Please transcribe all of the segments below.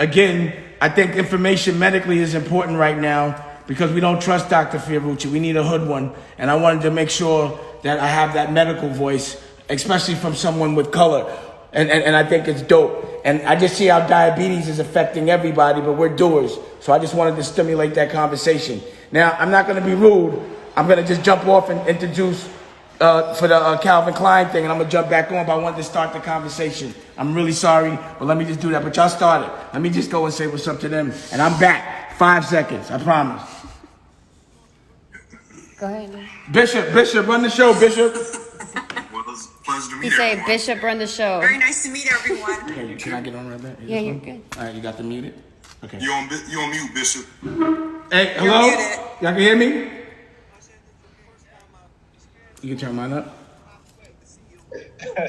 again, I think information medically is important right now because we don't trust Dr. Fiorucci. We need a hood one. And I wanted to make sure that I have that medical voice, especially from someone with color. And I think it's dope. And I just see how diabetes is affecting everybody, but we're doers. So I just wanted to stimulate that conversation. Now, I'm not going to be rude. I'm going to just jump off and introduce for the Calvin Klein thing, and I'm going to jump back on, but I wanted to start the conversation. I'm really sorry, but let me just do that. But y'all started. Let me just go and say what's up to them. And I'm back. 5 seconds. I promise. Go ahead. Bishop, run the show, Bishop. Well, it's a pleasure to meet You say everyone. Bishop run the show. Very nice to meet everyone. Okay, can I get on right there? Yeah, you're good. All right, you got the muted? Okay. You on mute, Bishop. Hey, hello? muted. Y'all can hear me? You can turn mine up.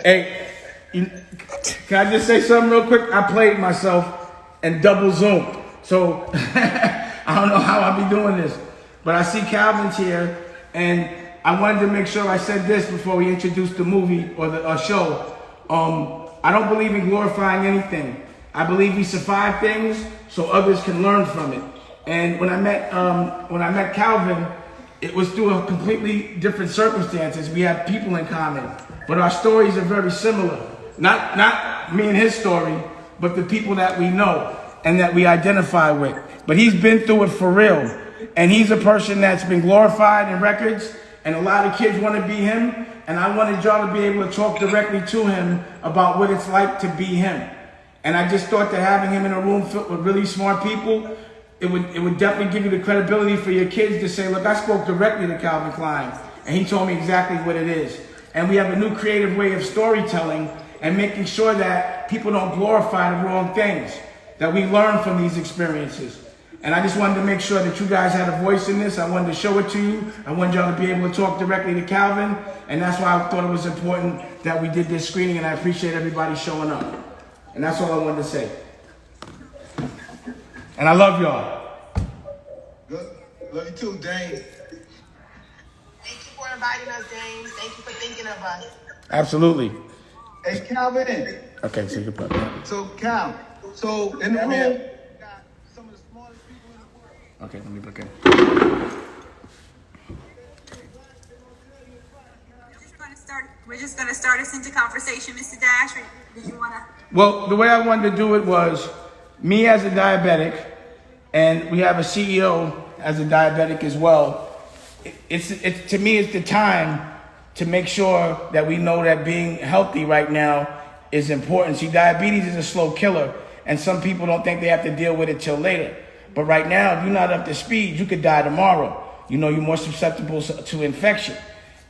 Hey, can I just say something real quick? I played myself and double zoomed. So I don't know how I'll be doing this. But I see Calvin's here, and I wanted to make sure I said this before we introduced the movie or the show. I don't believe in glorifying anything. I believe we survive things so others can learn from it. And when I met Calvin, it was through a completely different circumstances. We have people in common, but our stories are very similar. Not me and his story, but the people that we know and that we identify with. But he's been through it for real. And he's a person that's been glorified in records, and a lot of kids want to be him. And I wanted y'all to be able to talk directly to him about what it's like to be him. And I just thought that having him in a room filled with really smart people, it would definitely give you the credibility for your kids to say, look, I spoke directly to Calvin Klein, and he told me exactly what it is. And we have a new creative way of storytelling and making sure that people don't glorify the wrong things, that we learn from these experiences. And I just wanted to make sure that you guys had a voice in this. I wanted to show it to you. I wanted y'all to be able to talk directly to Calvin. And that's why I thought it was important that we did this screening, and I appreciate everybody showing up. And that's all I wanted to say. And I love y'all. Good. Love you too, Dane. Thank you for inviting us, James. Thank you for thinking of us. Absolutely. Hey, Calvin. Okay, so you can put that. So, Cal. So, in the room, you got some of the smartest people in the world. Okay, let me look in. We're just gonna start us into conversation, Mr. Dash. Or did you wanna? Well, the way I wanted to do it was me as a diabetic, and we have a CEO as a diabetic as well. It's to me, it's the time to make sure that we know that being healthy right now is important. See, diabetes is a slow killer, and some people don't think they have to deal with it till later. But right now, if you're not up to speed, you could die tomorrow. You know, you're more susceptible to infection.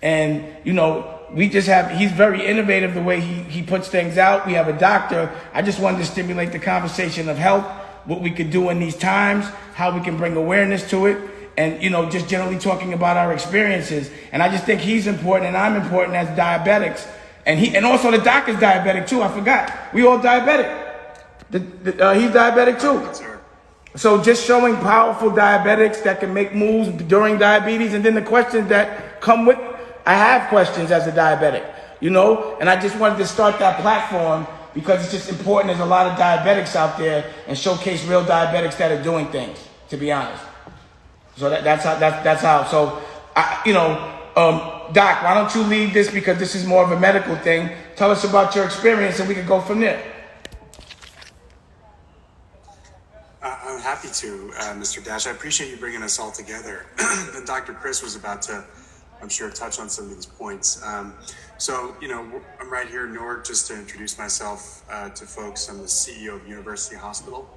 And, you know, he's very innovative the way he puts things out. We have a doctor. I just wanted to stimulate the conversation of health, what we could do in these times, how we can bring awareness to it, and, you know, just generally talking about our experiences. And I just think he's important and I'm important as diabetics. And also the doc is diabetic too. I forgot. We all diabetic. He's diabetic too. So just showing powerful diabetics that can make moves during diabetes, and then the questions that come with. I have questions as a diabetic, you know, and I just wanted to start that platform because it's just important. There's a lot of diabetics out there, and showcase real diabetics that are doing things, to be honest. So that's how. So, Doc, why don't you lead this, because this is more of a medical thing. Tell us about your experience, and we can go from there. I'm happy to, Mr. Dash. I appreciate you bringing us all together. And Dr. Chris was about to, I'm sure, touch on some of these points. So, you know, I'm right here in Newark. Just to introduce myself to folks, I'm the CEO of University Hospital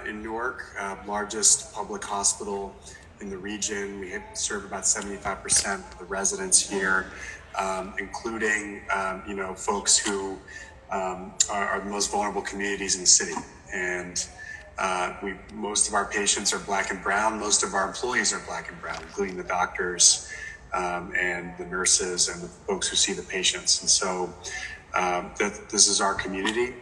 in Newark, largest public hospital in the region. We serve about 75% of the residents here, including, folks who are the most vulnerable communities in the city. And most of our patients are Black and brown. Most of our employees are Black and brown, including the doctors and the nurses and the folks who see the patients. And so this is our community.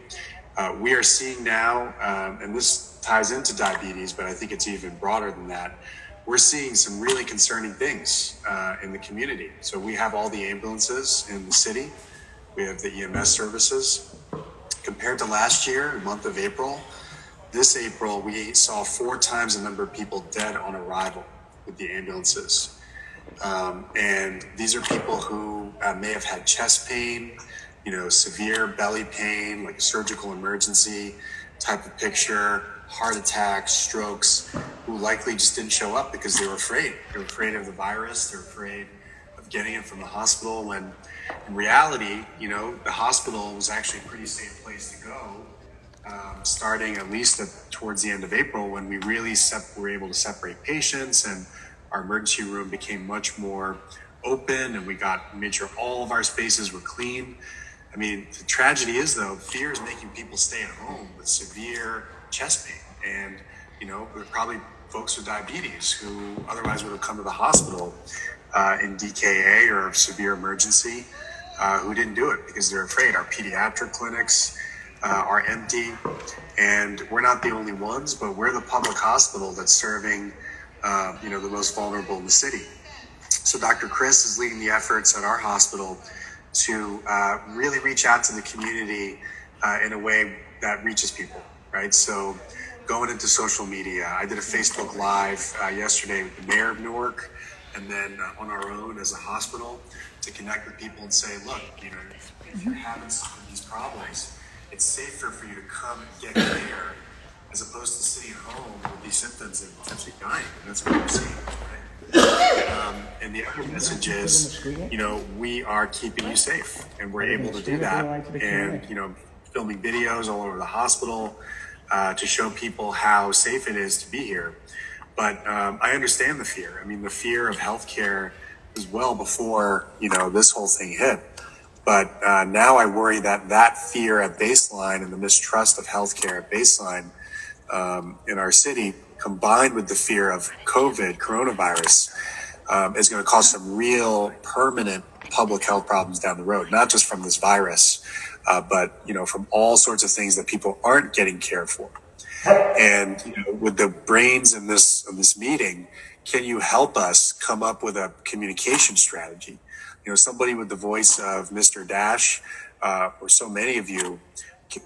We are seeing now, and this ties into diabetes, but I think it's even broader than that. We're seeing some really concerning things in the community. So we have all the ambulances in the city. We have the EMS services. Compared to last year, the month of April, this April, we saw 4 times the number of people dead on arrival with the ambulances. And these are people who may have had chest pain, severe belly pain, like a surgical emergency type of picture, heart attacks, strokes, who likely just didn't show up because they were afraid. They were afraid of the virus. They're afraid of getting it from the hospital, when in reality, the hospital was actually a pretty safe place to go, starting at least towards the end of April, when we really were able to separate patients, and our emergency room became much more open, and we made sure all of our spaces were clean. I mean, the tragedy is, though, fear is making people stay at home with severe chest pain. And, there are probably folks with diabetes who otherwise would have come to the hospital in DKA or severe emergency, who didn't do it because they're afraid. Our pediatric clinics are empty, and we're not the only ones, but we're the public hospital that's serving, the most vulnerable in the city. So Dr. Chris is leading the efforts at our hospital to really reach out to the community in a way that reaches people, right? So going into social media, I did a Facebook Live yesterday with the mayor of Newark, and then on our own as a hospital, to connect with people and say, look, if you're having some of these problems, it's safer for you to come and get care as opposed to sitting at home with these symptoms and potentially dying. And that's what we're seeing, right? And the other message is, we are keeping you safe, and we're able to do that. And, filming videos all over the hospital to show people how safe it is to be here. But I understand the fear. I mean, the fear of healthcare was well before, this whole thing hit. But now I worry that fear at baseline and the mistrust of healthcare at baseline in our city, combined with the fear of coronavirus, is going to cause some real permanent public health problems down the road, not just from this virus, but, from all sorts of things that people aren't getting care for. And, with the brains in this meeting, can you help us come up with a communication strategy? Somebody with the voice of Mr. Dash, or so many of you,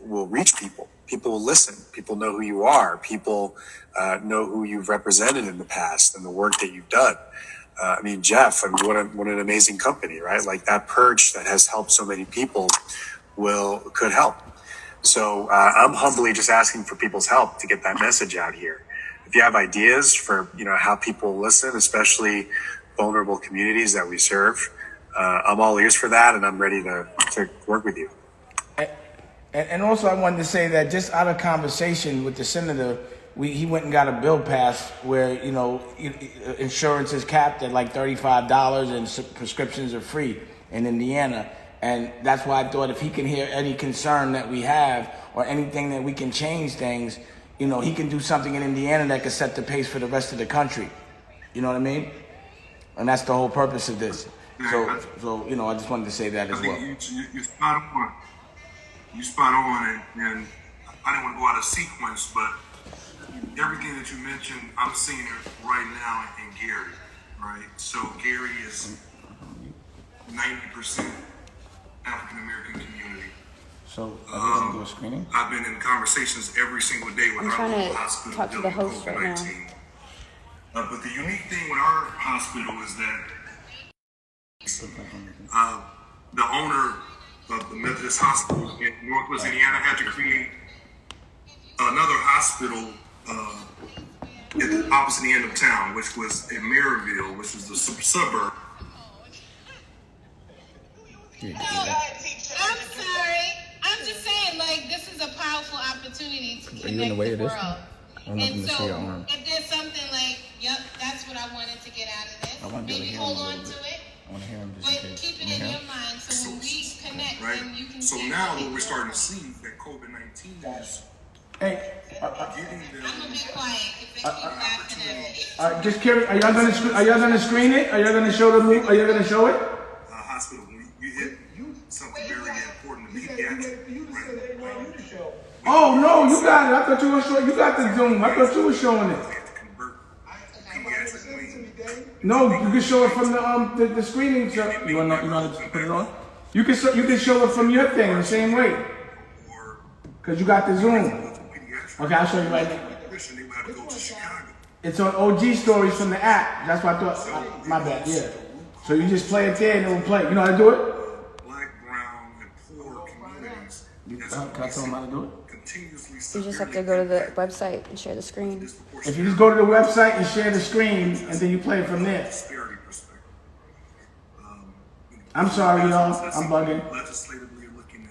will reach people. People will listen. People know who you are. People know who you've represented in the past and the work that you've done. Jeff, what an amazing company, right? Like, that perch that has helped so many people could help. So I'm humbly just asking for people's help to get that message out here. If you have ideas for, how people listen, especially vulnerable communities that we serve, I'm all ears for that, and I'm ready to work with you. And also, I wanted to say that just out of conversation with the senator, he went and got a bill passed where, insurance is capped at like $35 and prescriptions are free in Indiana. And that's why I thought if he can hear any concern that we have or anything that we can change things, he can do something in Indiana that could set the pace for the rest of the country. You know what I mean? And that's the whole purpose of this. So I just wanted to say that as well. You're spot on. You're spot on, and I didn't want to go out of sequence, but everything that you mentioned, I'm seeing it right now in Gary, right? So Gary is 90% African American community. So are we going to do a screening? I've been in conversations every single day with our local hospital talk to the dealing with host right COVID-19. But the unique thing with our hospital is that the owner of the Methodist Hospital in Northwest Indiana had to create another hospital at the opposite end of town, which was in Maryville, which was the suburb. I'm sorry. I'm just saying, this is a powerful opportunity to connect the world. And so, if there's something yep, that's what I wanted to get out of this. Maybe hold on to it. I want to hear him But keep it in your mind, so when we connect, Right. then you can. So now what we're starting to see that COVID-19 is Hey, getting them. I'm gonna be quiet if they keep laughing at me. just curious, are y'all gonna screen it? Are y'all gonna show the movie? Are y'all gonna show it? Hospital. You hit something very important to pediatric. Right? Oh no, you got it. I thought you were showing. You got the Zoom. I thought you were showing it. No, you can show it from the screening. You want to put it on? You can show it from your thing the same way. Cause you got the Zoom. Okay, I'll show you right now. Permission, they would have to go to Chicago. It's on OG Stories from the app. That's what I thought. My bad, yeah. So you just play it there and it will play. You know how to do it? Black, brown, and poor communities. Can I tell them how to do it? Continuously You just have to go to the website and share the screen. If you just go to the website and share the screen, and then you play it from there. I'm sorry, y'all. I'm bugging. Legislatively, you're looking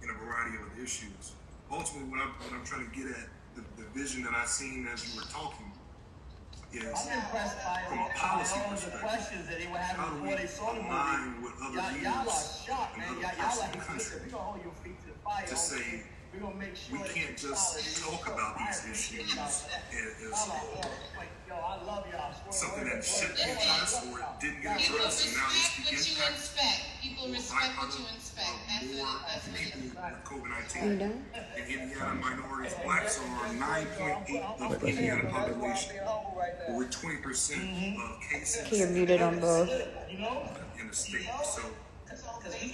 at a variety of issues. Ultimately, what I'm trying to get at, the vision that I seen as you were talking, is from a policy perspective, how do we align with other leaders and other parts of the country to say we can't just talk about these issues as something that should be addressed or it didn't get addressed, and now it's the impact. People respect what you inspect. That's people with COVID-19. In Indiana, minorities, blacks are 9.8 of the Indiana population. We're 20% of cases. Okay, you're muted on both. In the state. So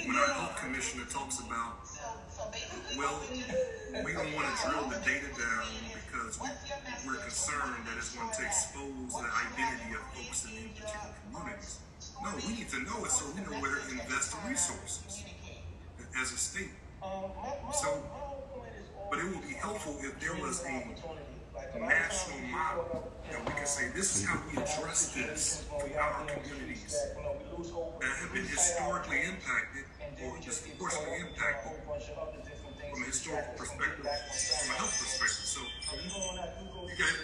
when our health commissioner talks about, well, we don't want to drill the data down because we're concerned that it's going to expose the identity of folks in particular communities. No, we need to know it so we know where to invest the resources as a state. So, but it would be helpful if there was a national model that we can say this is how we address this throughout our communities that have been historically impacted or disproportionately impacted from a historical perspective, from a health perspective. So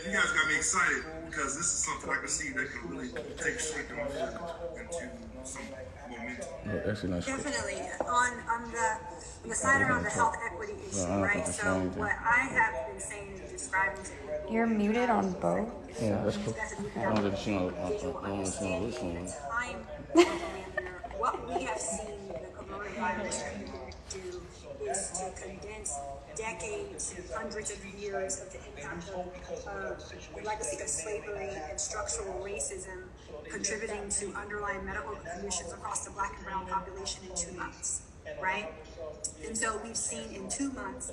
you guys got me excited because this is something I can see that can really take shape and move into some momentum. Definitely. On the side around the health equity issue, right? So what I have been saying and describing to people, You're muted on both. Yeah, that's cool. I don't want to see no listening. What we have seen the coronavirus do is to condense decades, hundreds of years of the impact of the legacy of slavery and structural racism contributing to underlying medical conditions across the Black and brown population in 2 months, right? And so we've seen in 2 months,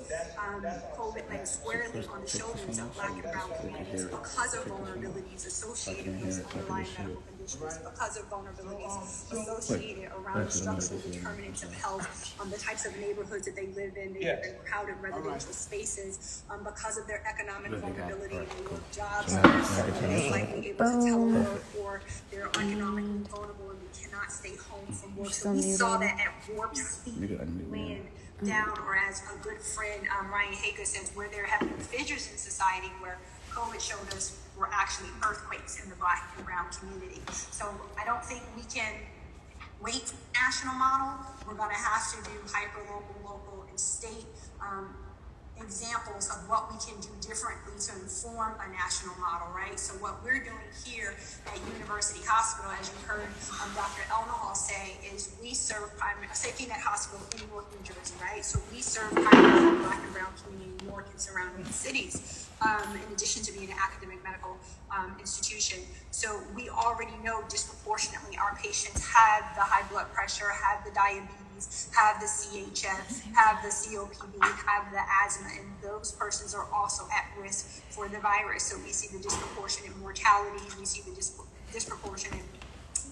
COVID laying squarely on the shoulders of Black and brown communities because of vulnerabilities associated with underlying medical conditions, because of vulnerabilities associated around structural determinants of health, the types of neighborhoods that they live in, they live in crowded residential spaces, because of their economic vulnerability, they work jobs, they're likely able to telework, or they're economically vulnerable and they cannot stay home from work. So we saw that at warp speed when down, or as a good friend Ryan Hager says, where there have been fissures in society where COVID showed us were actually earthquakes in the Black and brown community. So I don't think we can wait for the national model. We're going to have to do hyper-local, local, and state examples of what we can do differently to inform a national model, right? So what we're doing here at University Hospital, as you heard Dr. Elnahal say, is we serve Safety Net Hospital in Newark, New Jersey, right? So we serve primarily the Black and brown community in Newark and surrounding cities, in addition to being an academic medical institution. So we already know disproportionately our patients have the high blood pressure, have the diabetes, have the CHF, have the COPD, have the asthma, and those persons are also at risk for the virus. So we see the disproportionate mortality, we see the disproportionate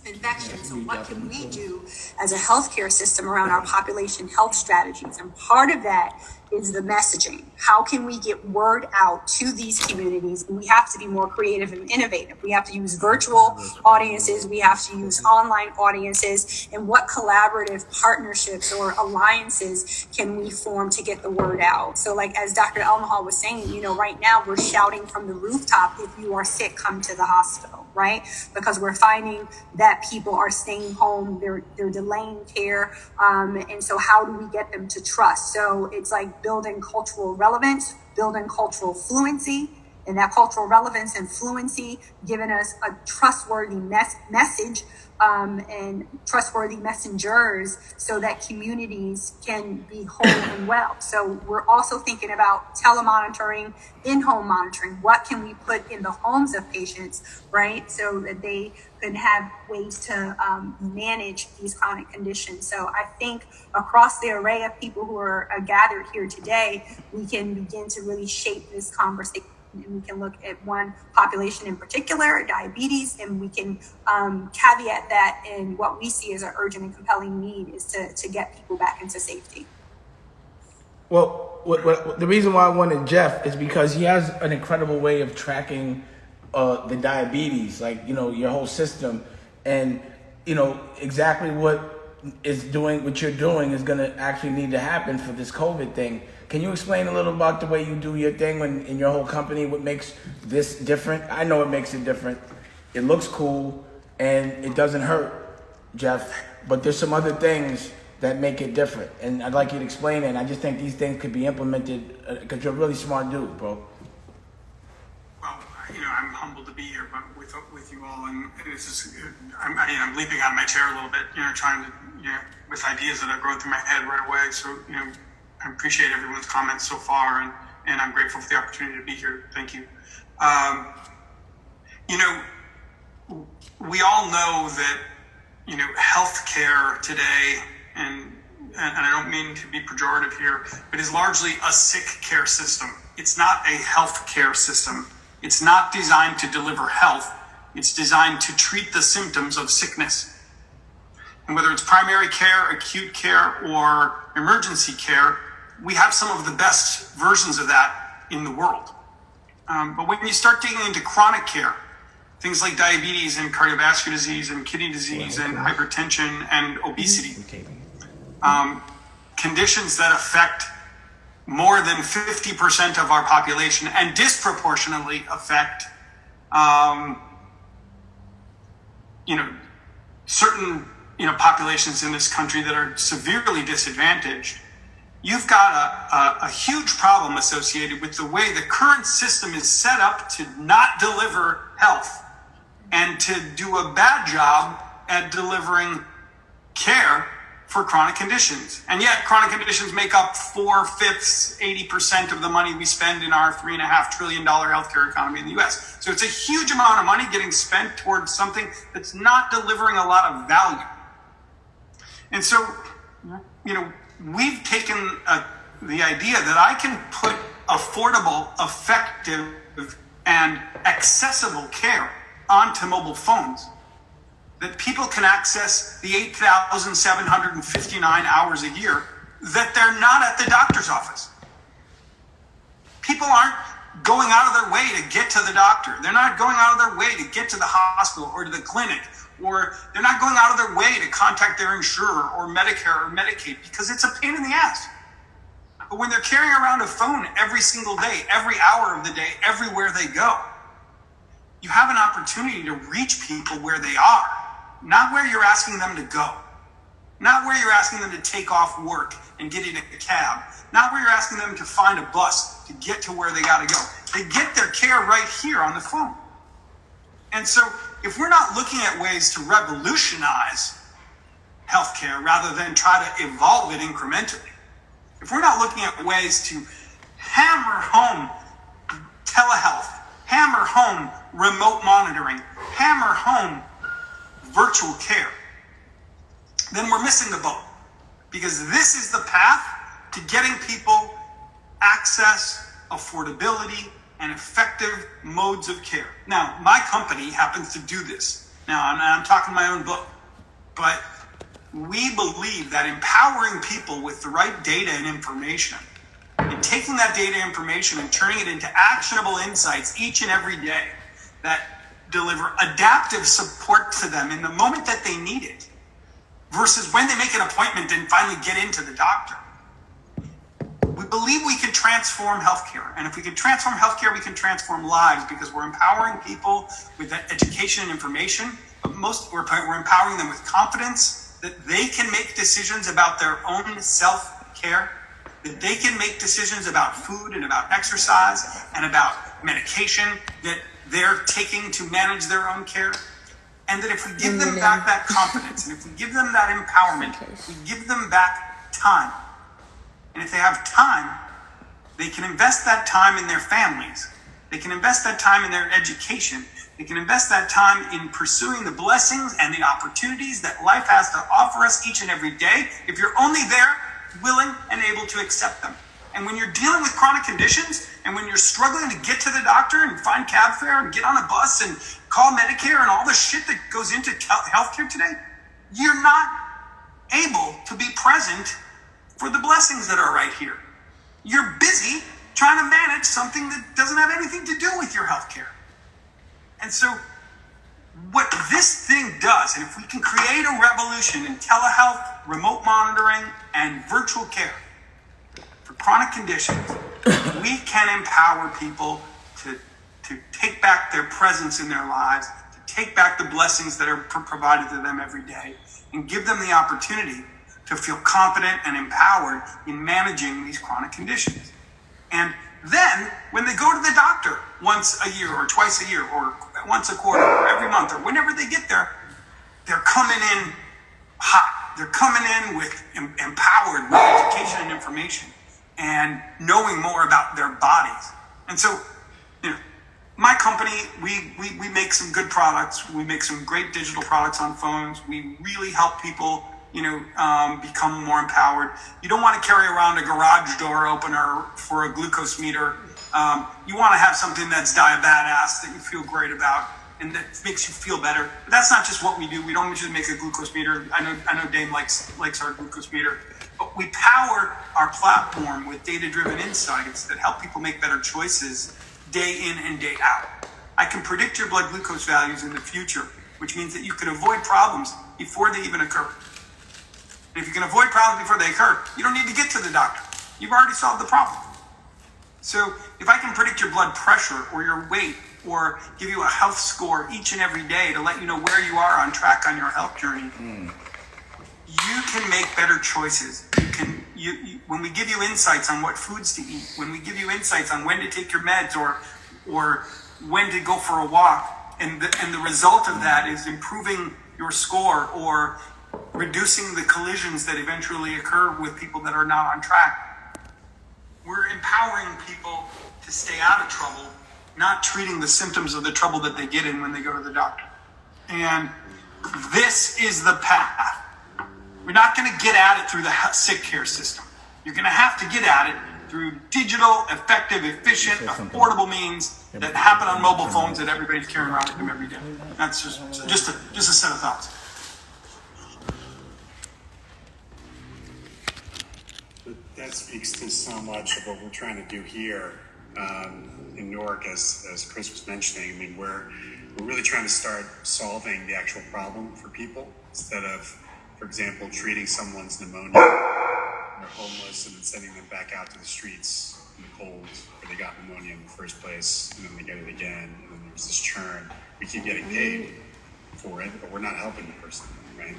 infection. So what can we do as a healthcare system around our population health strategies? And part of that is the messaging. How can we get word out to these communities? And we have to be more creative and innovative. We have to use virtual audiences. We have to use online audiences. And what collaborative partnerships or alliances can we form to get the word out? So like as Dr. Elnahal was saying, right now we're shouting from the rooftop, if you are sick, come to the hospital, right? Because we're finding that people are staying home, they're delaying care. And so how do we get them to trust? So it's like building cultural relevance, building cultural fluency, and that cultural relevance and fluency, giving us a trustworthy message and trustworthy messengers so that communities can be whole and well. So we're also thinking about telemonitoring, in-home monitoring. What can we put in the homes of patients, right? So that they can have ways to manage these chronic conditions. So I think across the array of people who are gathered here today, we can begin to really shape this conversation. And we can look at one population in particular, diabetes, and we can caveat that in what we see as an urgent and compelling need is to get people back into safety. Well, the reason why I wanted Jeff is because he has an incredible way of tracking the diabetes, like, you know, your whole system, and, you know, exactly what you're doing is going to actually need to happen for this COVID thing. Can you explain a little about the way you do your thing in your whole company? What makes this different? I know it makes it different. It looks cool and it doesn't hurt, Jeff. But there's some other things that make it different. And I'd like you to explain it. And I just think these things could be implemented because you're a really smart dude, bro. Well, you know, I'm humbled to be here, but with you all, and it's just, I'm leaping out of my chair a little bit, you know, trying to, you know, with ideas that are going through my head right away. So, you know, I appreciate everyone's comments so far, and I'm grateful for the opportunity to be here. Thank you. You know, we all know that, you know, healthcare today, and I don't mean to be pejorative here, but is largely a sick care system. It's not a health care system. It's not designed to deliver health. It's designed to treat the symptoms of sickness. And whether it's primary care, acute care, or emergency care, we have some of the best versions of that in the world. But when you start digging into chronic care, things like diabetes and cardiovascular disease and kidney disease and hypertension and obesity, conditions that affect more than 50% of our population and disproportionately affect, you know, certain, you know, populations in this country that are severely disadvantaged. You've got a huge problem associated with the way the current system is set up to not deliver health and to do a bad job at delivering care for chronic conditions. And yet chronic conditions make up 4/5, 80% of the money we spend in our $3.5 trillion healthcare economy in the US. So it's a huge amount of money getting spent towards something that's not delivering a lot of value. And so, you know, we've taken the idea that I can put affordable, effective, and accessible care onto mobile phones, that people can access the 8,759 hours a year that they're not at the doctor's office. People aren't going out of their way to get to the doctor. They're not going out of their way to get to the hospital or to the clinic, or they're not going out of their way to contact their insurer or Medicare or Medicaid because it's a pain in the ass. But when they're carrying around a phone every single day, every hour of the day, everywhere they go, you have an opportunity to reach people where they are, not where you're asking them to go, not where you're asking them to take off work and get in a cab, not where you're asking them to find a bus to get to where they got to go. They get their care right here on the phone. And so if we're not looking at ways to revolutionize healthcare rather than try to evolve it incrementally, if we're not looking at ways to hammer home telehealth, hammer home remote monitoring, hammer home virtual care, then we're missing the boat. Because this is the path to getting people access, affordability, and effective modes of care. Now, my company happens to do this. Now, I'm talking my own book, but we believe that empowering people with the right data and information, and taking that data information and turning it into actionable insights each and every day that deliver adaptive support to them in the moment that they need it, versus when they make an appointment and finally get into the doctor. We believe we can transform healthcare. And if we can transform healthcare, we can transform lives, because we're empowering people with education and information, but we're empowering them with confidence that they can make decisions about their own self-care, that they can make decisions about food and about exercise and about medication that they're taking to manage their own care. And that if we give them back that confidence, and if we give them that empowerment, we give them back time. And if they have time, they can invest that time in their families. They can invest that time in their education. They can invest that time in pursuing the blessings and the opportunities that life has to offer us each and every day, if you're only there, willing and able to accept them. And when you're dealing with chronic conditions, and when you're struggling to get to the doctor and find cab fare and get on a bus and call Medicare and all the shit that goes into healthcare today, you're not able to be present for the blessings that are right here. You're busy trying to manage something that doesn't have anything to do with your healthcare. And so what this thing does, and if we can create a revolution in telehealth, remote monitoring, and virtual care for chronic conditions, we can empower people to take back their presence in their lives, to take back the blessings that are provided to them every day, and give them the opportunity to feel confident and empowered in managing these chronic conditions. And then, when they go to the doctor once a year or twice a year or once a quarter or every month or whenever they get there, they're coming in hot. They're coming in with empowered with education and information and knowing more about their bodies. And so, my company, we make some good products. We make some great digital products on phones. We really help people become more empowered. You don't want to carry around a garage door opener for a glucose meter. You want to have something that's diabetic that you feel great about and that makes you feel better. But that's not just what we do. We don't just make a glucose meter. I know Dame likes our glucose meter. But we power our platform with data-driven insights that help people make better choices day in and day out. I can predict your blood glucose values in the future, which means that you can avoid problems before they even occur. And if you can avoid problems before they occur, you don't need to get to the doctor. You've already solved the problem. So if I can predict your blood pressure or your weight or give you a health score each and every day to let you know where you are on track on your health journey, you can make better choices. When we give you insights on what foods to eat, when we give you insights on when to take your meds or when to go for a walk, and the result of that is improving your score or reducing the collisions that eventually occur with people that are not on track. We're empowering people to stay out of trouble, not treating the symptoms of the trouble that they get in when they go to the doctor. And this is the path. We're not going to get at it through the sick care system. You're going to have to get at it through digital, effective, efficient, affordable means that happen on mobile phones that everybody's carrying around with them every day. That's just a set of thoughts. That speaks to so much of what we're trying to do here in Newark, as Chris was mentioning. I mean, we're really trying to start solving the actual problem for people instead of, for example, treating someone's pneumonia, they're homeless, and then sending them back out to the streets in the cold where they got pneumonia in the first place, and then they get it again, and then there's this churn. We keep getting paid for it, but we're not helping the person, right?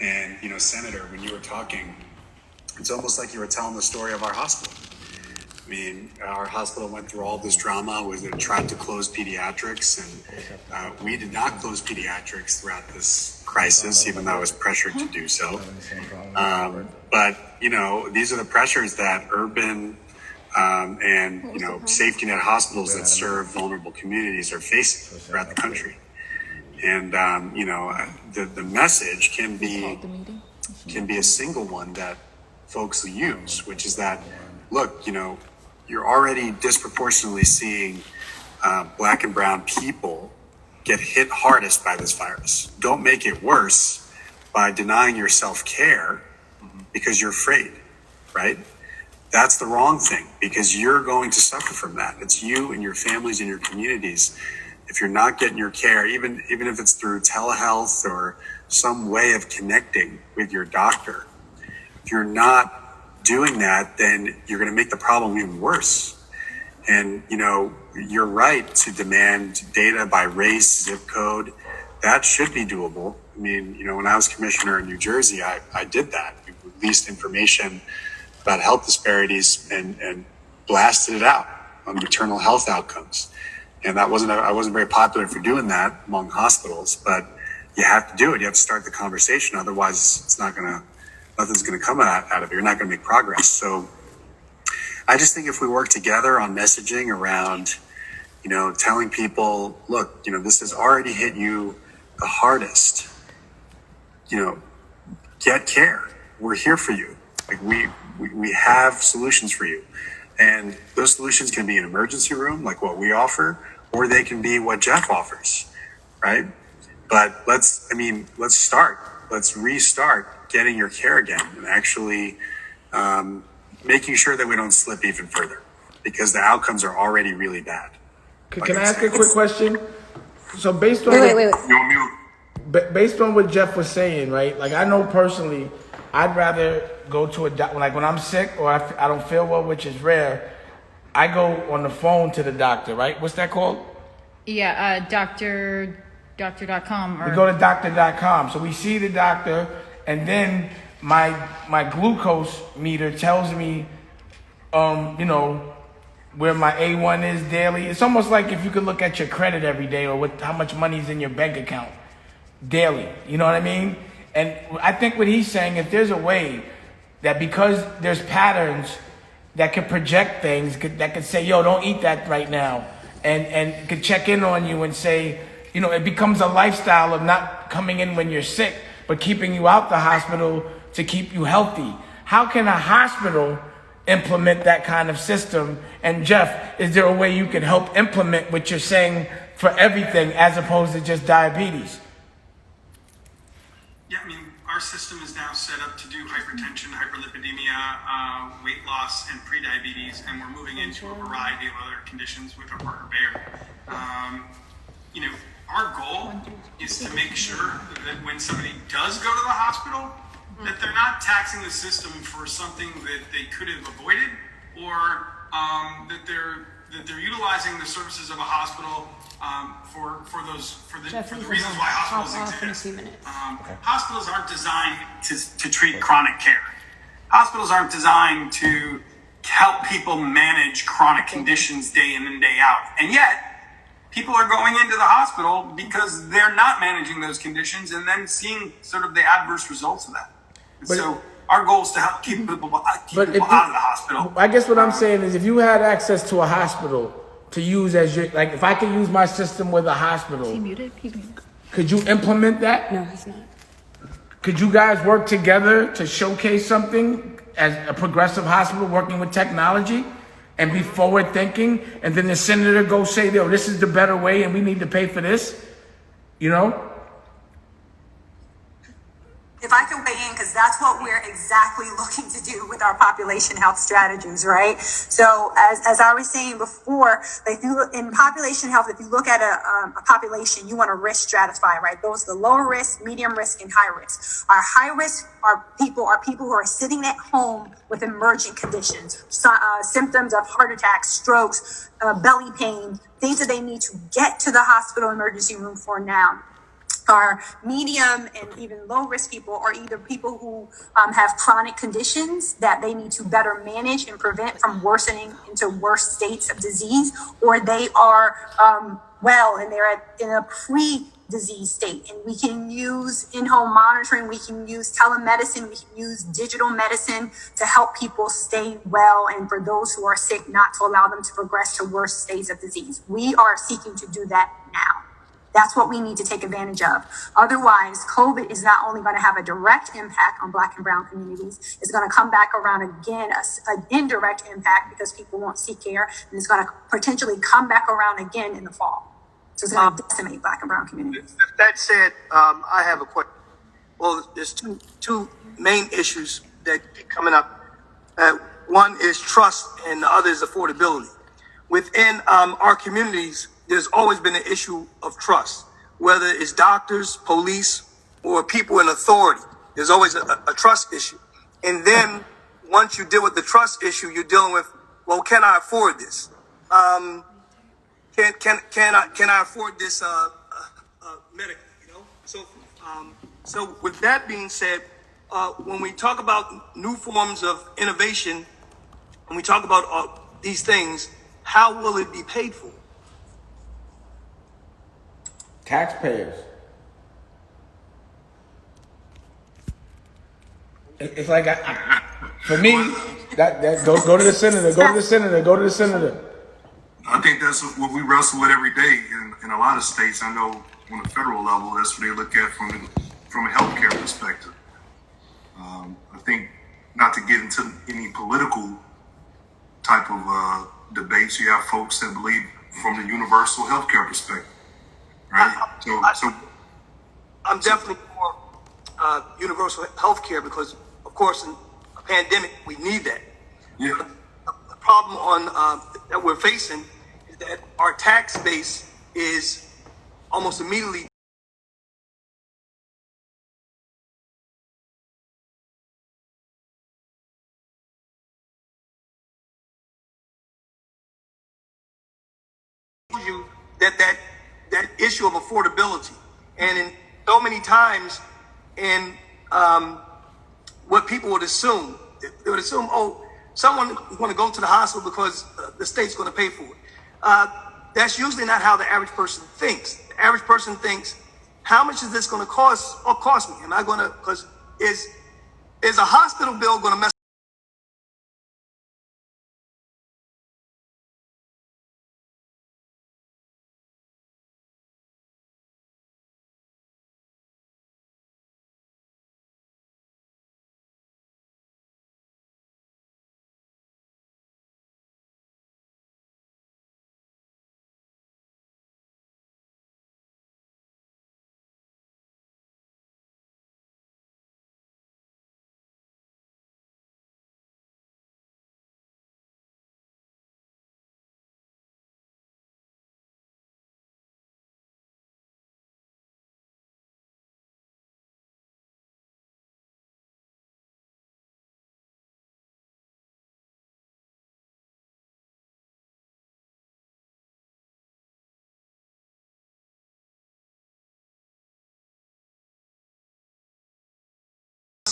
And, Senator, when you were talking, it's almost like you were telling the story of our hospital. I mean, our hospital went through all this drama with it, tried to close pediatrics, and we did not close pediatrics throughout this crisis, even though I was pressured to do so. But, these are the pressures that urban and, safety net hospitals that serve vulnerable communities are facing throughout the country. And, the message can be a single one that folks use, which is that, look, you're already disproportionately seeing Black and brown people get hit hardest by this virus. Don't make it worse by denying your self-care because you're afraid, right? That's the wrong thing, because you're going to suffer from that. It's you and your families and your communities. If you're not getting your care, even if it's through telehealth or some way of connecting with your doctor, if you're not doing that, then you're going to make the problem even worse. And, you're right to demand data by race, zip code. That should be doable. I mean, when I was commissioner in New Jersey, I did that. We released information about health disparities and blasted it out. on maternal health outcomes. And I wasn't very popular for doing that among hospitals, but you have to do it. You have to start the conversation. Otherwise, nothing's going to come out of it. You're not going to make progress. So I just think if we work together on messaging around, telling people, look, this has already hit you the hardest, get care. We're here for you. Like we have solutions for you. And those solutions can be an emergency room, like what we offer, or they can be what Jeff offers, right? But let's start. Let's restart getting your care again and actually making sure that we don't slip even further, because the outcomes are already really bad. Can I ask a quick question? So based on Wait. based on what Jeff was saying, right? Like I know personally, I'd rather go to a doctor, like when I'm sick or I don't feel well, which is rare, I go on the phone to the doctor, right? What's that called? Yeah, doctor.com. We go to doctor.com. So we see the doctor, and then my glucose meter tells me, where my A1 is daily. It's almost like if you could look at your credit every day or how much money's in your bank account daily. You know what I mean? And I think what he's saying, if there's a way that because there's patterns that could project things, that could say, yo, don't eat that right now, and could check in on you and say, it becomes a lifestyle of not coming in when you're sick, but keeping you out the hospital to keep you healthy. How can a hospital implement that kind of system? And Jeff, is there a way you can help implement what you're saying for everything as opposed to just diabetes? Yeah, our system is now set up to do hypertension, hyperlipidemia, weight loss, and prediabetes, and we're moving into a variety of other conditions with our partner Bayer. Our goal is to make sure that when somebody does go to the hospital, that they're not taxing the system for something that they could have avoided, or that they're utilizing the services of a hospital for the reasons why hospitals exist. Hospitals aren't designed to treat chronic care. Hospitals aren't designed to help people manage chronic conditions day in and day out. And yet, people are going into the hospital because they're not managing those conditions and then seeing sort of the adverse results of that. So our goal is to help keep people out of the hospital. I guess what I'm saying is, if you had access to a hospital to use as your, like if I could use my system with a hospital, He's muted. Could you implement that? No, he's not. Could you guys work together to showcase something as a progressive hospital working with technology and be forward thinking? And then the senator go say, yo, this is the better way and we need to pay for this, If I can weigh in, because that's what we're exactly looking to do with our population health strategies, right? So as I was saying before, if you look in population health, if you look at a population, you want to risk stratify, right? Those are the lower risk, medium risk, and high risk. Our high risk are people who are sitting at home with emergent conditions, symptoms of heart attacks, strokes, belly pain, things that they need to get to the hospital emergency room for now. Our medium and even low risk people are either people who have chronic conditions that they need to better manage and prevent from worsening into worse states of disease, or they are well and they're in a pre-disease state. And we can use in-home monitoring, we can use telemedicine, we can use digital medicine to help people stay well, and for those who are sick, not to allow them to progress to worse states of disease. We are seeking to do that now. That's what we need to take advantage of. Otherwise, COVID is not only going to have a direct impact on Black and brown communities, it's going to come back around again, an indirect impact because people won't seek care, and it's going to potentially come back around again in the fall. So it's going to decimate Black and brown communities. That said, I have a question. Well, there's two main issues that keep coming up. One is trust, and the other is affordability. Within our communities, there's always been an issue of trust, whether it's doctors, police, or people in authority. There's always a trust issue. And then once you deal with the trust issue, you're dealing with, well, can I afford this? Can I afford this medically? So with that being said, when we talk about new forms of innovation, when we talk about these things, how will it be paid for? Taxpayers. It's like for me, that go to the senator, go to the senator, go to the senator. I think that's what we wrestle with every day in a lot of states. I know on the federal level, that's what they look at from a healthcare perspective. I think not to get into any political type of debates, you have folks that believe from the universal healthcare perspective, right? So I'm definitely for universal healthcare because, of course, in a pandemic, we need that. Yeah. The problem that we're facing is that our tax base is almost immediately you that issue of affordability, and in so many times in what people would assume, they would assume, oh, someone is going to go to the hospital because the state's going to pay for it. That's usually not how the average person thinks. The average person thinks, how much is this going to cost me? Am I going to, because is a hospital bill going to mess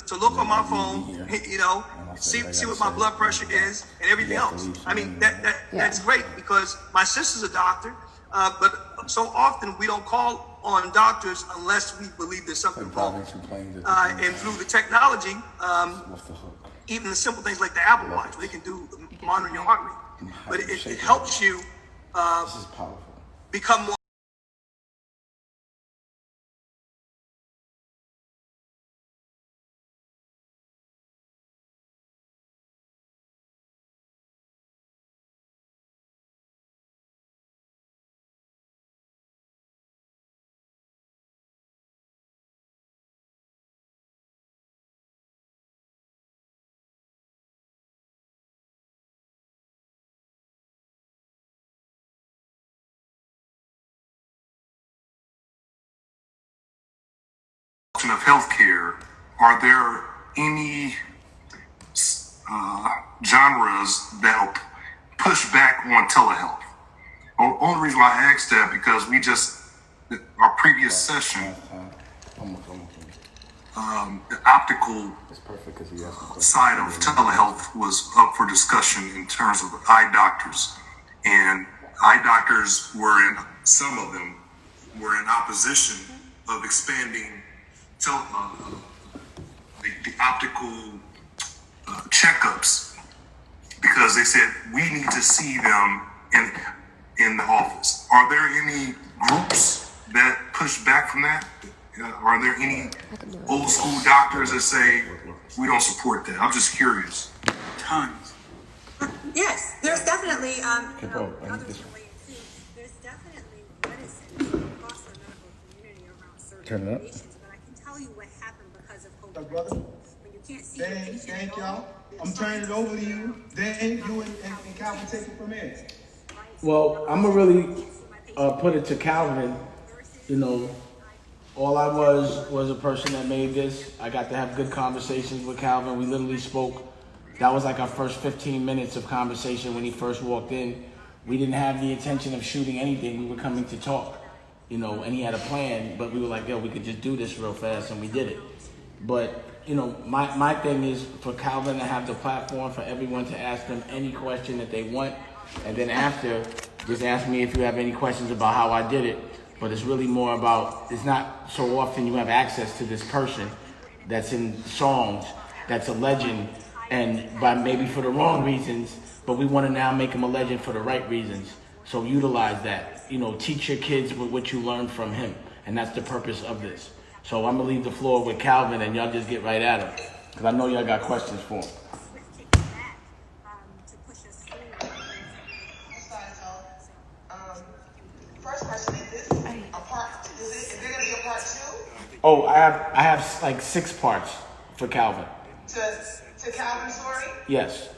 to look on my phone, see what my blood pressure is and everything else. I mean, that's great because my sister's a doctor, but so often we don't call on doctors unless we believe there's something wrong. And through the technology, even the simple things like the Apple Watch, they can do monitoring your heart rate, but it helps you become more. of healthcare, are there any genres that will push back on telehealth? The only reason why I asked that because our previous session, the optical side of telehealth was up for discussion in terms of eye doctors, and eye doctors some of them were in opposition of expanding the optical checkups because they said we need to see them in the office. Are there any groups that push back from that? Are there any old school doctors that say we don't support that? I'm just curious. Tons. Yes, there's definitely there's definitely reticence across the medical community around certain patients, but I can tell you what happened because of COVID. Brother, When you can't see your patient thank at all, y'all. I'm turning it over to you. Then you and Calvin take it from there. Well, I'm gonna really put it to Calvin. All I was a person that made this. I got to have good conversations with Calvin. We literally spoke. That was like our first 15 minutes of conversation when he first walked in. We didn't have the intention of shooting anything. We were coming to talk, and he had a plan, but we were like, yo, we could just do this real fast, and we did it. But, my thing is for Calvin to have the platform for everyone to ask him any question that they want. And then after, just ask me if you have any questions about how I did it. But it's really more about, it's not so often you have access to this person that's in songs, that's a legend, and by maybe for the wrong reasons, but we want to now make him a legend for the right reasons. So utilize that. You know, teach your kids with what you learned from him. And that's the purpose of this. So I'm going to leave the floor with Calvin, and y'all just get right at him. Because I know y'all got questions for him. First question, is this a part? Is there going to be a part 2? Oh, I have like 6 parts for Calvin. To Calvin's story? Yes.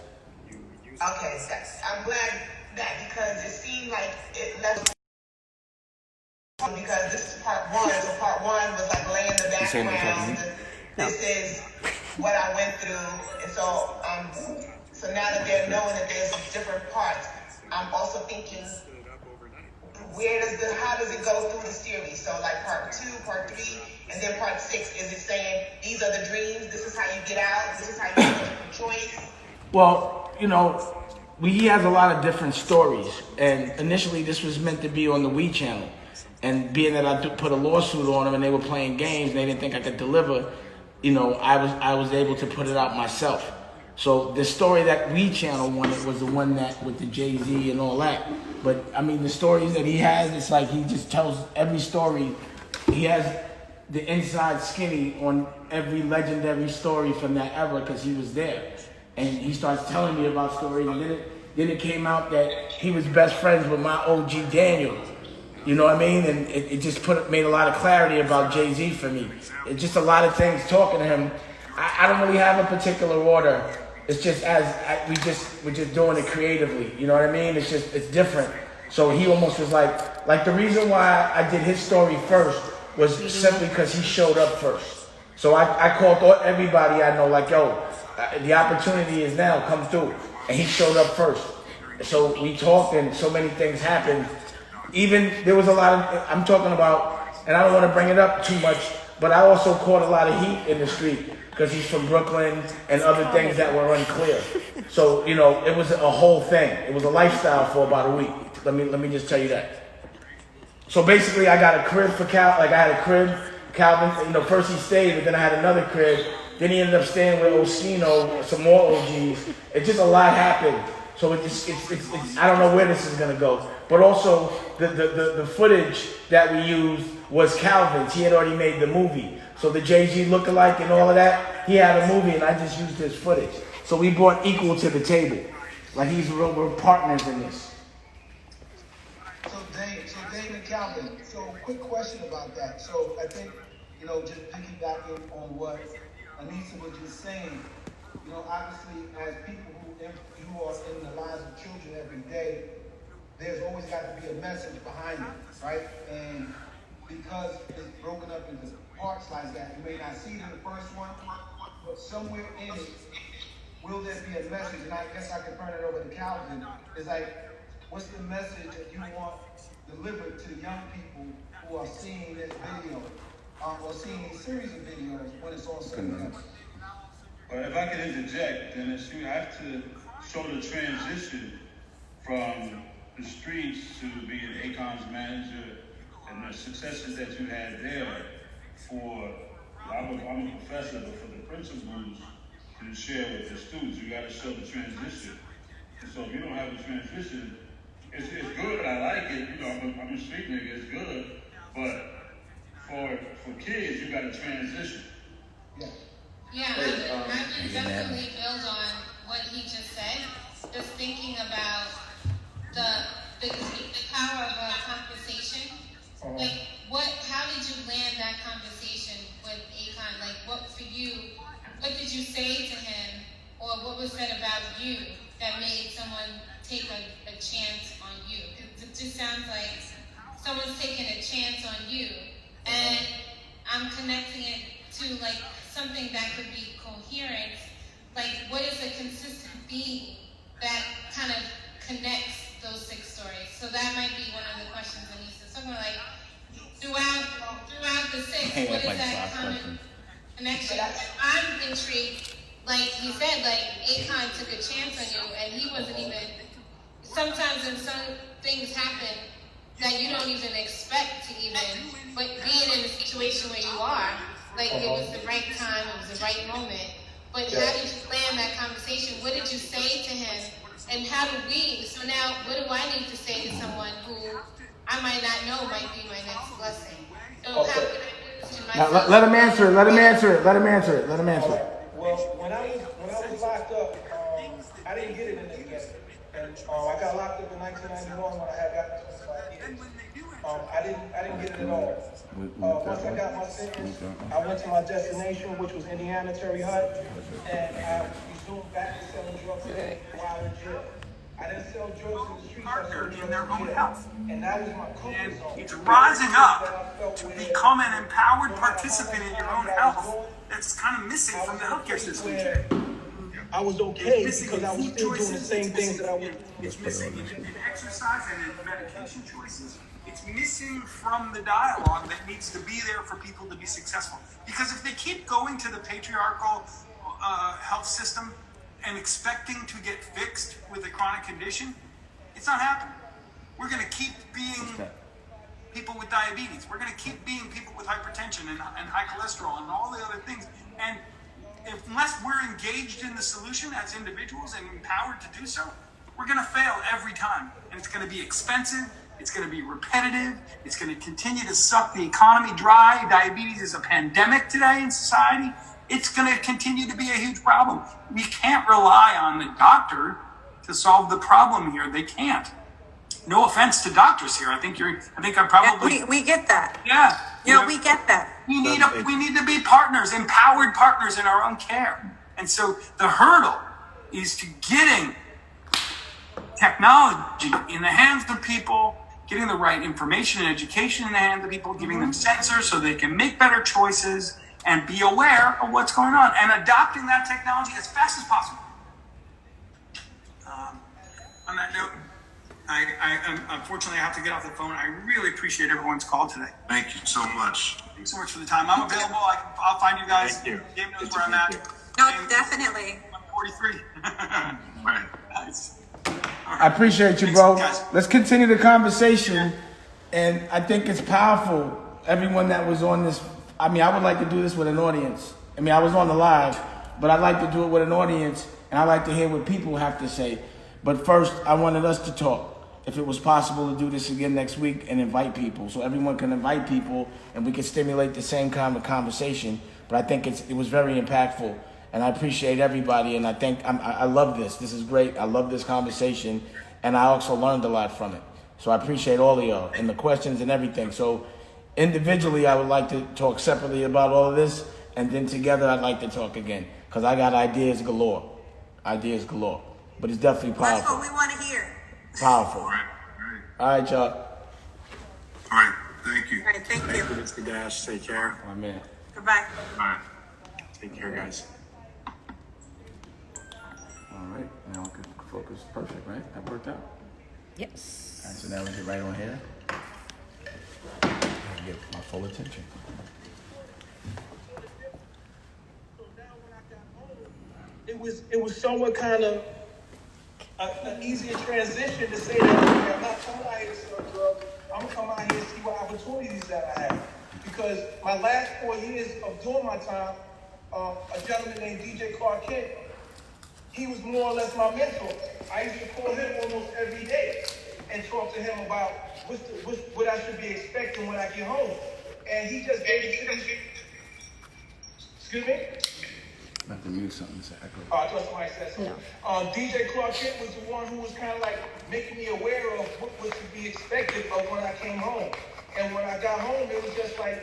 Okay, I'm glad that, because it seemed like it left, because this is part 1, so part 1 was like laying the background. This is what I went through, and so now that they're knowing that there's different parts, I'm also thinking, how does it go through the series? So like part 2, part 3, and then part 6, is it saying these are the dreams, this is how you get out, this is how you make a choice? Well, you know, he has a lot of different stories, and initially this was meant to be on the Wii channel. And being that I put a lawsuit on them and they were playing games and they didn't think I could deliver, you know, I was able to put it out myself. So the story that Wii channel wanted was the one that with the Jay-Z and all that. But I mean, the stories that he has, it's like he just tells every story. He has the inside skinny on every legendary story from that era because he was there. And he starts telling me about stories, and then it came out that he was best friends with my OG Daniel. You know what I mean? And it just made a lot of clarity about Jay-Z for me. It's just a lot of things talking to him. I don't really have a particular order. It's just we're just doing it creatively. You know what I mean? It's different. So he almost was like the reason why I did his story first was simply because he showed up first. So I called everybody I know, like, yo, the opportunity is now, come through. And he showed up first. So we talked and so many things happened. Even there was a lot of, I'm talking about, and I don't want to bring it up too much, but I also caught a lot of heat in the street because he's from Brooklyn and other things that were unclear. So, you know, it was a whole thing. It was a lifestyle for about a week. Let me just tell you that. So basically I got a crib for I had a crib, Calvin, you know, first he stayed, but then I had another crib. Then he ended up staying with Osino, some more OGs. It just a lot happened. So it's I don't know where this is gonna go. But also the footage that we used was Calvin's. He had already made the movie. So the Jay-Z lookalike and all of that, he had a movie and I just used his footage. So we brought equal to the table. Like we're partners in this. So Dave and Calvin, so quick question about that. So I think, you know, just piggybacking on what Anissa was just saying, you know, obviously as people who are in the lives of children every day, there's always got to be a message behind it, right? And because it's broken up into parts like that, you may not see it in the first one, but somewhere in it, will there be a message? And I guess I can turn it over to Calvin. It's like, what's the message that you want delivered to young people who are seeing this video, or seeing these series of videos when it's all said and done? Well, if I could interject, then it's you have to show the transition from the streets to being Akon's manager and the successes that you had there I'm a professor, but for the principals to share with the students, you got to show the transition. And so if you don't have a transition, it's good, I like it, you know, I'm a street nigga, it's good, but for kids, you got to transition. Yeah, I can definitely build on what he just said. Just thinking about the power of a conversation. Like, how did you land that conversation with Akon? Like, what did you say to him, or what was said about you that made someone take a chance on you? It just sounds like someone's taking a chance on you, and I'm connecting it to, like, something that could be coherent. Like, what is a consistent theme that kind of connects those 6 stories? So that might be one of the questions that needs to talk about. Like, throughout the 6, what is that common connection? I'm intrigued. Like he said, like Akon took a chance on you, and he wasn't even sometimes when some things happen that you don't even expect to even, but being in a situation where you are, like it was the right time, it was the right moment. But how did you plan that conversation? What did you say to him? And how do we, so now what do I need to say to someone who I might not know might be my next blessing? So how can I position myself? Let him answer it. Let him answer it. Let him answer it. Let him answer it. Well, when I was locked up, I didn't get it in the beginning. And I got locked up in 1991 when I had gotten 25 years. I didn't get it at all. Once I got my sentence, I went to my destination, which was Indiana, Terry Hut, and I resumed back to selling drugs while in jail. I didn't sell drugs in the streets. Partner in their own health. And that was my comfort zone. It's rising up to become an empowered participant in your own health that's kind of missing from the healthcare system. I was okay because I was still doing the same things that I was. It's missing in exercise and in medication choices. It's missing from the dialogue that needs to be there for people to be successful. Because if they keep going to the patriarchal health system and expecting to get fixed with a chronic condition, it's not happening. We're going to keep being people with diabetes. We're going to keep being people with hypertension and high cholesterol and all the other things. And unless we're engaged in the solution as individuals and empowered to do so, we're going to fail every time. And it's going to be expensive. It's going to be repetitive. It's going to continue to suck the economy dry. Diabetes is a pandemic today in society. It's going to continue to be a huge problem. We can't rely on the doctor to solve the problem here. They can't. No offense to doctors here. I think I probably. We get that. Yeah. We get that. We need to be partners, empowered partners in our own care. And so the hurdle is to getting technology in the hands of people, getting the right information and education in the hands of people, giving them sensors so they can make better choices and be aware of what's going on, and adopting that technology as fast as possible. On that note, unfortunately I have to get off the phone. I really appreciate everyone's call today. Thank you so much. Thanks so much for the time. I'm available. I'll find you guys. Thank you. Gabe knows where I'm at. No, definitely. I'm 43. Right. Nice. I appreciate you, bro. Let's continue the conversation. And I think it's powerful. Everyone that was on this, I would like to do this with an audience. I was on the live, but I'd like to do it with an audience, and I'd like to hear what people have to say. But first, I wanted us to talk. If it was possible to do this again next week and invite people, so everyone can invite people and we can stimulate the same kind of conversation. But I think it was very impactful, and I appreciate everybody. And I love this. This is great. I love this conversation, and I also learned a lot from it. So I appreciate all of y'all and the questions and everything. So individually, I would like to talk separately about all of this, and then together I'd like to talk again because I got ideas galore. Ideas galore. But it's definitely powerful. That's what we want to hear. Powerful. All right. All right, y'all. All right. Thank you. All right, thank you. Mr. Dash, take care. My man. Goodbye. All right. Take care, guys. All right. Now we can focus. Perfect, right? That worked out. Yes. All right, so now we get right on here. Get my full attention. It was somewhat kind of an easier transition to say that, okay, I'm not coming out here to sell drugs. I'm going to come out here and see what opportunities that I have. Because my last 4 years of doing my time, a gentleman named DJ Clark Kent, he was more or less my mentor. I used to call him almost every day and talk to him about what I should be expecting when I get home. And he just gave it to me. Excuse me? I have to mute something. So I I thought somebody said something. No. DJ Clark Kent was the one who was kind of like making me aware of what was to be expected of when I came home. And when I got home, it was just like,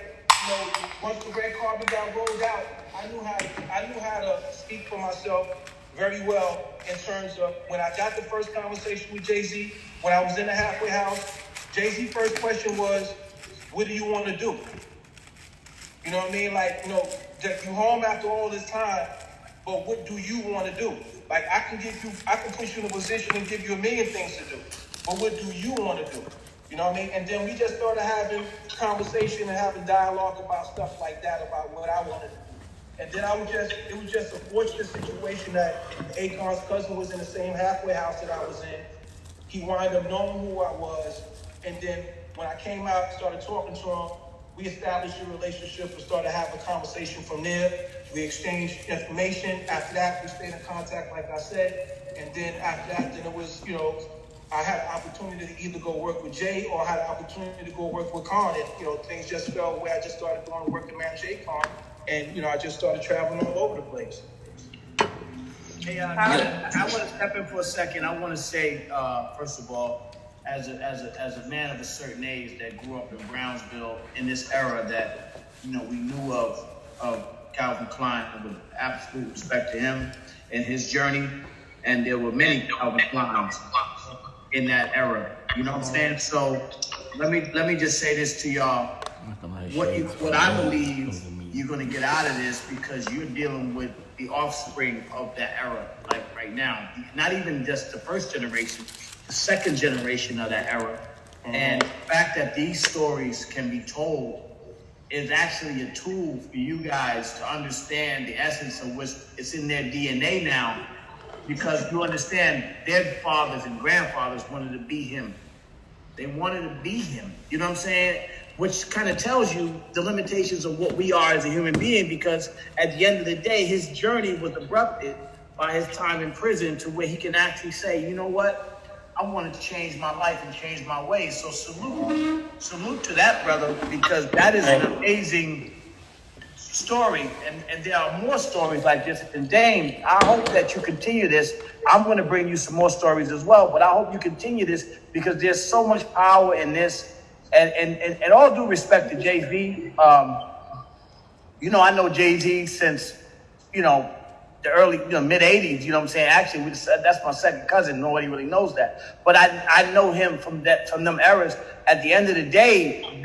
once the red carpet got rolled out, I knew how to speak for myself very well in terms of when I got the first conversation with Jay-Z, when I was in the halfway house. Jay-Z's first question was, what do you want to do? You know what I mean? Like, that you home after all this time, but what do you want to do? Like, I can put you in a position and give you a million things to do, but what do you want to do? You know what I mean? And then we just started having conversation and having dialogue about stuff like that, about what I wanted to do. And then it was just a fortunate situation that Akon's cousin was in the same halfway house that I was in. He wound up knowing who I was. And then when I came out and started talking to him, we established a relationship and started having a conversation from there. We exchanged information. After that, we stayed in contact, like I said. And then after that, then it was, I had an opportunity to either go work with Jay or I had an opportunity to go work with Khan. And, things just fell where I just started going to work and manage Jay Khan. And, I just started traveling all over the place. Hey, I want to step in for a second. I want to say, first of all, as a man of a certain age that grew up in Brownsville in this era that, we knew of Calvin Klein with absolute respect to him and his journey. And there were many Calvin Kleins in that era. You know what I'm saying? So let me just say this to y'all. What I believe you're going to get out of this, because you're dealing with the offspring of that era, like right now. Not even just the first generation, the second generation of that era. And the fact that these stories can be told is actually a tool for you guys to understand the essence of what's it's in their DNA now. Because you understand, their fathers and grandfathers wanted to be him. They wanted to be him. You know what I'm saying? Which kind of tells you the limitations of what we are as a human being, because at the end of the day, his journey was abrupted by his time in prison to where he can actually say, you know what? I wanted to change my life and change my ways. So salute to that, brother, because that is an amazing story. And there are more stories like this. And Dame, I hope that you continue this. I'm going to bring you some more stories as well, but I hope you continue this because there's so much power in this. And all due respect to Jay-Z, I know Jay-Z since, the early, mid-'80s, you know what I'm saying? Actually, that's my second cousin. Nobody really knows that. But I know him from them eras. At the end of the day,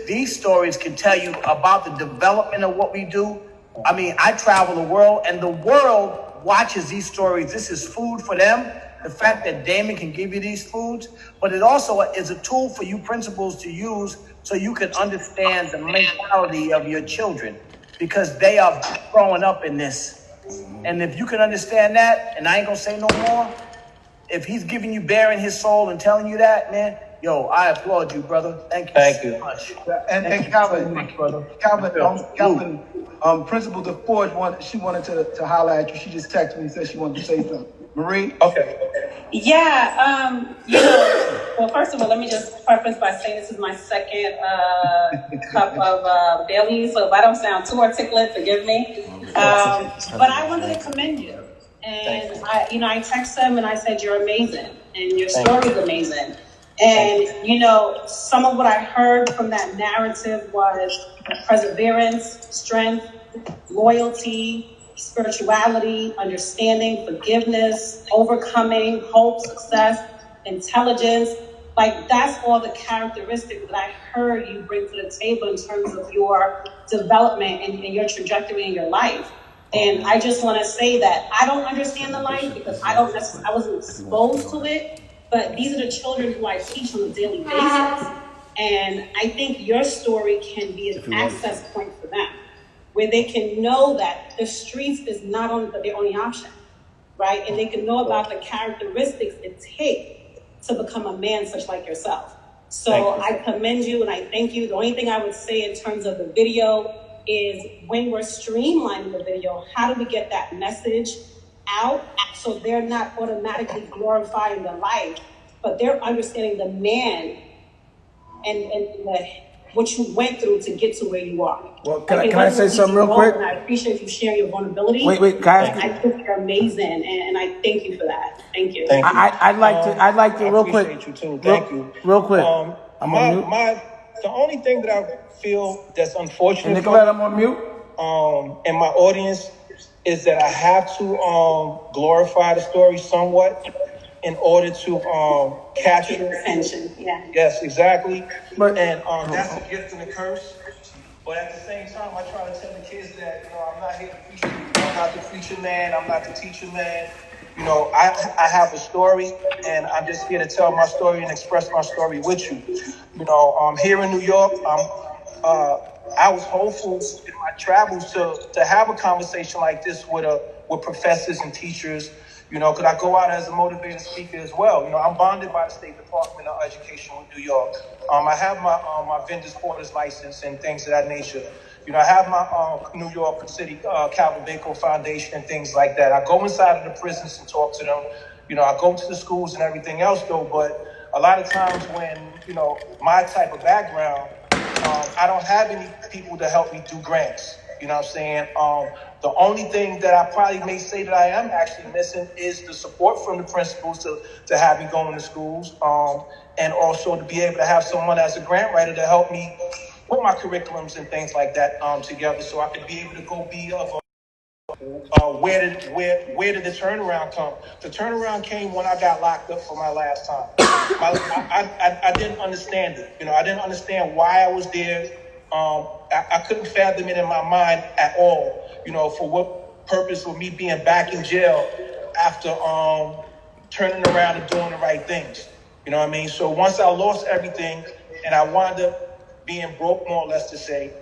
these stories can tell you about the development of what we do. I mean, I travel the world, and the world watches these stories. This is food for them. The fact that Damon can give you these foods, but it also is a tool for you principals to use so you can understand the mentality of your children, because they are growing up in this. And if you can understand that, and I ain't gonna say no more, if he's giving you, bearing his soul and telling you that, man, yo, I applaud you, brother. Thank you so much. And Calvin, Principal DeForge she wanted to holler at you. She just texted me and said she wanted to say something. Marie? Okay. Yeah, well, first of all, let me just preface by saying this is my second cup of Bailey's, so if I don't sound too articulate, forgive me. But I wanted to commend you. And I texted him and I said, you're amazing, and your story's amazing. And, some of what I heard from that narrative was perseverance, strength, loyalty, spirituality, understanding, forgiveness, overcoming, hope, success, intelligence. Like, that's all the characteristics that I heard you bring to the table in terms of your development and your trajectory in your life. And I just want to say that I don't understand the life because I wasn't exposed to it, but these are the children who I teach on a daily basis. And I think your story can be an access point for them, where they can know that the streets is not their only option, right? And they can know about the characteristics it takes to become a man such like yourself. So I commend you and I thank you. The only thing I would say in terms of the video is when we're streamlining the video, how do we get that message out so they're not automatically glorifying the life, but they're understanding the man and what you went through to get to where you are. Well, can I say something real quick? And I appreciate you sharing your vulnerability. Wait, guys. I think you're amazing, and I thank you for that. Thank you. I'd like to real quick. You too. Thank you. Real quick. The only thing that I feel that's unfortunate, Nicolette, I'm on mute. And my audience is that I have to glorify the story somewhat in order to capture attention. Yeah. Yes, exactly. That's a gift and a curse. But at the same time, I try to tell the kids that I'm not here to preach. I'm not the preacher man. I'm not the teacher man. I have a story, and I'm just here to tell my story and express my story with you. Here in New York, I was hopeful in my travels to have a conversation like this with professors and teachers, because I go out as a motivated speaker as well. I'm bonded by the State Department of Education with New York. I have my vendor's quarters license and things of that nature. I have my New York City Calvin Klein Foundation and things like that. I go inside of the prisons and talk to them. I go to the schools and everything else though, but a lot of times when, my type of background, I don't have any people to help me do grants. You know what I'm saying? The only thing that I probably may say that I am actually missing is the support from the principals to have me going to schools, and also to be able to have someone as a grant writer to help me put my curriculums and things like that together, so I could be able to go be of where did the turnaround come? The turnaround came when I got locked up for my last time. I didn't understand it. I didn't understand why I was there. I couldn't fathom it in my mind at all. For what purpose of me being back in jail after turning around and doing the right things. You know what I mean? So once I lost everything and I wound up being broke, more or less to say,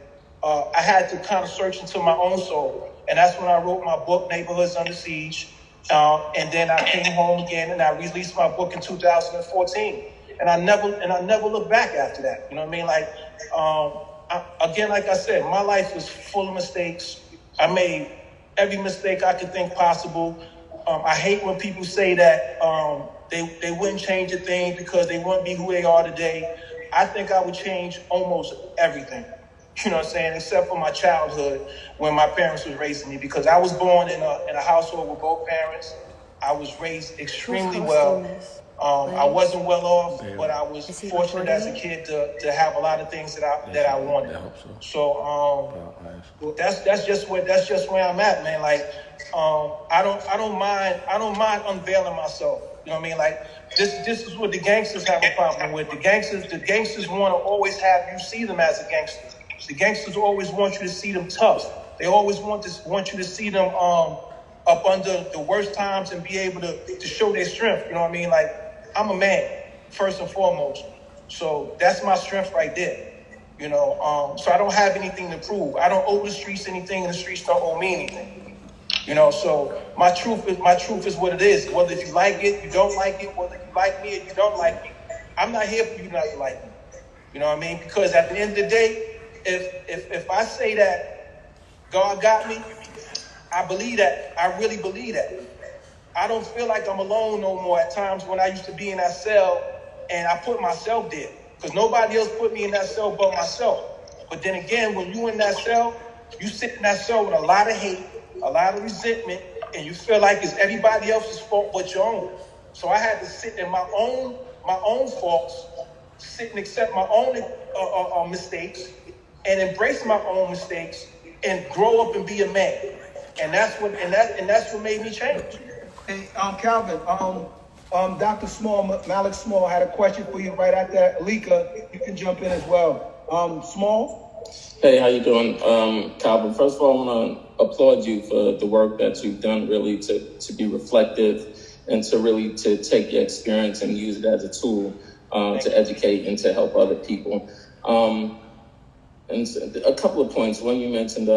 I had to kind of search into my own soul. And that's when I wrote my book, Neighborhoods Under Siege. And then I came home again and I released my book in 2014. And I never looked back after that. You know what I mean? Like I said, my life was full of mistakes. I made every mistake I could think possible. I hate when people say that they wouldn't change a thing because they wouldn't be who they are today. I think I would change almost everything. You know what I'm saying? Except for my childhood when my parents was raising me, because I was born in a household with both parents. I was raised extremely well. I wasn't well off, but I was fortunate as a kid to have a lot of things that I wanted. So that's just where I'm at, man. I don't mind unveiling myself. You know what I mean? This is what the gangsters have a problem with. The gangsters want to always have you see them as a gangster. The gangsters always want you to see them tough. They always want you to see them up under the worst times and be able to show their strength. You know what I mean? I'm a man, first and foremost. So that's my strength right there. So I don't have anything to prove. I don't owe the streets anything, and the streets don't owe me anything. So my truth is what it is. Whether you like it, you don't like it, whether you like me or you don't like me. I'm not here for you not to like me. You know what I mean? Because at the end of the day, if I say that God got me, I believe that. I really believe that. I don't feel like I'm alone no more at times when I used to be in that cell and I put myself there. Because nobody else put me in that cell but myself. But then again, when you in that cell, you sit in that cell with a lot of hate, a lot of resentment, and you feel like it's everybody else's fault but your own. So I had to sit in my own faults, sit and accept my own mistakes, and embrace my own mistakes and grow up and be a man. And that's what made me change. Hey, Calvin, Dr. Small, Malik Small had a question for you right after that. Alika, you can jump in as well. Small? Hey, how you doing, Calvin? First of all, I want to applaud you for the work that you've done, really to be reflective and to take your experience and use it as a tool to educate and to help other people. And a couple of points. One, you mentioned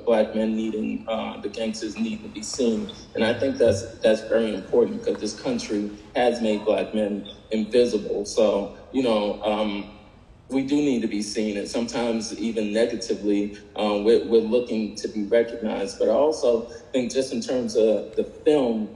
black men needing, the gangsters need to be seen. And I think that's very important because this country has made black men invisible. So, we do need to be seen, and sometimes even negatively, we're looking to be recognized. But I also think just in terms of the film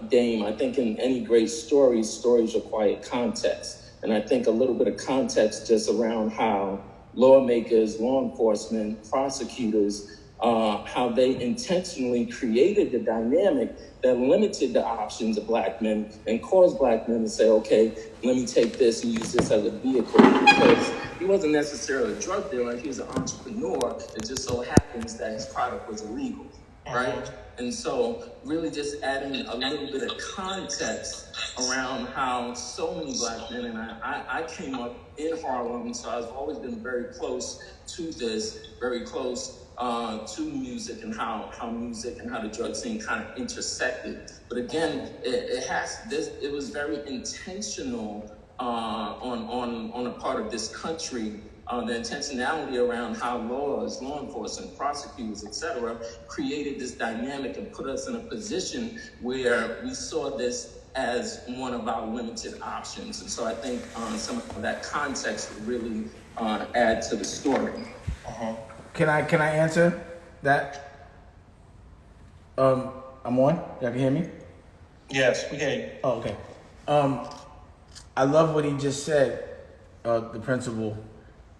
game, I think in any great stories require context. And I think a little bit of context just around how lawmakers, law enforcement, prosecutors, how they intentionally created the dynamic that limited the options of black men and caused black men to say, okay, let me take this and use this as a vehicle, because he wasn't necessarily a drug dealer, he was an entrepreneur. It just so happens that his product was illegal, right? And so really just adding a little bit of context around how so many black men, and I came up in Harlem, so I've always been very close to this, very close to music and how music and how the drug scene kind of intersected. But again, it was very intentional on a part of this country the intentionality around how laws, law enforcement, prosecutors, etc., created this dynamic and put us in a position where we saw this as one of our limited options. And so I think some of that context would really add to the story. Can I answer that? I'm on. Y'all can hear me? Yes, we can hear you. Oh, okay. I love what he just said, the principal.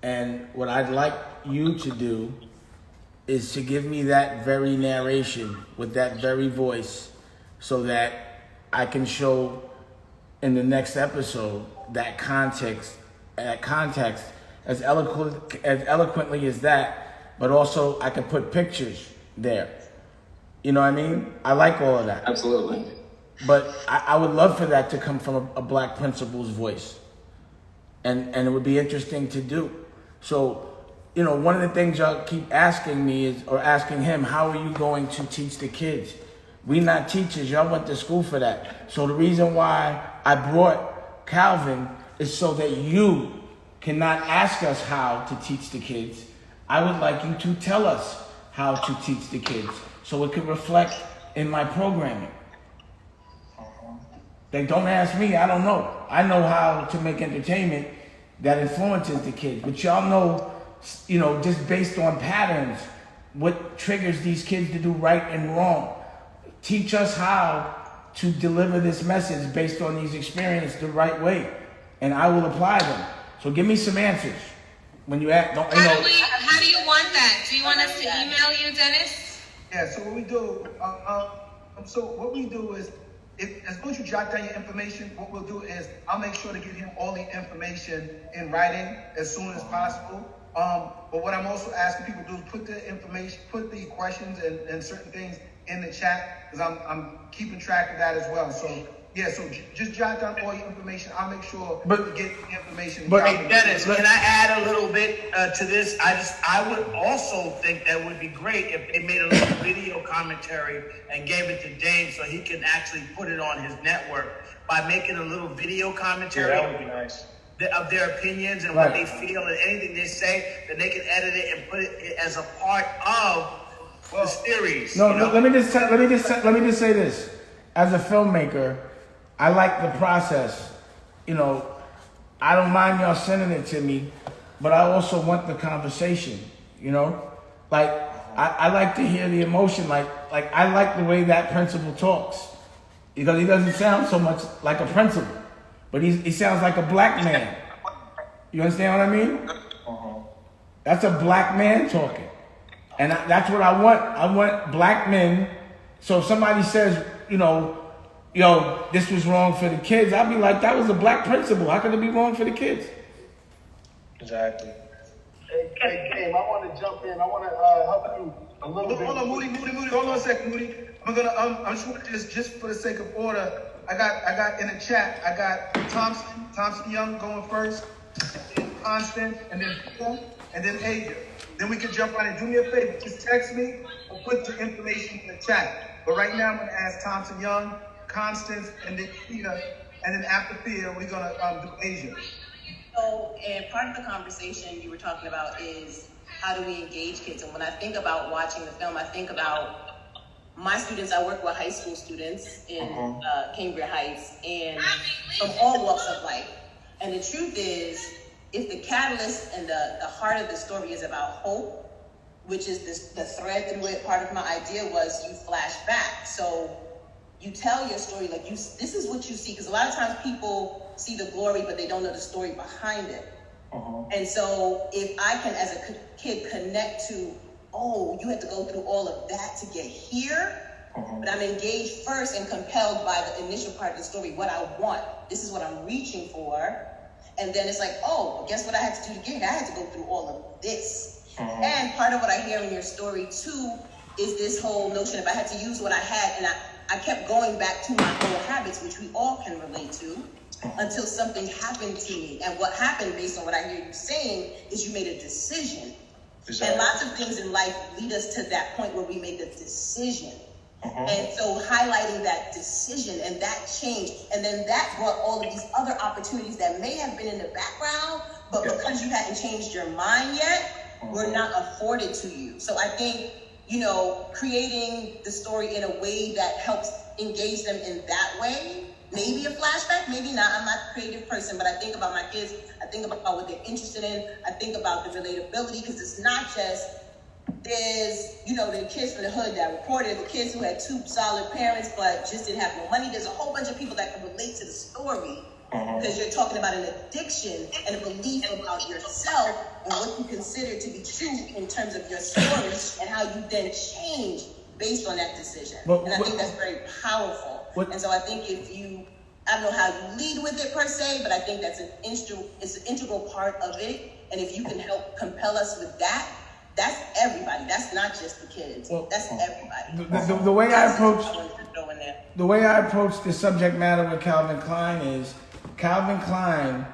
And what I'd like you to do is to give me that very narration with that very voice so that I can show in the next episode that context as eloquently as that, but also I can put pictures there. You know what I mean? I like all of that. Absolutely. But I would love for that to come from a black principal's voice. And it would be interesting to do. So, you know, one of the things y'all keep asking me is, or asking him, how are you going to teach the kids? We not teachers, y'all went to school for that. So the reason why I brought Calvin is so that you cannot ask us how to teach the kids. I would like you to tell us how to teach the kids so it could reflect in my programming. They don't ask me, I don't know. I know how to make entertainment that influences the kids. But y'all know, you know, just based on patterns, what triggers these kids to do right and wrong. Teach us how to deliver this message based on these experiences the right way. And I will apply them. So give me some answers. When you ask, don't, you know. How do you want that? Do you want us to email you, Dennis? Yeah, so what we do, is, as long as you jot down your information, what we'll do is I'll make sure to give him all the information in writing as soon as possible. But what I'm also asking people to do is put the information, put the questions and certain things in the chat, because I'm keeping track of that as well. So yeah, so just jot down all your information. I'll make sure to get the information. But hey, Dennis, can I add a little bit to this? I would also think that would be great if they made a little video commentary and gave it to Dave so he can actually put it on his network by making a little video commentary. Yeah, that would be nice. Of their opinions and what they feel and anything they say, that they can edit it and put it as a part of the series. No, you know? let me just say this. As a filmmaker, I like the process. You know, I don't mind y'all sending it to me, but I also want the conversation. You know, like I like to hear the emotion. Like I like the way that principal talks, because he doesn't sound so much like a principal, but he sounds like a black man. You understand what I mean? That's a black man talking, and that's what I want. I want black men. So if somebody says, you know, yo, this was wrong for the kids, I'll be like, that was a black principal. How could it be wrong for the kids? Exactly. Hey, Game, I want to jump in. I want to help you a little bit. Hold on, Moody. Hold on a second, Moody. I'm just for the sake of order. I got in the chat. I got Thompson Young going first, then Constant, and then Peter, and then Asia. Then we can jump on it. Do me a favor, just text me or put the information in the chat. But right now, I'm going to ask Thompson Young, Constance, and then Peter, and then after Peter, we're going to do Asia. So, and part of the conversation you were talking about is how do we engage kids? And when I think about watching the film, I think about my students. I work with high school students in Cambria Heights, and from all walks of life. And the truth is, if the catalyst and the heart of the story is about hope, which is the thread through it, part of my idea was you flash back. So you tell your story like this is what you see, because a lot of times people see the glory, but they don't know the story behind it. And so if I can, as a kid, connect to, oh, you had to go through all of that to get here, but I'm engaged first and compelled by the initial part of the story, what I want. This is what I'm reaching for. And then it's like, oh, guess what I had to do to get here? I had to go through all of this. And part of what I hear in your story too is this whole notion of I had to use what I had, and I kept going back to my old habits, which we all can relate to, until something happened to me. And what happened, based on what I hear you saying, is you made a decision. Exactly. And lots of things in life lead us to that point where we make a decision. And so highlighting that decision and that change, and then that brought all of these other opportunities that may have been in the background, but because you hadn't changed your mind yet, were not afforded to you. So I think, creating the story in a way that helps engage them in that way, maybe a flashback, maybe not. I'm not a creative person, but I think about my kids. I think about what they're interested in. I think about the relatability, because it's not just there's, the kids from the hood that reported, the kids who had 2 solid parents but just didn't have no money. There's a whole bunch of people that can relate to the story, because you're talking about an addiction and a belief about yourself and what you consider to be true in terms of your story and how you then change based on that decision. And I think that's very powerful. And so I think I don't know how you lead with it per se, but I think that's it's an integral part of it. And if you can help compel us with that, that's everybody. That's not just the kids. That's everybody. The way I approach the subject matter with Calvin Klein is, Calvin Klein,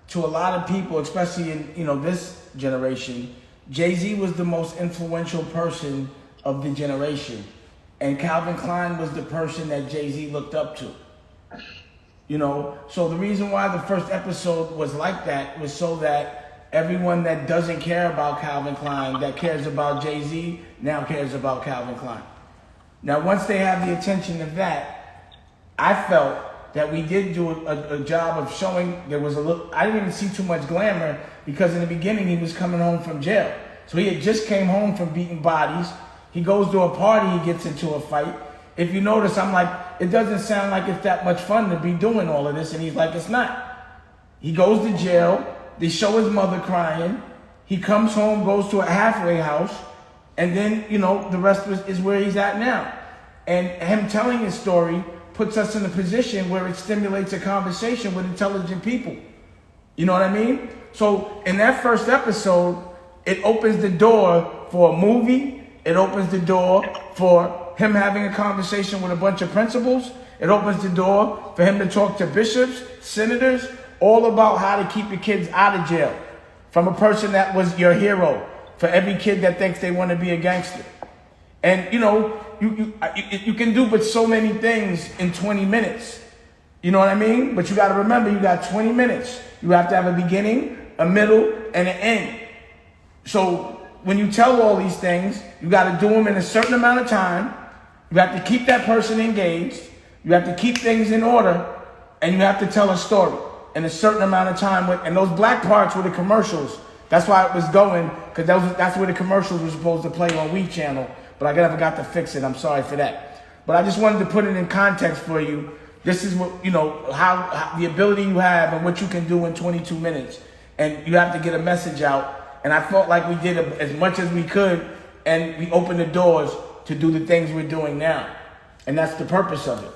to a lot of people, especially in this generation, Jay-Z was the most influential person of the generation, and Calvin Klein was the person that Jay-Z looked up to. So the reason why the first episode was like that was so that everyone that doesn't care about Calvin Klein, that cares about Jay-Z, now cares about Calvin Klein. Now, once they have the attention of that, I felt that we did do a job of showing there was I didn't even see too much glamour, because in the beginning he was coming home from jail. So he had just came home from beating bodies. He goes to a party, he gets into a fight. If you notice, I'm like, it doesn't sound like it's that much fun to be doing all of this. And he's like, it's not. He goes to jail. They show his mother crying. He comes home, goes to a halfway house. And then, the rest is where he's at now. And him telling his story puts us in a position where it stimulates a conversation with intelligent people. You know what I mean? So in that first episode, it opens the door for a movie. It opens the door for him having a conversation with a bunch of principals. It opens the door for him to talk to bishops, senators, all about how to keep your kids out of jail. From a person that was your hero, for every kid that thinks they want to be a gangster. And, you can do but so many things in 20 minutes. You know what I mean? But you got to remember, you got 20 minutes. You have to have a beginning, a middle, and an end. So when you tell all these things, you got to do them in a certain amount of time. You have to keep that person engaged. You have to keep things in order. And you have to tell a story in a certain amount of time. And those black parts were the commercials. That's why it was going, because that's where the commercials were supposed to play on We Channel. But I never got to fix it. I'm sorry for that. But I just wanted to put it in context for you. This is what, how the ability you have and what you can do in 22 minutes. And you have to get a message out. And I felt like we did as much as we could. And we opened the doors to do the things we're doing now. And that's the purpose of it.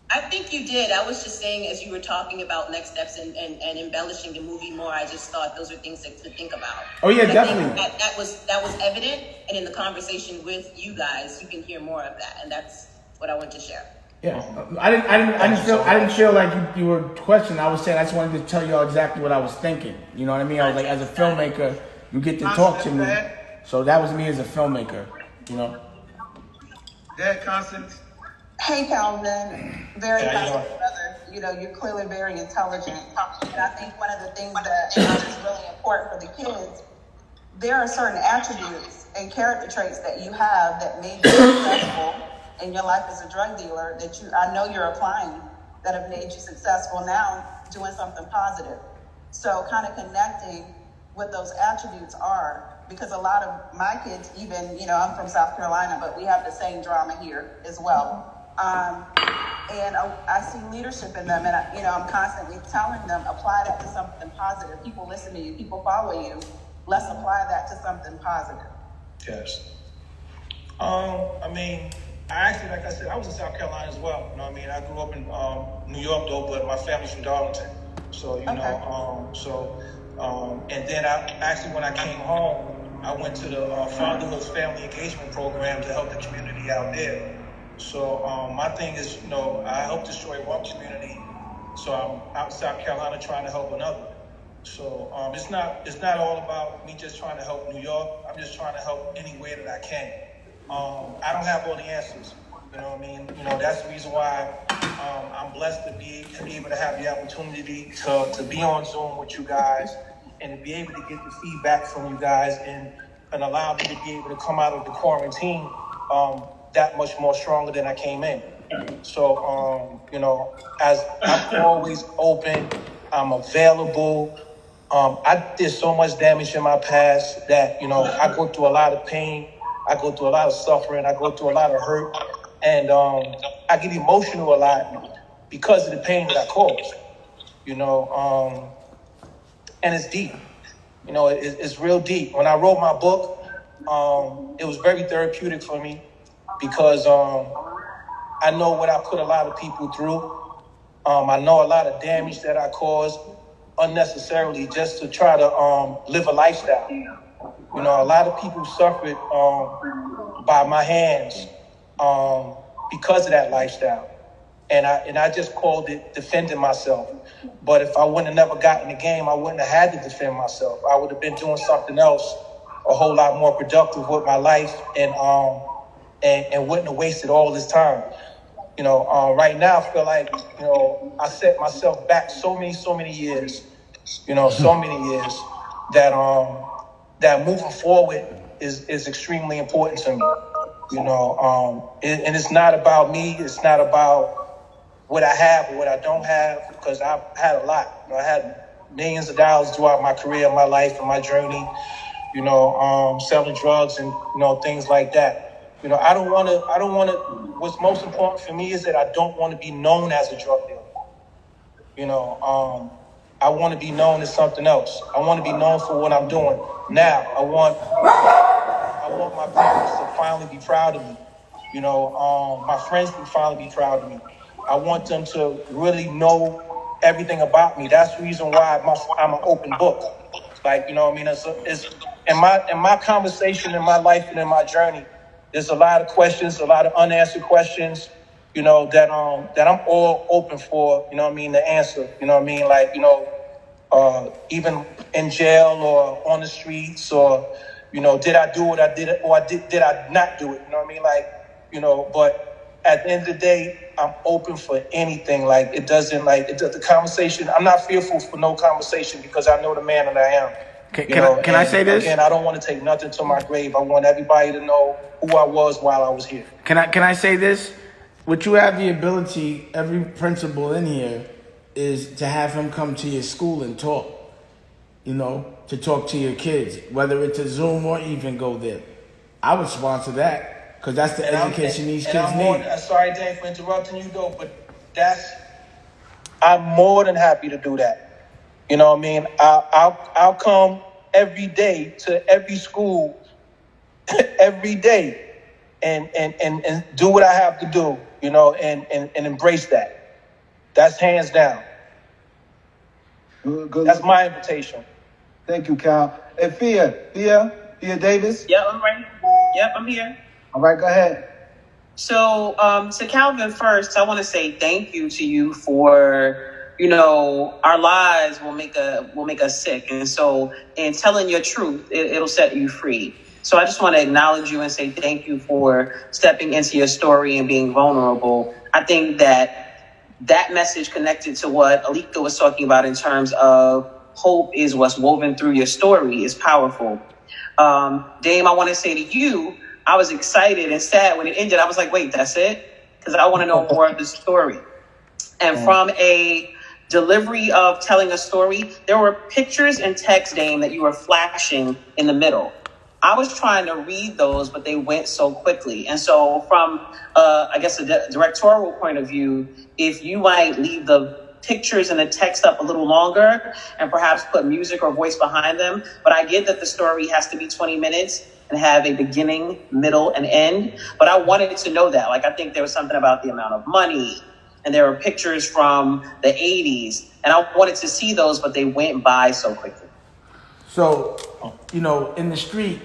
I think you did. I was just saying, as you were talking about next steps and embellishing the movie more, I just thought those are things to think about. Oh yeah, definitely. That was evident, and in the conversation with you guys, you can hear more of that, and that's what I want to share. Yeah, I didn't feel like you were questioning. I was saying I just wanted to tell y'all exactly what I was thinking. You know what I mean? I was like, as a filmmaker, you get to talk to me. So that was me as a filmmaker. Dad, Constance. Hey, Calvin. Very nice brother. You're clearly very intelligent. And I think one of the things that is really important for the kids, there are certain attributes and character traits that you have that made you successful in your life as a drug dealer that I know you're applying, that have made you successful now doing something positive. So kind of connecting what those attributes are, because a lot of my kids, even, I'm from South Carolina, but we have the same drama here as well. And I see leadership in them, and I'm constantly telling them, apply that to something positive. People listen to you, people follow you. Let's apply that to something positive. Yes. I actually, like I said, I was in South Carolina as well. I grew up in New York though, but my family's from Darlington. So and then when I came home, I went to the Fatherhood Family Engagement Program to help the community out there. So my thing is, I help destroy one community, so I'm out in South Carolina trying to help another. So it's not all about me just trying to help New York. I'm just trying to help any way that I can. I don't have all the answers, You know what I mean? You know, that's the reason why I'm blessed to be able to have the opportunity to be on Zoom with you guys and to be able to get the feedback from you guys and allow me to be able to come out of the quarantine that much more stronger than I came in. So, you know, as I'm always open, I'm available. I did so much damage in my past that, you know, I go through a lot of pain. I go through a lot of suffering. I go through a lot of hurt. And I get emotional a lot because of the pain that I caused, you know, and it's deep. You know, it's real deep. When I wrote my book, it was very therapeutic for me because I know what I put a lot of people through. I know a lot of damage that I caused unnecessarily just to try to live a lifestyle. You know, a lot of people suffered by my hands because of that lifestyle. And I just called it defending myself. But if I wouldn't have never gotten the game, I wouldn't have had to defend myself. I would have been doing something else a whole lot more productive with my life and wouldn't have wasted all this time. You know, right now I feel like, you know, I set myself back so many years, you know, so many years that moving forward is extremely important to me. You know, and it's not about me. It's not about what I have or what I don't have, because I've had a lot. You know, I had millions of dollars throughout my career, my life, and my journey. You know, selling drugs and, you know, things like that. You know, I don't want to. What's most important for me is that I don't want to be known as a drug dealer. You know, I want to be known as something else. I want to be known for what I'm doing. Now, I want my parents to finally be proud of me. You know, my friends to finally be proud of me. I want them to really know everything about me. That's the reason why I'm an open book. Like, you know what I mean? It's in my conversation, in my life, and in my journey, there's a lot of questions, a lot of unanswered questions, you know, that I'm all open for, you know what I mean, the answer. You know what I mean? Like, you know, even in jail or on the streets, or, you know, did I do what I did, or did I not do it? You know what I mean? Like, you know, but at the end of the day, I'm open for anything. Like, it doesn't, like, the conversation, I'm not fearful for no conversation because I know the man that I am. Can I say this? Again, I don't want to take nothing to my grave. I want everybody to know who I was while I was here. Can I say this? What you have the ability, every principal in here, is to have him come to your school and talk. You know, to talk to your kids, whether it's a Zoom or even go there. I would sponsor that because that's the education these kids need. Sorry, Dave, for interrupting you, though, but I'm more than happy to do that. You know what I mean? I'll come every day to every school, every day, and do what I have to do, you know, and embrace that. That's hands down. Good. That's my invitation. Thank you, Cal. Hey, Fia Davis? Yep, I'm ready. Yep, I'm here. All right, go ahead. So, to Calvin first, I want to say thank you to you for, you know, our lies will make us sick. And so in telling your truth, it'll set you free. So I just want to acknowledge you and say thank you for stepping into your story and being vulnerable. I think that message connected to what Alika was talking about in terms of hope is what's woven through your story is powerful. Dame, I want to say to you, I was excited and sad when it ended. I was like, wait, that's it? Because I want to know more of the story. And from a delivery of telling a story, there were pictures and text, Dame, that you were flashing in the middle. I was trying to read those, but they went so quickly. And so from, I guess, a directorial point of view, if you might leave the pictures and the text up a little longer and perhaps put music or voice behind them. But I get that the story has to be 20 minutes and have a beginning, middle, and end. But I wanted to know that. Like, I think there was something about the amount of money, and there were pictures from the 80s, and I wanted to see those, but they went by so quickly. So, you know, in the street,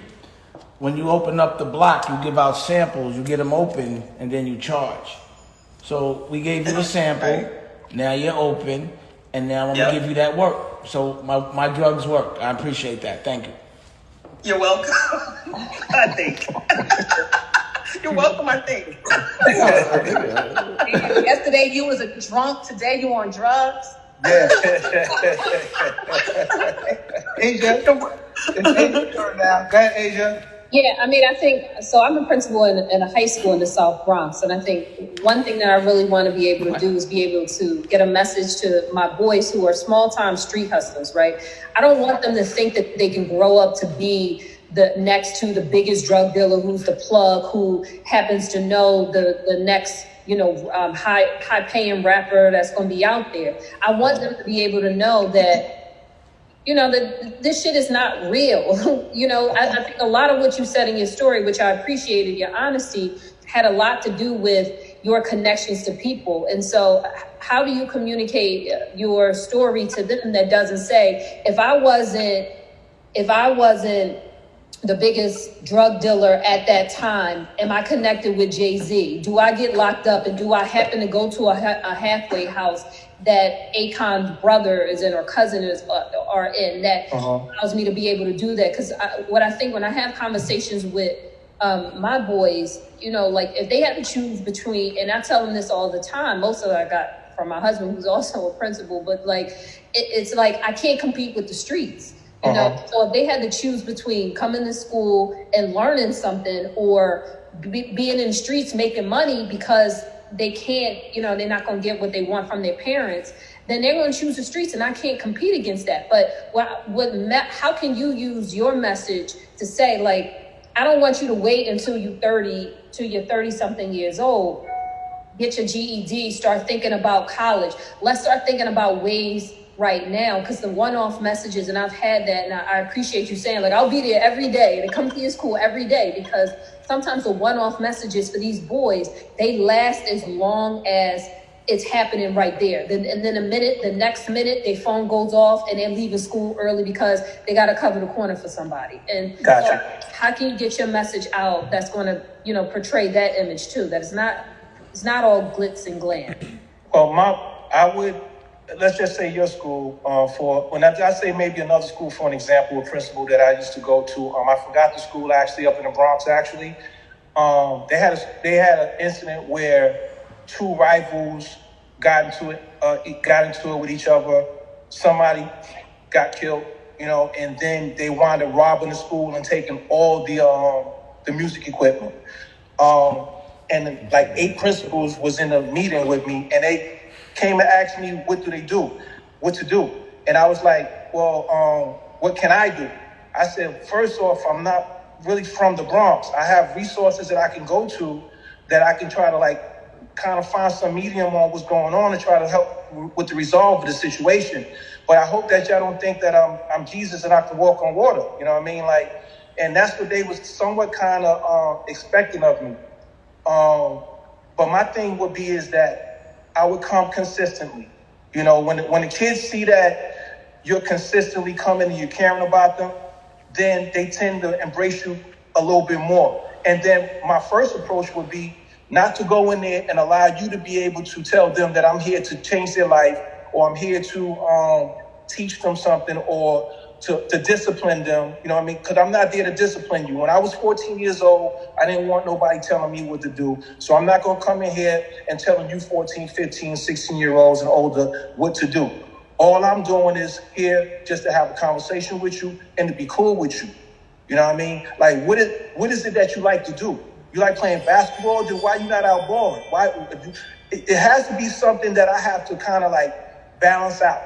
when you open up the block, you give out samples, you get them open, and then you charge. So we gave you a sample, now you're open, and now I'm going to give you that work. So my drugs work. I appreciate that. Thank you. You're welcome. I think. You're welcome, I think. Yesterday you was a drunk. Today you on drugs. Yeah. Asia, it's Asia's turn now. Go ahead, Asia. Yeah, I mean, I think, so I'm a principal in a high school in the South Bronx, and I think one thing that I really want to be able to do is be able to get a message to my boys who are small-time street hustlers, right? I don't want them to think that they can grow up to be the next to the biggest drug dealer who's the plug, who happens to know the next, high paying rapper that's going to be out there. I want them to be able to know that, that this shit is not real. I think a lot of what you said in your story, which I appreciated, your honesty, had a lot to do with your connections to people. And so how do you communicate your story to them that doesn't say, if I wasn't the biggest drug dealer at that time, am I connected with Jay-Z? Do I get locked up, and do I happen to go to a halfway house that Akon's brother is in or cousin are in, that allows me to be able to do that? Because what I think when I have conversations with my boys, if they had to choose between, and I tell them this all the time, most of it I got from my husband, who's also a principal, but it's like I can't compete with the streets. So if they had to choose between coming to school and learning something or being in the streets making money because they can't, they're not going to get what they want from their parents, then they're going to choose the streets, and I can't compete against that. But how can you use your message to say, I don't want you to wait until you're 30 something years old, get your GED, start thinking about college. Let's start thinking about ways right now, because the one-off messages, and I've had that, and I appreciate you saying, I'll be there every day, and come to your school every day, because sometimes the one-off messages for these boys, they last as long as it's happening right there. And then the next minute, their phone goes off, and they're leaving school early because they got to cover the corner for somebody. And Gotcha. So how can you get your message out that's going to, portray that image too? That it's not all glitz and glam. Well, let's just say your school, when I say maybe another school for an example, a principal that I used to go to, I forgot the school actually up in the Bronx actually. They had an incident where two rivals got into it with each other. Somebody got killed, and then they wound up robbing the school and taking all the music equipment. And 8 principals was in a meeting with me, and they came and asked me what to do. And I was like, well, what can I do? I said, first off, I'm not really from the Bronx. I have resources that I can go to that I can try to kind of find some medium on what's going on and try to help with the resolve of the situation. But I hope that y'all don't think that I'm Jesus and I can walk on water. You know what I mean? And that's what they was somewhat kind of expecting of me. But my thing would be is that I would come consistently. When the kids see that you're consistently coming and you're caring about them, then they tend to embrace you a little bit more. And then my first approach would be not to go in there and allow you to be able to tell them that I'm here to change their life, or I'm here to teach them something, or to discipline them, because I'm not there to discipline you. When I was 14 years old, I didn't want nobody telling me what to do. So I'm not going to come in here and telling you 14, 15, 16-year-olds and older what to do. All I'm doing is here just to have a conversation with you and to be cool with you. You know what I mean? What is it that you like to do? You like playing basketball? Then why you not out balling? It has to be something that I have to kind of balance out.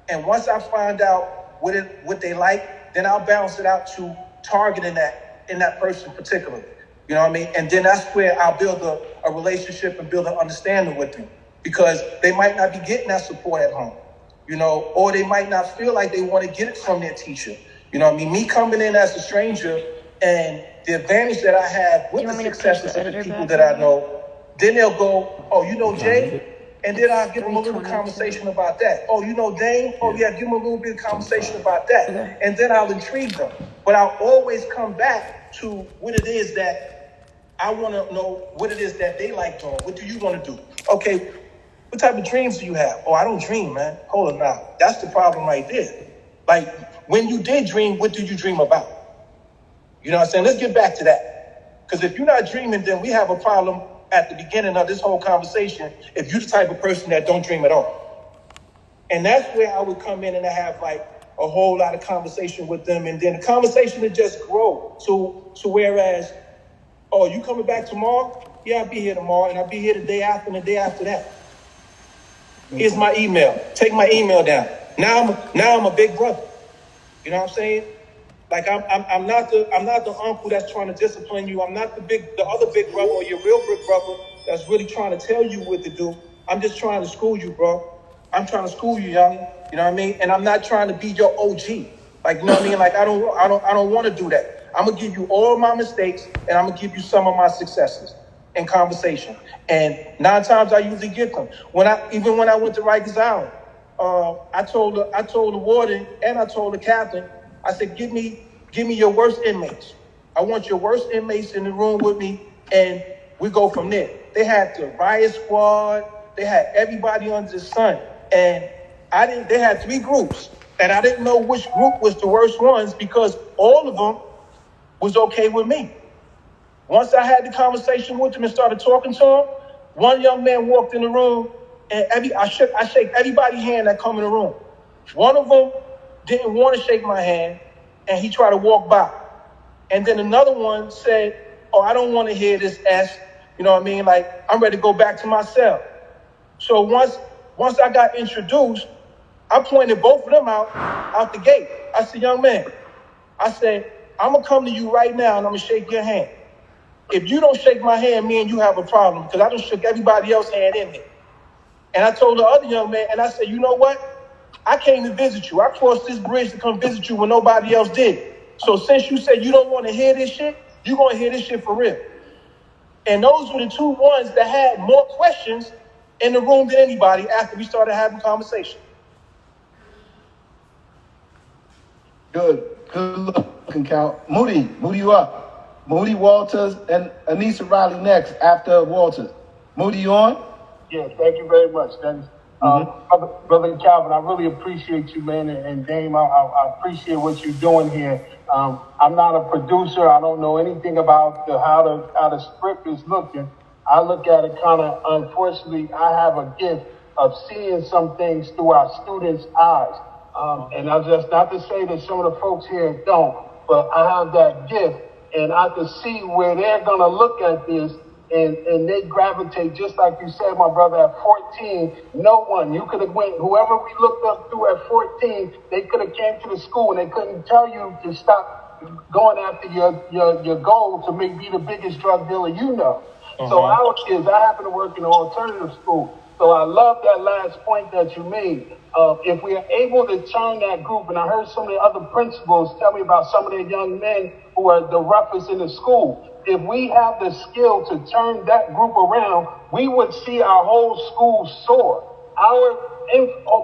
And once I find out what they like, then I'll balance it out to targeting that in that person particularly. You know what I mean? And then that's where I'll build a relationship and build an understanding with them, because they might not be getting that support at home, or they might not feel like they want to get it from their teacher. You know what I mean? Me coming in as a stranger, and the advantage that I have with the successes of the people that I know, then they'll go, oh, Jay? And then I'll give them a little conversation about that. Oh, Dane? Oh, yeah, give them a little bit of conversation about that. And then I'll intrigue them. But I'll always come back to what it is that I want to know, what it is that they like doing. What do you want to do? Okay, what type of dreams do you have? Oh, I don't dream, man. Hold on now. That's the problem right there. When you did dream, what did you dream about? You know what I'm saying? Let's get back to that. Because if you're not dreaming, then we have a problem at the beginning of this whole conversation if you're the type of person that don't dream at all. And that's where I would come in and have like a whole lot of conversation with them. And then the conversation would just grow. So whereas, oh, you coming back tomorrow? Yeah, I'll be here tomorrow. And I'll be here the day after and the day after that. Here's my email. Take my email down. Now I'm a big brother. You know what I'm saying? Like I'm not the uncle that's trying to discipline you. I'm not the other big brother or your real big brother that's really trying to tell you what to do. I'm just trying to school you, bro. I'm trying to school you, young. You know what I mean? And I'm not trying to be your OG. Like, you know what I mean? Like I don't want to do that. I'm gonna give you all my mistakes and I'm gonna give you some of my successes in conversation. And 9 times I usually get them. When I went to Rikers Island, I told the warden and I told the captain, I said, give me your worst inmates. I want your worst inmates in the room with me, and we go from there. They had the riot squad. They had everybody under the sun, and they had 3 groups, and I didn't know which group was the worst ones because all of them was okay with me. Once I had the conversation with them and started talking to them, one young man walked in the room, and I shake everybody's hand that come in the room. One of them didn't want to shake my hand, and he tried to walk by. And then another one said, oh, I don't want to hear this S. You know what I mean? Like, I'm ready to go back to my cell. So once I got introduced, I pointed both of them out the gate. I said, young man, I said, I'm going to come to you right now, and I'm going to shake your hand. If you don't shake my hand, me and you have a problem, because I done shook everybody else's hand in there. And I told the other young man, and I said, you know what? I came to visit you. I crossed this bridge to come visit you when nobody else did. So since you said you don't want to hear this shit, you're going to hear this shit for real. And those were the 2 ones that had more questions in the room than anybody after we started having conversation. Good looking, Cal. Moody, you up. Moody, Walters, and Anissa Riley next after Walters. Moody, you on? Yeah, thank you very much, Dennis. Brother Calvin, I really appreciate you, man, and Dame, I appreciate what you're doing here. I'm not a producer. I don't know anything about how the script is looking. I look at it kind of, unfortunately, I have a gift of seeing some things through our students' eyes. And I just, not to say that some of the folks here don't, but I have that gift, and I can see where they're going to look at this. And they gravitate, just like you said, my brother, at 14, no one, you could have went, whoever we looked up to at 14, they could have came to the school and they couldn't tell you to stop going after your goal to be the biggest drug dealer you know. So our kids, I happen to work in an alternative school. So I love that last point that you made. If we are able to turn that group, and I heard some of the other principals tell me about some of the young men who are the roughest in the school. If we have the skill to turn that group around, we would see our whole school soar.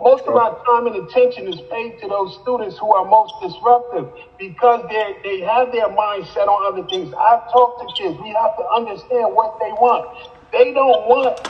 Most of our time and attention is paid to those students who are most disruptive because they have their mind set on other things. I've talked to kids. We have to understand what they want. They don't want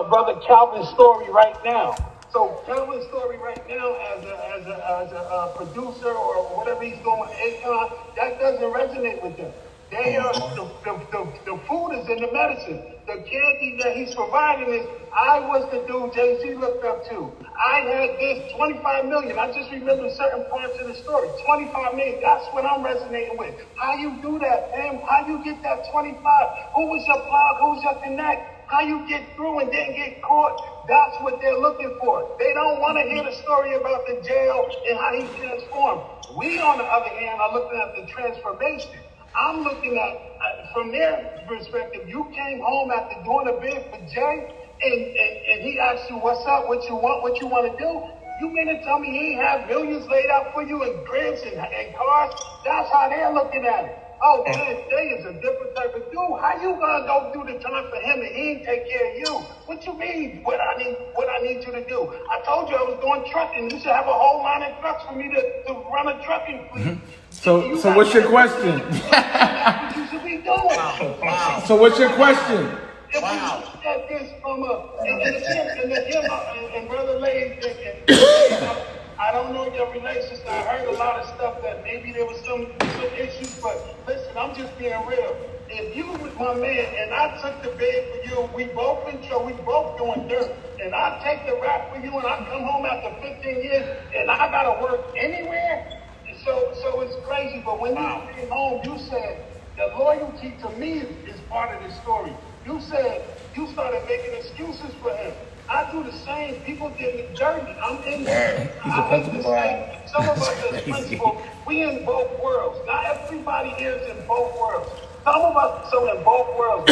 Brother Calvin's story right now. So Calvin's story right now as a producer or whatever he's doing with Akon, that doesn't resonate with them. They are the food is in the medicine. The candy that he's providing is, I was the dude Jay-Z looked up to. I had this 25 million. I just remember certain parts of the story. 25 million. That's what I'm resonating with. How you do that, man? How you get that 25? Who was your plug? Who's your connect? How you get through and didn't get caught? That's what they're looking for. They don't want to hear the story about the jail and how he transformed. We, on the other hand, are looking at the transformation. I'm looking at, from their perspective, you came home after doing a bid for Jay, and he asked you, what's up, what you want to do? You mean to tell me he ain't have millions laid out for you in cribs and cars? That's how they're looking at it. Oh, man, Jay is a different type of dude. How you gonna go through the time for him and he ain't take care of you? What you mean, what I need you to do? I told you I was doing trucking. You should have a whole line of trucks for me to run a trucking fleet. So what's your question? What you should be doing. So what's your question? If we look at this from and Brother Lay, I don't know your relationship. I heard a lot of stuff that maybe there was some issues, but listen, I'm just being real. If you my man, and I took the bed for you. We both doing dirt. And I take the rap for you, and I come home after 15 years, and I gotta work anywhere. So it's crazy. But when you came home, you said the loyalty to me is part of the story. You said you started making excuses for him. I do the same. People did me dirty. I'm in there. He's a principal. Some of us as principal, we in both worlds. Not everybody here is in both worlds. Some of us are in both worlds.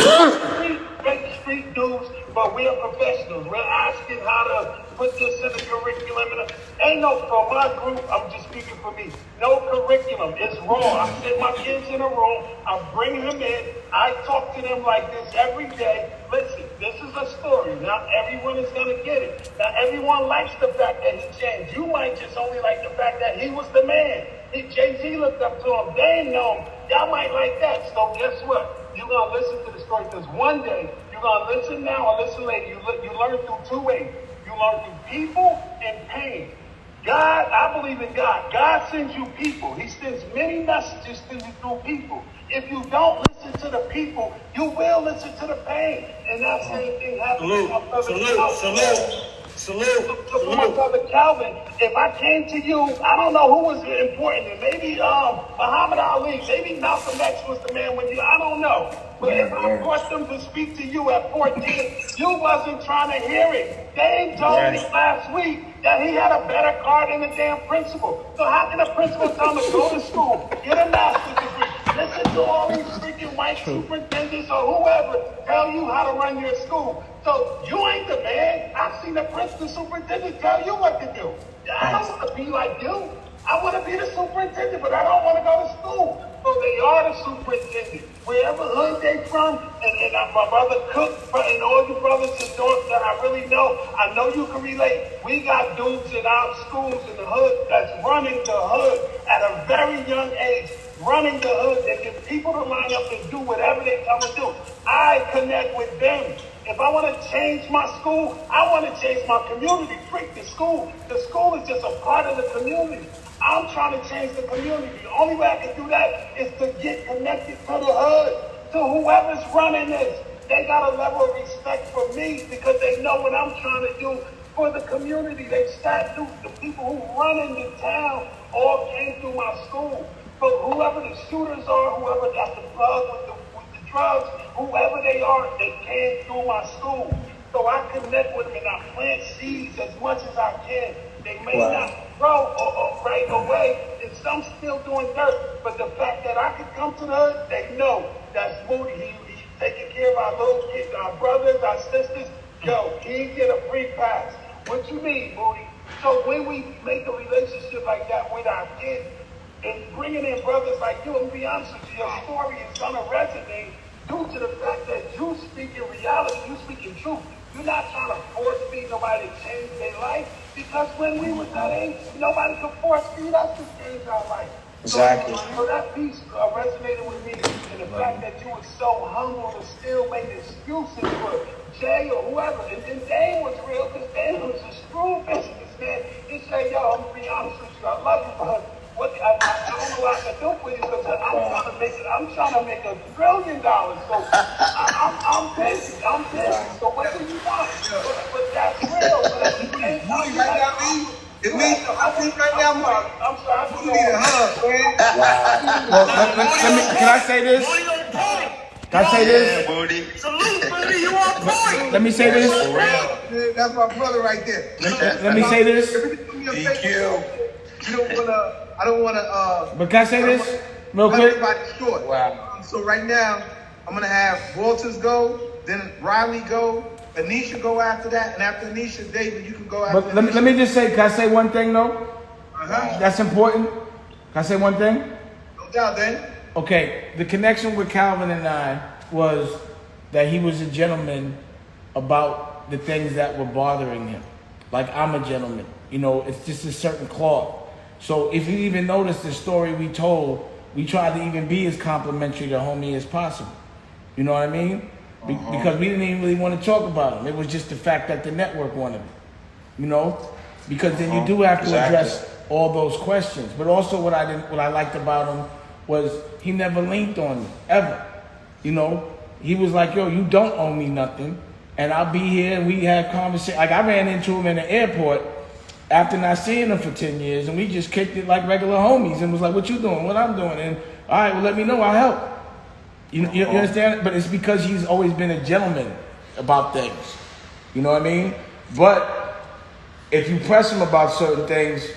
We're street dudes, but we are professionals. We're asking how to put this in the curriculum. Ain't no, for my group, I'm just speaking for me, no curriculum. It's raw. I sit my kids in a room. I bring them in. I talk to them like this every day. Listen, this is a story. Not everyone is going to get it. Not everyone likes the fact that he changed. You might just only like the fact that he was the man. Jay-Z looked up to him. They ain't know him. Y'all might like that. So guess what? You're going to listen to the story because one day, you're going to listen now or listen later. You learn through two ways. You learn through people and pain. God, I believe in God. God sends you people. He sends many messages to you through people. If you don't listen to the people, you will listen to the pain. And that same thing happens to my brother Calvin. To my brother Calvin, if I came to you, I don't know who was important. Maybe Muhammad Ali, maybe Malcolm X was the man when you, I don't know. But if I brought them to speak to you at 14, you wasn't trying to hear it. They told me last week that he had a better car than the damn principal. So how can a principal tell him to go to school, get a master's degree, listen to all these freaking white superintendents or whoever tell you how to run your school? So you ain't the man. I've seen the principal superintendent tell you what to do. I don't want to be like you. I want to be the superintendent, but I don't want to go to school. So they are the superintendent. Wherever hood they from, and my brother Cook, and all you brothers and daughters that I really know, I know you can relate. We got dudes in our schools in the hood that's running the hood at a very young age, running the hood and get people to line up and do whatever they tell them to do. I connect with them. If I want to change my school, I want to change my community. Freak the school. The school is just a part of the community. I'm trying to change the community. The only way I can do that is to get connected to the hood, to whoever's running this. They got a level of respect for me because they know what I'm trying to do for the community. They sat through the people who run in the town all came through my school. So whoever the shooters are, whoever got the plug with the drugs, whoever they are, they came through my school. So I connect with them and I plant seeds as much as I can. They may not grow or right away, and some still doing dirt. But the fact that I could come to the hood, they know that's Moody. He's taking care of our little kids, our brothers, our sisters. Yo, he get a free pass. What you mean, Moody? So when we make a relationship like that with our kids, and bringing in brothers like you, and be honest with you, your story is gonna resonate due to the fact that you speak in reality, you speak in truth. You're not trying to force feed nobody to change their life, because when we was that age, nobody could force feed us to change our life. Exactly. So that piece resonated with me, and the fact that you were so humble to still make excuses for Jay or whoever. And then Dane was real, because Dane was a screw businessman. He said, yo, I'm gonna be honest with you, I love you, but I don't know what I can do for you, because I'm trying to make $1 trillion. So I'm busy. So what do you want? But that's real. But at the same time, It's me. I think right now, I'm sorry. you need a hug, man. Well, can I say this? Can I say this? Salute, buddy. You on point. Let me say this. That's my brother right there. Let me say this. I don't want to. But can I say this real quick? Everybody's short. Wow. So right now, I'm gonna have Walters go, then Riley go, Anisha go after that, and after Anisha, David, you can go after. But let me just say, can I say one thing though? That's important. Can I say one thing? No doubt, then. Okay, the connection with Calvin and I was that he was a gentleman about the things that were bothering him. Like I'm a gentleman, you know. It's just a certain cloth. So if you even notice the story we told, we tried to even be as complimentary to homie as possible. You know what I mean? Because we didn't even really want to talk about him. It was just the fact that the network wanted it. You know? Because then you do have to address all those questions. But also what I liked about him was he never leaned on me, ever. You know? he was like, yo, you don't owe me nothing, and I'll be here, and we have conversation. Like, I ran into him in the airport after not seeing him for 10 years, and we just kicked it like regular homies, and was like, what you doing, what I'm doing, and all right, well, let me know, I'll help. You understand? But it's because he's always been a gentleman about things. You know what I mean? But if you press him about certain things,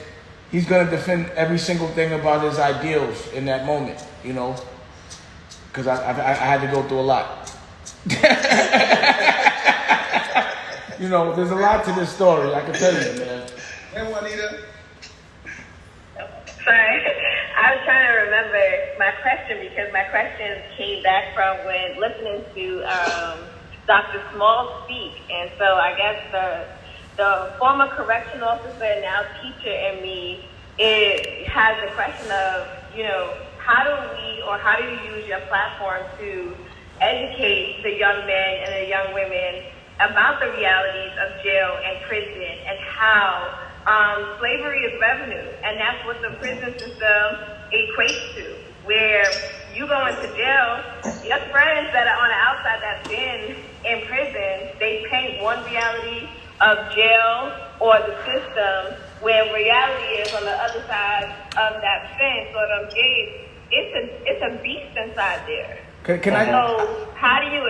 he's going to defend every single thing about his ideals in that moment, you know? Because I had to go through a lot. You know, there's a lot to this story, I can tell you, man. Hey, Juanita. Sorry, I was trying to remember my question because my question came back from when listening to Dr. Small speak, and so I guess the former correction officer, now teacher in me, has the question of, you know, how do you use your platform to educate the young men and the young women about the realities of jail and prison and how slavery is revenue, and that's what the prison system equates to, where you go into jail, your friends that are on the outside that's been in prison, they paint one reality of jail or the system, where reality is on the other side of that fence or them gates. It's a beast inside there. Can I? So how do you,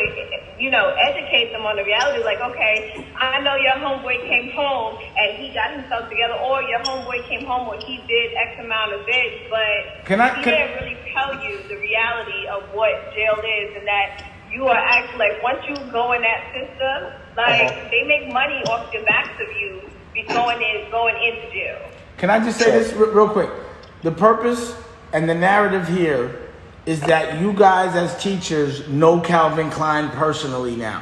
educate them on the reality? Like, okay, I know your homeboy came home and he got himself together, or your homeboy came home or he did X amount of this, but he didn't really tell you the reality of what jail is, and that you are actually, like, once you go in that system, like, they make money off the backs of you going into jail. Can I just say this real quick? The purpose and the narrative here is that you guys as teachers know Calvin Klein personally now.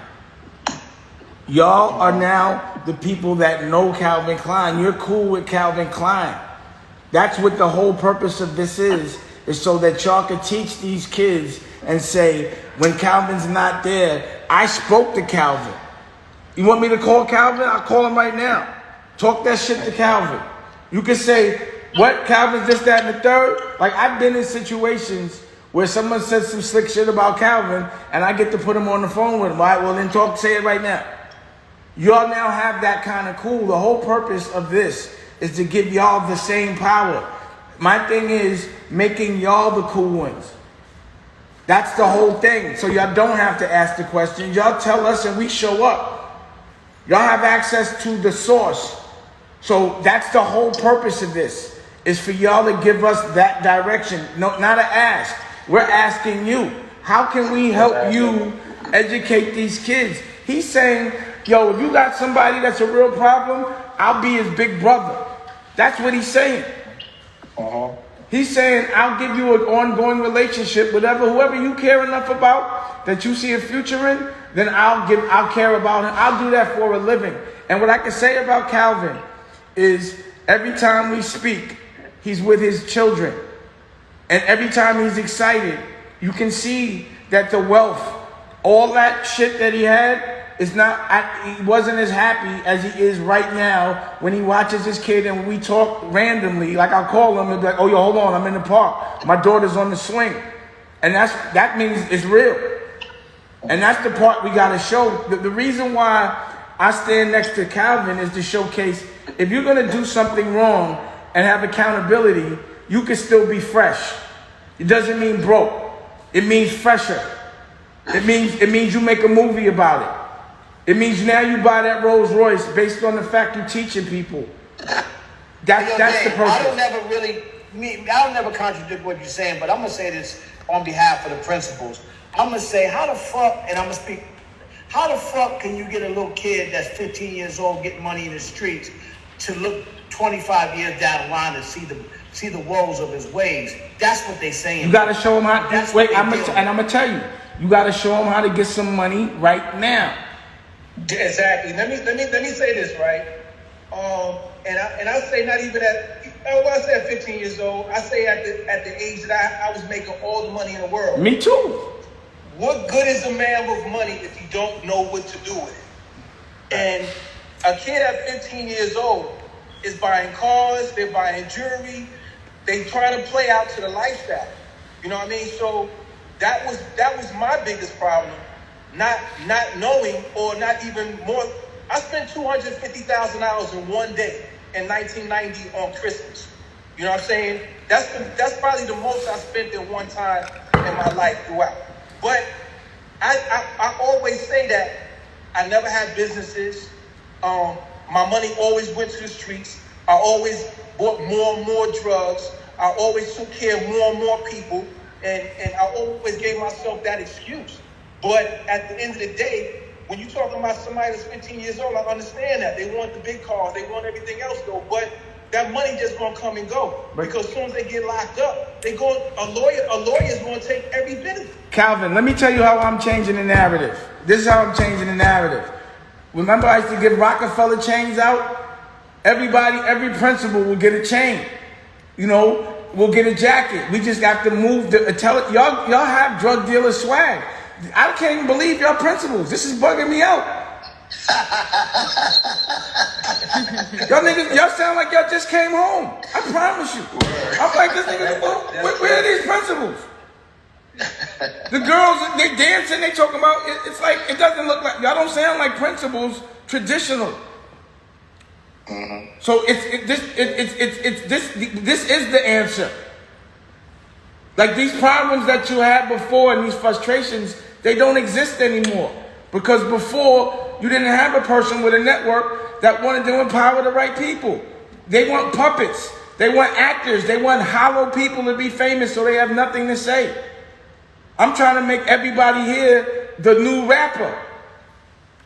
Y'all are now the people that know Calvin Klein. You're cool with Calvin Klein. That's what the whole purpose of this is so that y'all can teach these kids and say, when Calvin's not there, I spoke to Calvin. You want me to call Calvin? I'll call him right now. Talk that shit to Calvin. You can say, what, Calvin's this, that, and the third? Like, I've been in situations where someone says some slick shit about Calvin, and I get to put him on the phone with him. All right, well, then say it right now. Y'all now have that kind of cool. The whole purpose of this is to give y'all the same power. My thing is making y'all the cool ones. That's the whole thing. So y'all don't have to ask the questions. Y'all tell us and we show up. Y'all have access to the source. So that's the whole purpose of this, is for y'all to give us that direction. No, not an ask. We're asking you, how can we help you educate these kids? He's saying, yo, if you got somebody that's a real problem, I'll be his big brother. That's what he's saying. He's saying, I'll give you an ongoing relationship, whoever you care enough about, that you see a future in, then I'll care about him. I'll do that for a living. And what I can say about Calvin is every time we speak, he's with his children. And every time he's excited, you can see that the wealth, all that shit that he had, he wasn't as happy as he is right now when he watches his kid and we talk randomly. Like, I'll call him and be like, oh, yo, hold on, I'm in the park. My daughter's on the swing. And that means it's real. And that's the part we got to show. The reason why I stand next to Calvin is to showcase, if you're going to do something wrong and have accountability, you can still be fresh. It doesn't mean broke. It means fresher. It means you make a movie about it. It means now you buy that Rolls Royce based on the fact you're teaching people. That's the purpose. I don't never contradict what you're saying, but I'm gonna say this on behalf of the principals. I'm gonna say, how the fuck can you get a little kid that's 15 years old getting money in the streets to look 25 years down the line and see the woes of his ways? That's what they saying. You gotta show him how. I'm gonna tell you. You gotta show him how to get some money right now. Exactly. Let me say this, right? And I say not even I say at 15 years old. I say at the age that I was making all the money in the world. Me too. What good is a man with money if you don't know what to do with it? And a kid at 15 years old is buying cars, they're buying jewelry, they try to play out to the lifestyle. You know what I mean? So that was my biggest problem not knowing or not even more. I spent $250,000 in one day in 1990 on Christmas. You know what I'm saying? That's probably the most I spent in one time in my life throughout. But I always say that I never had businesses. My money always went to the streets. I always bought more and more drugs. I always took care of more and more people. And I always gave myself that excuse. But at the end of the day, when you're talking about somebody that's 15 years old, I understand that. They want the big cars. They want everything else, though. But that money just going to come and go. Because as soon as they get locked up, a lawyer is going to take every bit of it. Calvin, let me tell you how I'm changing the narrative. This is how I'm changing the narrative. Remember I used to give Rockefeller chains out? Everybody, every principal will get a chain. You know, we'll get a jacket. We just got to move y'all have drug dealer swag. I can't even believe y'all principals. This is bugging me out. Y'all niggas, y'all sound like y'all just came home. I promise you. I'm like, this nigga, where are these principals? The girls, they dancing, they talking about, it's like, it doesn't look like, y'all don't sound like principals traditional. So this is the answer. Like these problems that you had before and these frustrations, they don't exist anymore. Because before, you didn't have a person with a network that wanted to empower the right people. They want puppets. They want actors. They want hollow people to be famous so they have nothing to say. I'm trying to make everybody here the new rapper.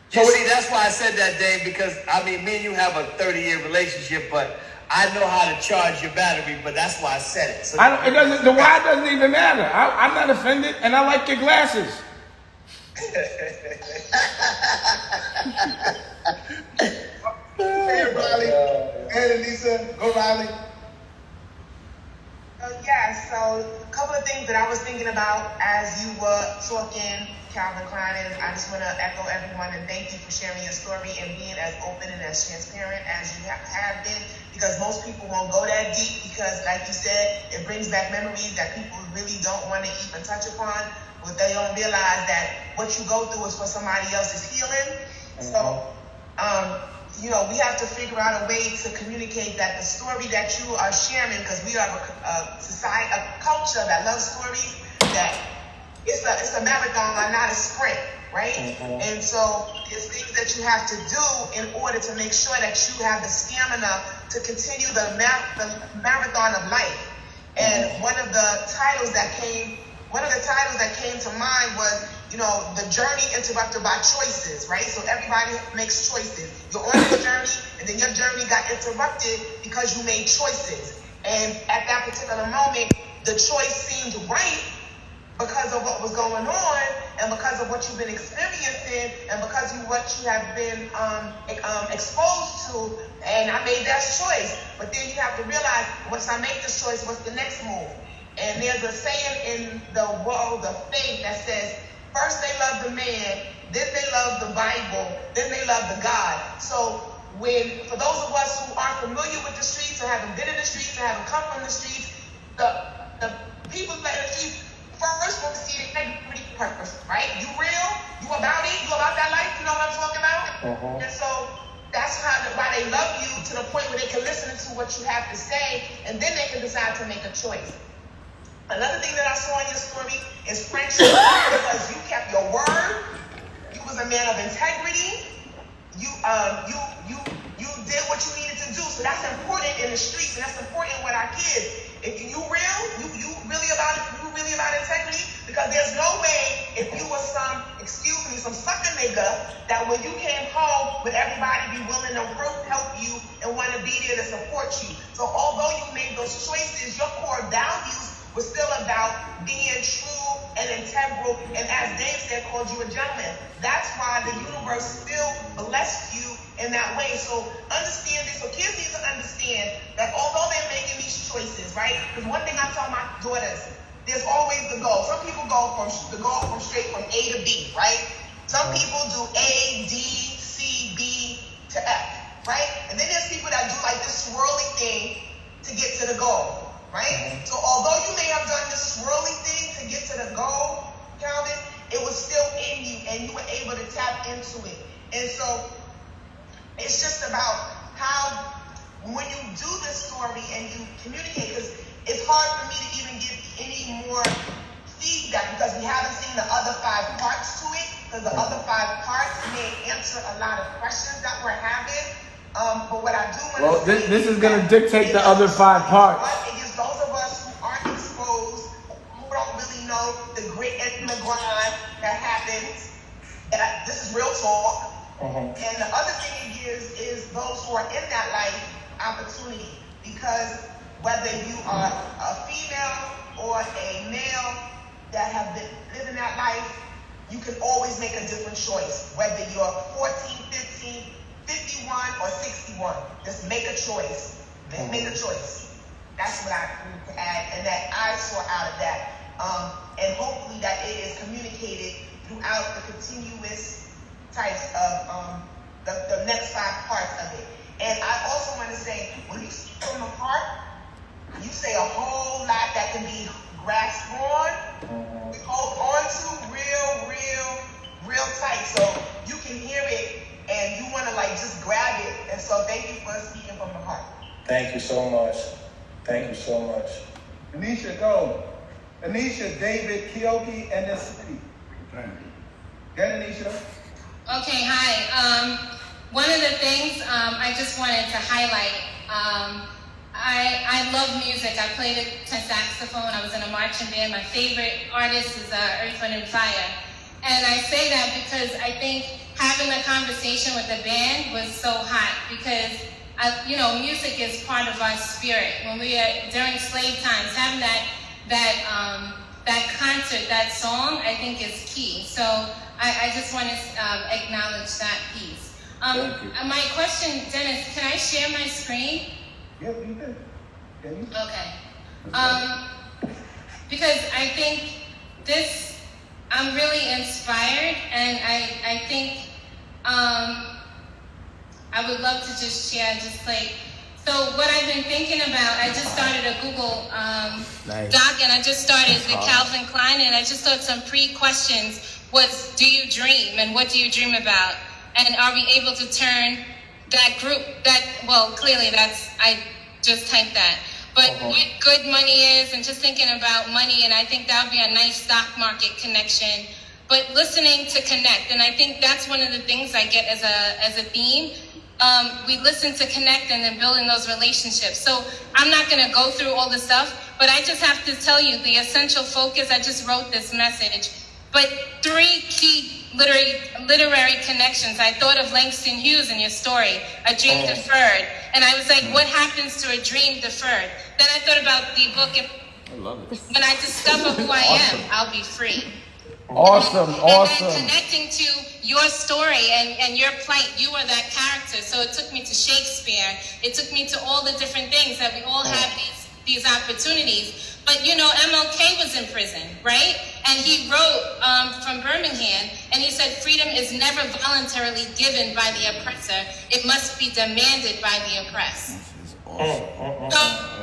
So you see, that's why I said that, Dave, because, I mean, me and you have a 30-year relationship, but I know how to charge your battery, but that's why I said it. So the why doesn't even matter. I'm not offended, and I like your glasses. Hey, Riley. Hey, Lisa. Go, Riley. Yes, so a couple of things that I was thinking about as you were talking, Calvin Klein, and I just want to echo everyone and thank you for sharing your story and being as open and as transparent as you have been, because most people won't go that deep because, like you said, it brings back memories that people really don't want to even touch upon, but they don't realize that what you go through is for somebody else's healing. So, you know, we have to figure out a way to communicate that the story that you are sharing, because we are a society, a culture that loves stories, that it's a marathon, not a sprint, right? And so there's things that you have to do in order to make sure that you have the stamina to continue the marathon of life. And one of the titles that came to mind was, you know, the journey interrupted by choices, right? So everybody makes choices. You're on your journey, and then your journey got interrupted because you made choices. And at that particular moment, the choice seemed right because of what was going on, and because of what you've been experiencing, and because of what you have been exposed to. And I made that choice. But then you have to realize, once I make this choice, what's the next move? And there's a saying in the world of faith that says, first they love the man, then they love the Bible, then they love the God. So for those of us who aren't familiar with the streets, or haven't been in the streets, or haven't come from the streets, the people that in the streets first want to see the integrity purpose, right? You real, you about it, you about that life, you know what I'm talking about? And so that's why they love you, to the point where they can listen to what you have to say, and then they can decide to make a choice. Another thing that I saw in your story is friendship, because you kept your word. You was a man of integrity. You did what you needed to do. So that's important in the streets, and that's important with our kids. If you real, you really about integrity, because there's no way if you were some sucker nigga, that when you came home would everybody be willing to help you and want to be there to support you. So although you made those choices, your core values was still about being true and integral, and as Dave said, called you a gentleman. That's why the universe still blessed you in that way. So understand this. So kids need to understand that although they're making these choices, right? Because one thing I tell my daughters, there's always the goal. Some people go from straight from A to B, right? Some people do A, D, C, B to F, right? And then there's people that do like this swirly thing to get to the goal, right? So although you may have done this swirly thing to get to the goal, Calvin, it was still in you, and you were able to tap into it. And so it's just about how, when you do this story and you communicate, because it's hard for me to even give any more feedback because we haven't seen the other 5 parts to it, because the other 5 parts may answer a lot of questions that we're having. But what I do want to say this is going to dictate the other 5 parts. It gives those of us who aren't exposed, who don't really know the grit and the grind that happens. And this is real talk. And the other thing it gives is those who are in that life opportunity, because whether you are a female or a male that have been living that life, you can always make a different choice, whether you're 14, 15, 51, or 61. Just make a choice. Just make a choice. That's what I need to add, and that I saw out of that. And hopefully that it is communicated throughout the continuous types of the next 5 parts of it. And I also want to say, when you speak from the heart, you say a whole lot that can be grasped on, hold on to real tight, so you can hear it and you want to like just grab it. And so thank you for speaking from the heart. Thank you so much. Thank you so much. Anisha, go. Anisha, David, Kioki, and then City. Get Anisha. Okay, hi. One of the things I just wanted to highlight, I love music. I played a saxophone. I was in a marching band. My favorite artist is Earth, Wind & Fire. And I say that because I think having a conversation with the band was so hot because, music is part of our spirit. When we are during slave times, having that concert, that song, I think is key. So I just want to acknowledge that piece. My question, Dennis, can I share my screen? Yeah, you can. Okay. Because I think I'm really inspired, and I think I would love to just share, so what I've been thinking about, I just started a Google Doc, and I just started the Calvin Klein, and I just thought some pre-questions was, do you dream, and what do you dream about? And are we able to turn that group, clearly I just typed that. But what good money is, and just thinking about money, and I think that would be a nice stock market connection. But listening to connect, and I think that's one of the things I get as a theme. We listen to connect and then building those relationships. So I'm not going to go through all the stuff, but I just have to tell you the essential focus. I just wrote this message, but 3 key literary connections. I thought of Langston Hughes in your story, A Dream Deferred. And I was like, what happens to a dream deferred? Then I thought about the book, When I Discover Who I Am, I'll Be Free. Awesome. And then connecting to your story and your plight, you are that character. So it took me to Shakespeare. It took me to all the different things that we all have these opportunities. But MLK was in prison, right? And he wrote from Birmingham, and he said, freedom is never voluntarily given by the oppressor. It must be demanded by the oppressed. So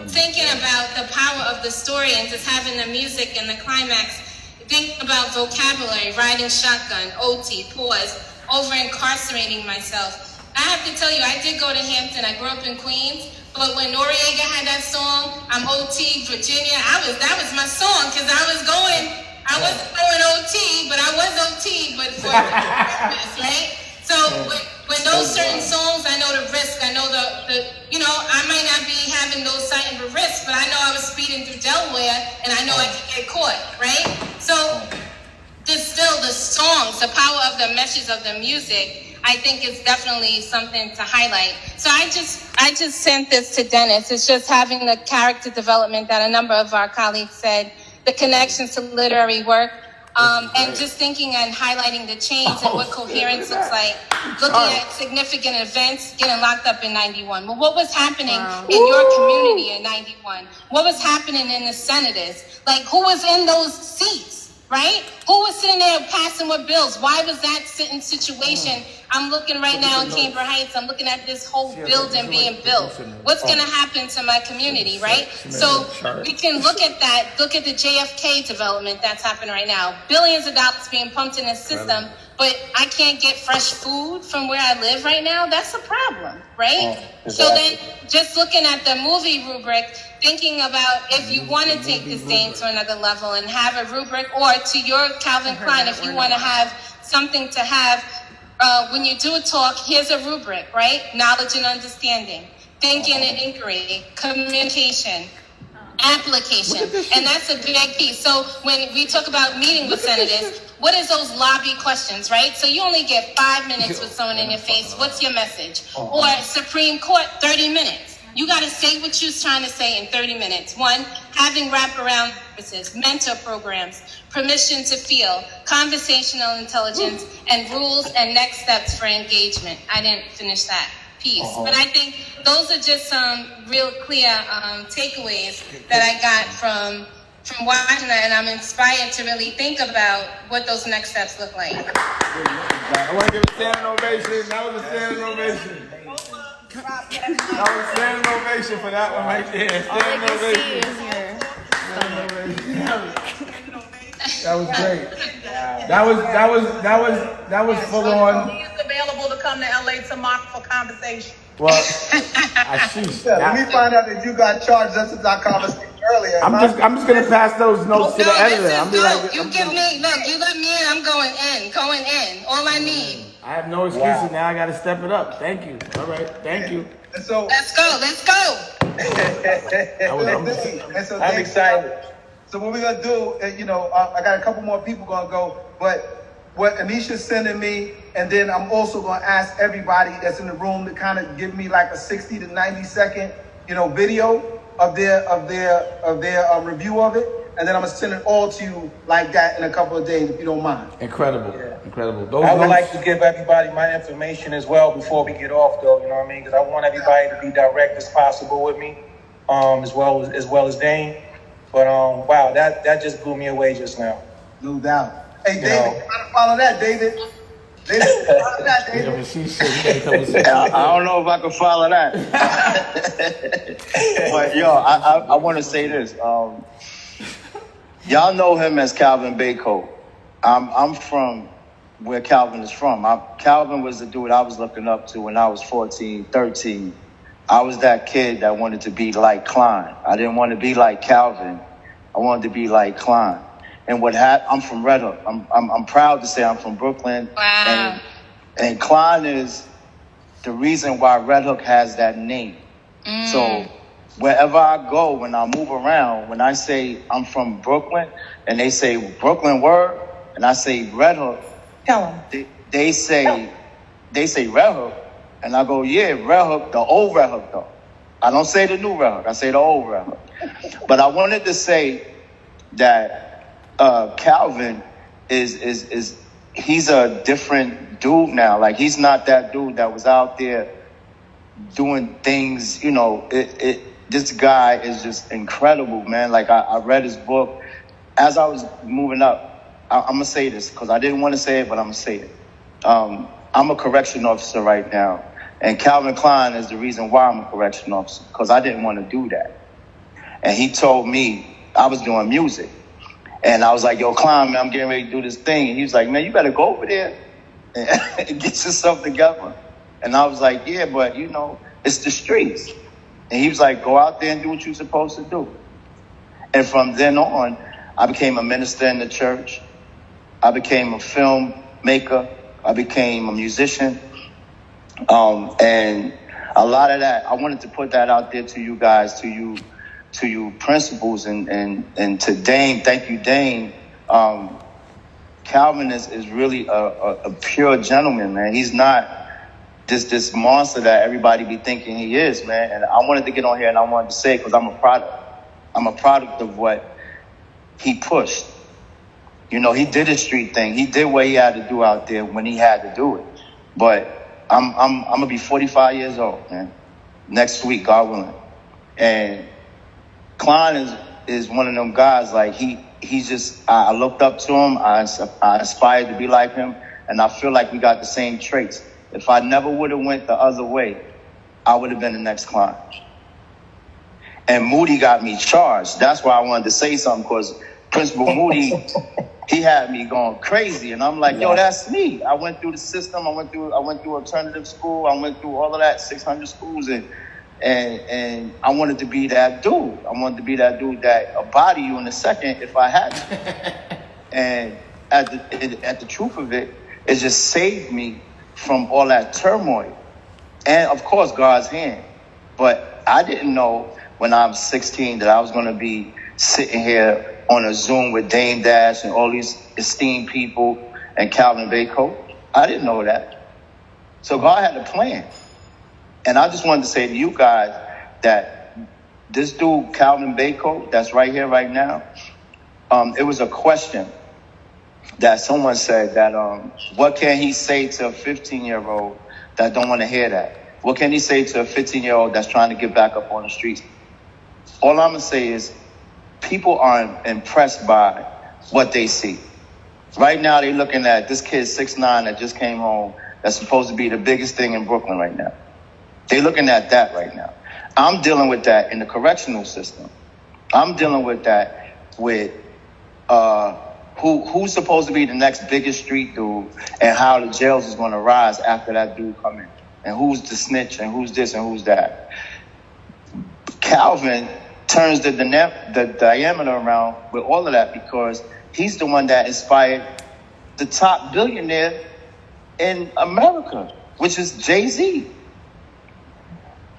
thinking about the power of the story and just having the music and the climax, think about vocabulary, riding shotgun, OT, pause, over-incarcerating myself. I have to tell you, I did go to Hampton. I grew up in Queens. But when Noriega had that song, I'm OT, Virginia, that was my song, because I wasn't going OT, but I was OT, but for purpose, right? So when those certain songs, I know the risk, I know I might not be having those certain risks, but I know I was speeding through Delaware, and I know I could get caught, right? So there's still the songs, the power of the message of the music, I think is definitely something to highlight. So I just sent this to Dennis. It's just having the character development that a number of our colleagues said, the connections to literary work, and just thinking and highlighting the chains and what coherence looks like, looking at significant events, getting locked up in 91. Well, what was happening in your community in 91? What was happening in the senators? Like, who was in those seats? Right? Who was sitting there passing what bills? Why was that sitting situation? I'm looking right now in Cambridge Heights. I'm looking at this whole building being built. What's going to happen to my community, right? So we can look at that, look at the JFK development that's happening right now. Billions of dollars being pumped in the system, but I can't get fresh food from where I live right now, that's a problem, right? Exactly. So then just looking at the movie rubric, thinking about if you want to take this game to another level and have a rubric, or to your Calvin Klein, if you want to have something to have when you do a talk, here's a rubric, right? Knowledge and understanding, thinking and inquiry, communication, application, and that's a big piece. So when we talk about meeting with senators, what is those lobby questions, right? So you only get 5 minutes with someone in your face. What's your message? Or Supreme Court, 30 minutes. You got to say what you're trying to say in 30 minutes. One, having wraparound services, mentor programs, permission to feel, conversational intelligence, and rules and next steps for engagement. I didn't finish that piece, but I think those are just some real clear takeaways that I got from watching that, and I'm inspired to really think about what those next steps look like. I want to give a standing ovation. That was a standing ovation. That was a standing ovation for that one right there. Standing ovation. That was great. That was full on. He is available to come to LA tomorrow for conversation. Well, let me find out that you got charged just as our conversation earlier. I'm just gonna pass those notes to the editor. I'm be like, you give me, look, you let me in, I'm going in. All I need. I have no excuses now. I got to step it up. Thank you. All right. Thank you. And so let's go. I'm excited. So what we're gonna do, I got a couple more people gonna go, but what Anisha's sending me, and then I'm also gonna ask everybody that's in the room to kind of give me like a 60 to 90 second, video of their review of it, and then I'm gonna send it all to you like that in a couple of days, if you don't mind. Incredible. I would like to give everybody my information as well before we get off, though. You know what I mean? Because I want everybody to be direct as possible with me, as well as Dane. But wow, that just blew me away just now. No doubt. Hey, David, try to follow that, David. Follow that, David. I don't know if I can follow that. But I want to say this. Y'all know him as Calvin Baycoat. I'm from where Calvin is from. Calvin was the dude I was looking up to when I was 14, 13. I was that kid that wanted to be like Klein. I didn't want to be like Calvin. I wanted to be like Klein. And what happened? I'm from Red Hook. I'm proud to say I'm from Brooklyn. Wow. And Klein is the reason why Red Hook has that name. So wherever I go, when I move around, when I say I'm from Brooklyn, and they say Brooklyn word, and I say Red Hook, they say Red Hook, and I go, yeah, Red Hook, the old Red Hook though. I don't say the new Red Hook, I say the old Red Hook. But I wanted to say that Calvin he's a different dude now. Like, he's not that dude that was out there doing things, this guy is just incredible, man. Like, I read his book as I was moving up. I'm going to say this because I didn't want to say it, but I'm going to say it. I'm a correction officer right now. And Calvin Klein is the reason why I'm a correction officer, because I didn't want to do that. And he told me, I was doing music. And I was like, yo, Klein, man, I'm getting ready to do this thing. And he was like, man, you better go over there and get yourself together. And I was like, yeah, but, it's the streets. And he was like, go out there and do what you're supposed to do. And from then on, I became a minister in the church. I became a filmmaker. I became a musician. And a lot of that, I wanted to put that out there to you guys, to you principals, and to Dane. Thank you, Dane. Calvin is really a pure gentleman, man. He's not this monster that everybody be thinking he is, man. And I wanted to get on here and I wanted to say it because I'm a product. I'm a product of what he pushed. He did his street thing. He did what he had to do out there when he had to do it. But I'm gonna be 45 years old, man, next week, God willing. And Klein is one of them guys. Like, he's just, I looked up to him. I aspired to be like him, and I feel like we got the same traits. If I never would have went the other way, I would have been the next Klein. And Moody got me charged. That's why I wanted to say something, because Principal Moody, he had me going crazy, and I'm like, yo, that's me. I went through the system. I went through alternative school. I went through all of that, 600 schools, and I wanted to be that dude. I wanted to be that dude that would body you in a second if I had to. And at the truth of it, it just saved me from all that turmoil, and of course God's hand. But I didn't know when I was 16 that I was going to be sitting here on a Zoom with Dame Dash and all these esteemed people and Calvin Bacon. I didn't know that. So God had a plan. And I just wanted to say to you guys that this dude, Calvin Bacon, that's right here right now, it was a question that someone said that, what can he say to a 15-year-old that don't want to hear that? What can he say to a 15-year-old that's trying to get back up on the streets? All I'm going to say is people aren't impressed by what they see. Right now, they're looking at this kid 6'9" that just came home that's supposed to be the biggest thing in Brooklyn right now. They're looking at that right now. I'm dealing with that in the correctional system. I'm dealing with that with who's supposed to be the next biggest street dude and how the jails is going to rise after that dude come in. And who's the snitch and who's this and who's that. Calvin turns the diameter around with all of that because he's the one that inspired the top billionaire in America, which is Jay-Z.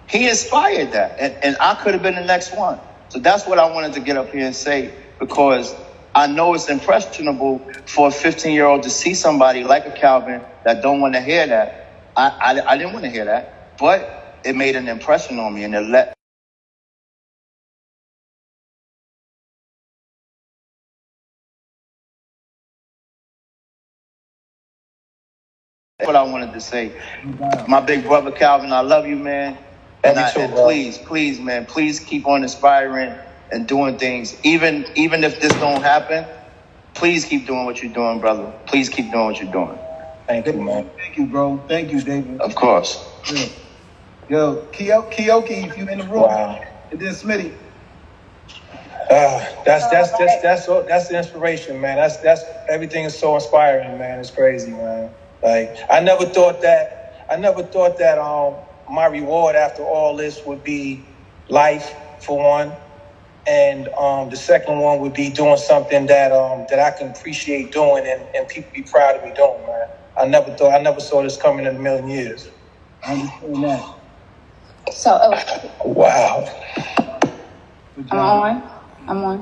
He inspired that, and I could have been the next one. So that's what I wanted to get up here and say, because I know it's impressionable for a 15-year-old to see somebody like a Calvin that don't want to hear that. I didn't want to hear that, but it made an impression on me, and it let. What I wanted to say. My big brother Calvin, I love you, man. And please, man, please keep on inspiring and doing things. Even if this don't happen, please keep doing what you're doing, brother. Please keep doing what you're doing. Thank you, man. Thank you, bro. Thank you, David. Of course. Yeah. Yo, Keoki, if you in the room, and then Smitty. That's the inspiration, man. That's everything is so inspiring, man. It's crazy, man. Like I never thought that my reward after all this would be life, for one, and the second one would be doing something that I can appreciate doing and people be proud of me doing, man. I never saw this coming in a million years. I understand that. So, wow. I'm on.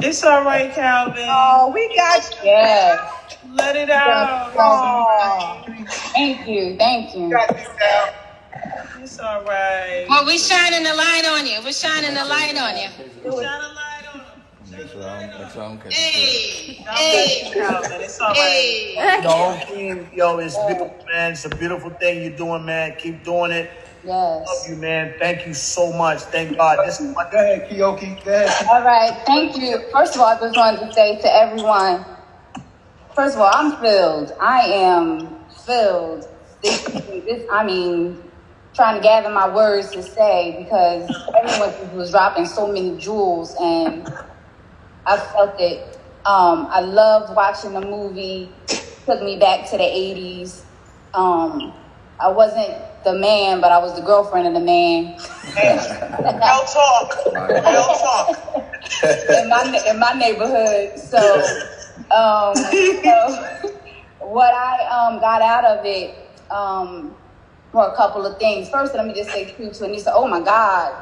It's all right, Calvin. Oh, we got you. Yeah. Let it out. Oh. Thank you. It's all right. Well, we shining the light on you. We're shining the light on you. Hey. Calvin, it's all right. The whole team, yo, it's beautiful, man. It's a beautiful thing you're doing, man. Keep doing it. Yes. Love you, man. Thank you so much. Thank God. This is my Go ahead, Keoki. Go ahead. All right. Thank you. First of all, I just wanted to say to everyone, first of all, I'm filled. I am filled. Trying to gather my words to say because everyone was dropping so many jewels and I felt it. I loved watching the movie. Took me back to the 80s. I wasn't the man, but I was the girlfriend of the man. Real talk. in my neighborhood. So, what I got out of it were a couple of things. First, let me just say to Anissa, oh my God,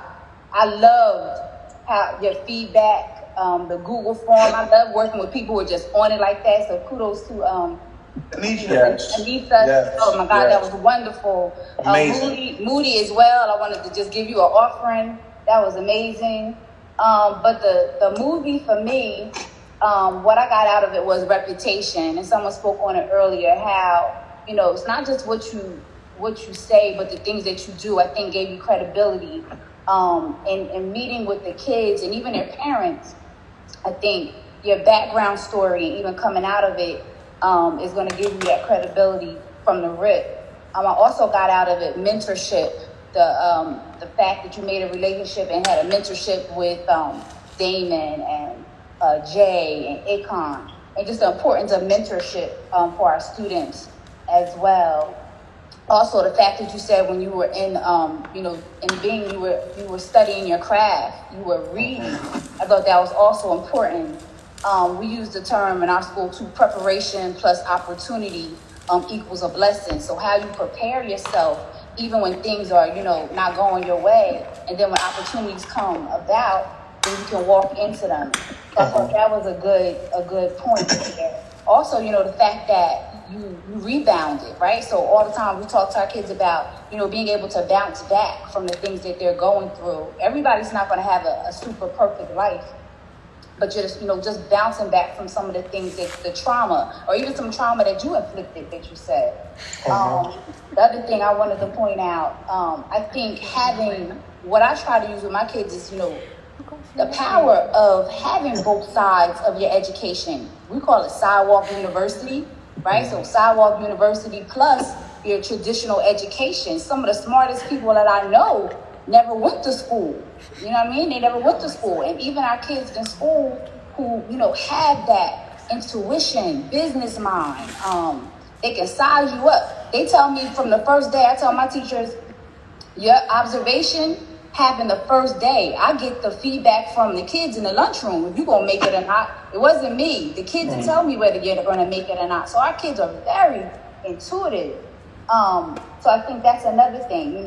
I loved how your feedback, the Google form. I love working with people who are just on it like that. So kudos to Anissa. Yes. Oh my God, that was wonderful. Amazing. Moody as well. I wanted to just give you an offering. That was amazing. But the movie for me, what I got out of it was reputation. And someone spoke on it earlier, how, it's not just what you say, but the things that you do, I think gave you credibility. In meeting with the kids and even their parents, I think your background story, even coming out of it, is going to give you that credibility from the rip. I also got out of it mentorship, the fact that you made a relationship and had a mentorship with Damon and Jay and Akon, and just the importance of mentorship for our students as well. Also, the fact that you said when you were in, you were studying your craft, you were reading. I thought that was also important. We use the term in our school too: preparation plus opportunity equals a blessing. So how you prepare yourself, even when things are, not going your way, and then when opportunities come about, then you can walk into them. So I thought that was a good point there. Also, the fact that you rebounded, right? So all the time we talk to our kids about, being able to bounce back from the things that they're going through. Everybody's not going to have a super perfect life, but just bouncing back from some of the things that the trauma, or even some trauma that you inflicted, that you said. The other thing I wanted to point out, I think what I try to use with my kids is, the power of having both sides of your education. We call it sidewalk university, right? So sidewalk university plus your traditional education. Some of the smartest people that I know never went to school. You know what I mean? They never went to school. And even our kids in school who, have that intuition, business mind, they can size you up. They tell me from the first day, I tell my teachers, your observation happened the first day. I get the feedback from the kids in the lunchroom, if you're going to make it or not. It wasn't me. The kids that tell me whether you're going to make it or not. So our kids are very intuitive. So I think that's another thing,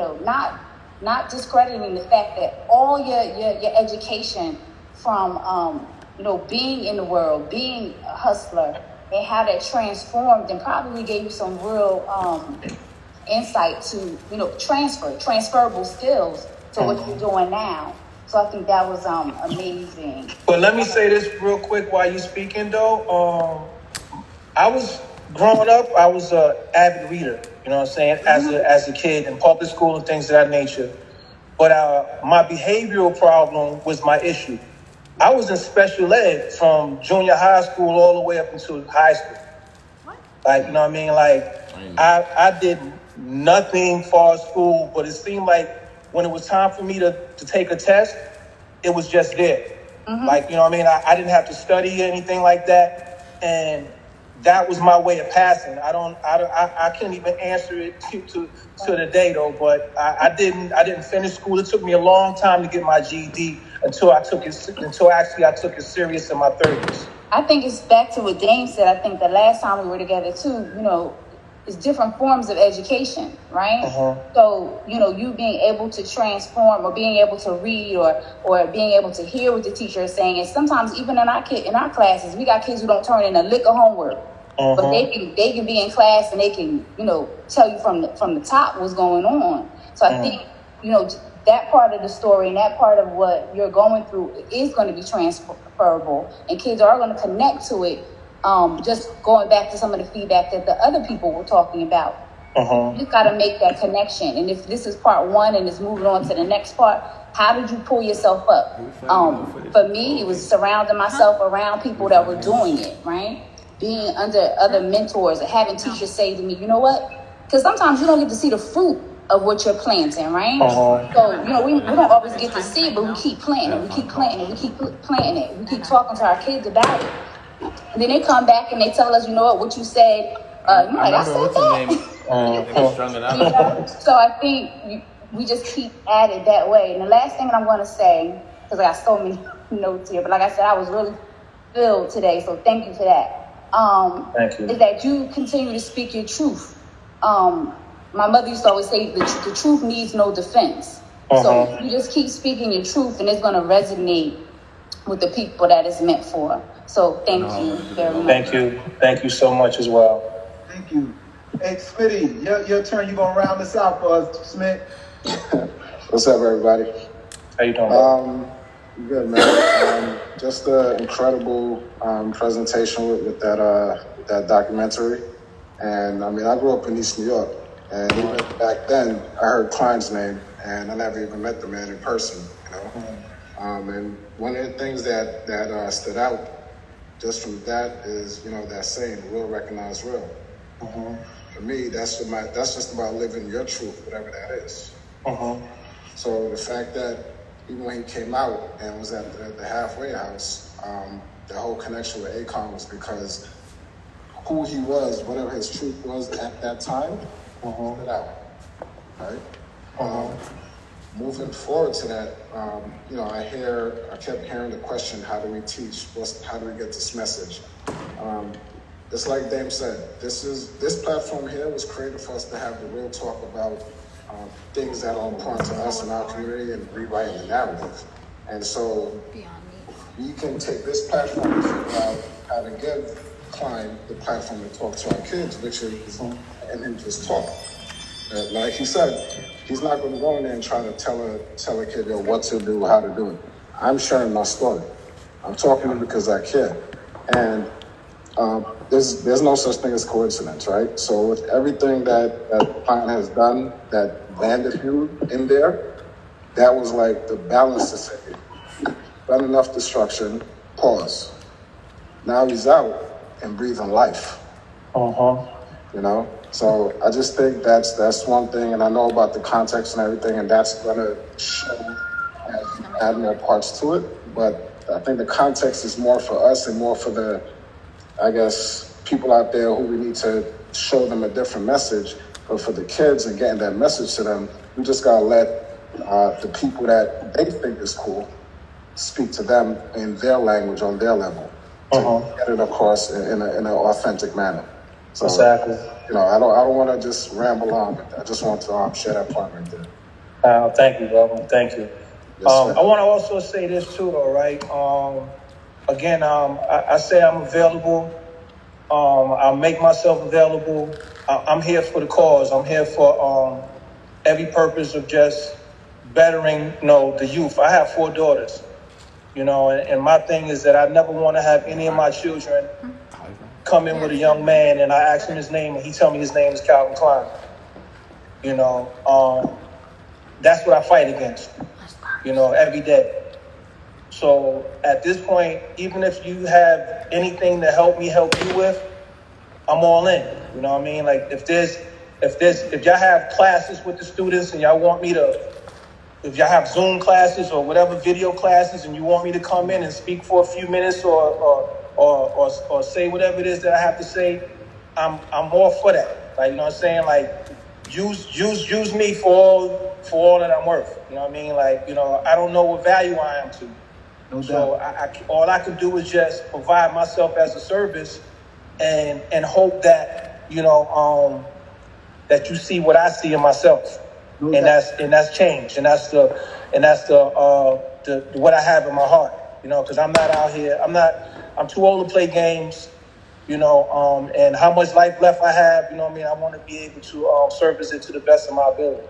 not discrediting the fact that all your education from, being in the world, being a hustler, and how that transformed and probably gave you some real insight to, transferable skills to what you're doing now. So I think that was amazing. But let me say this real quick while you're speaking, though. I was growing up, I was an avid reader, as a kid in public school and things of that nature. But my behavioral problem was my issue. I was in special ed from junior high school all the way up until high school. I did nothing for school, but it seemed like when it was time for me to take a test, it was just there. I didn't have to study or anything like that. And that was my way of passing. I can't even answer it to the day though, but I didn't finish school. It took me a long time to get my GED until I took it serious in my 30s. I think it's back to what Dame said. I think the last time we were together too, it's different forms of education, right? So, you being able to transform or being able to read or being able to hear what the teacher is saying. And sometimes even in our classes, we got kids who don't turn in a lick of homework. But they can be in class and they can, tell you from the top what's going on. So I think, that part of the story and that part of what you're going through is going to be transferable. And kids are going to connect to it. Just going back to some of the feedback that the other people were talking about. You got to make that connection. And if this is part one and it's moving on to the next part, how did you pull yourself up? For me, it was surrounding myself around people that were doing it, right? Being under other mentors and having teachers say to me, you know what? Because sometimes you don't get to see the fruit of what you're planting, right? So, we don't always get to see it, but we keep planting it, we keep planting it, we keep planting it. We keep talking to our kids about it. And then they come back and they tell us, what you said, I said that. So I think we just keep at it that way. And the last thing that I'm going to say, because I got so many notes here, but like I said, I was really filled today, so thank you for that. Thank you. Is that you continue to speak your truth. My mother used to always say the truth needs no defense. So you just keep speaking your truth and it's going to resonate with the people that it's meant for. So thank you very much. Thank you so much as well. Thank you. Hey, Smitty, your turn. You going to round this out for us, Smith? What's up, everybody? How you doing? Good, man. Just an incredible presentation with that documentary. And I grew up in East New York, and even back then, I heard Klein's name, and I never even met the man in person. And one of the things that stood out just from that is, that saying, real recognize real. For me, that's just about living your truth, whatever that is. So the fact that even when he came out and was at the halfway house, the whole connection with Akon was because who he was, whatever his truth was at that time, stood out, right? Moving forward to that, I kept hearing the question, how do we teach? How do we get this message? It's like Dame said, this platform here was created for us to have the real talk about things that are important to us in our community and rewriting the narrative. And so we can take this platform and figure out how to give Klein the platform to talk to our kids, which is, and him just talk. Like he said, he's not going to go in there and try to tell a kid what to do, how to do it. I'm sharing my story. I'm talking to him because I care. And there's no such thing as coincidence, right? So with everything that Klein has done that landed you in there, that was like the balance to say, done enough destruction, pause. Now he's out and breathing life. You know? So I just think that's one thing, and I know about the context and everything, and that's gonna show add more parts to it. But I think the context is more for us and more for the, I guess, people out there who we need to show them a different message. But for the kids and getting that message to them, we just gotta let the people that they think is cool speak to them in their language, on their level, to get it across in an authentic manner. So, exactly. You know, I don't want to just ramble on. I just want to share that part right there. Thank you, brother. Thank you. Yes, I want to also say this too, though, right? Again, I say I'm available. I make myself available. I'm here for the cause. I'm here for every purpose of just bettering, the youth. I have 4 daughters, and my thing is that I never want to have any of my children come in with a young man and I ask him his name and he tell me his name is Calvin Klein. That's what I fight against, every day. So at this point, even if you have anything to help me help you with, I'm all in. You know what I mean? Like if y'all have classes with the students and y'all want me to, if y'all have Zoom classes or whatever video classes and you want me to come in and speak for a few minutes or say whatever it is that I have to say, I'm all for that. Like, you know what I'm saying? Like, use me for all that I'm worth. You know what I mean? Like, I don't know what value I am to. No so all I can do is just provide myself as a service and hope that, that you see what I see in myself. No and that's change. And that's the what I have in my heart, because I'm not out here. I'm too old to play games, and how much life left I have, I want to be able to service it to the best of my ability.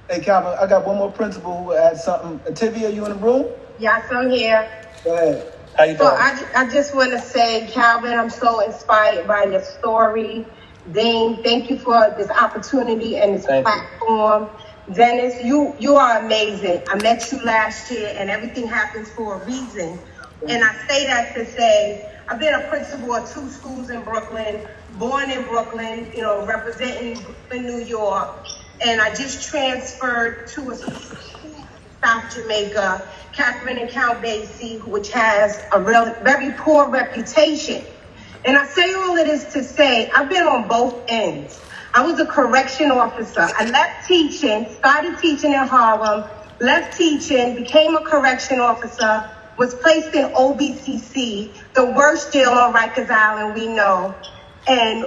Hey, Calvin, I got one more principal who had something. Tivia, you in the room? Yes, I'm here. Go ahead. How you doing? So I just want to say, Calvin, I'm so inspired by your story. Dane, thank you for this opportunity and this platform. Dennis, you are amazing. I met you last year, and everything happens for a reason. And I say that to say, I've been a principal of 2 schools in Brooklyn, born in Brooklyn, representing Brooklyn, New York. And I just transferred to a school in South Jamaica, Catherine and Count Basie, which has a very poor reputation. And I say all of this to say, I've been on both ends. I was a correction officer. I left teaching, started teaching in Harlem, left teaching, became a correction officer, was placed in OBCC, the worst jail on Rikers Island we know. And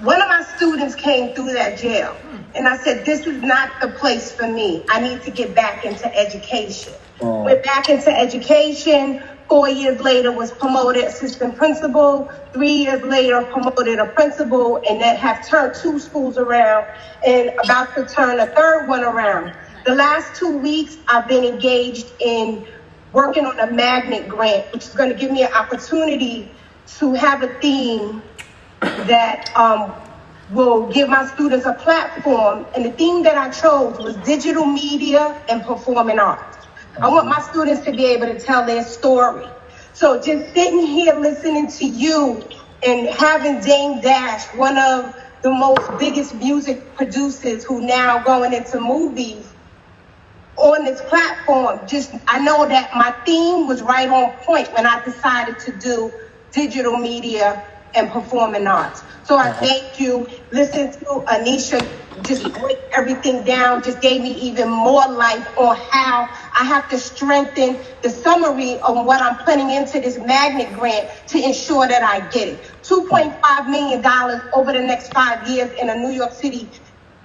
one of my students came through that jail. And I said, this is not the place for me. I need to get back into education. Went back into education. 4 years later was promoted assistant principal. 3 years later promoted a principal, and then have turned 2 schools around and about to turn a 3rd one around. The last 2 weeks I've been engaged in working on a magnet grant, which is going to give me an opportunity to have a theme that will give my students a platform. And the theme that I chose was digital media and performing arts. I want my students to be able to tell their story. So just sitting here listening to you and having Dame Dash, one of the most biggest music producers who now going into movies, on this platform, I know that my theme was right on point when I decided to do digital media and performing arts. So I thank you. Listen to Anisha just break everything down, just gave me even more light on how I have to strengthen the summary of what I'm putting into this magnet grant to ensure that I get it. $2.5 million over the next 5 years in a New York City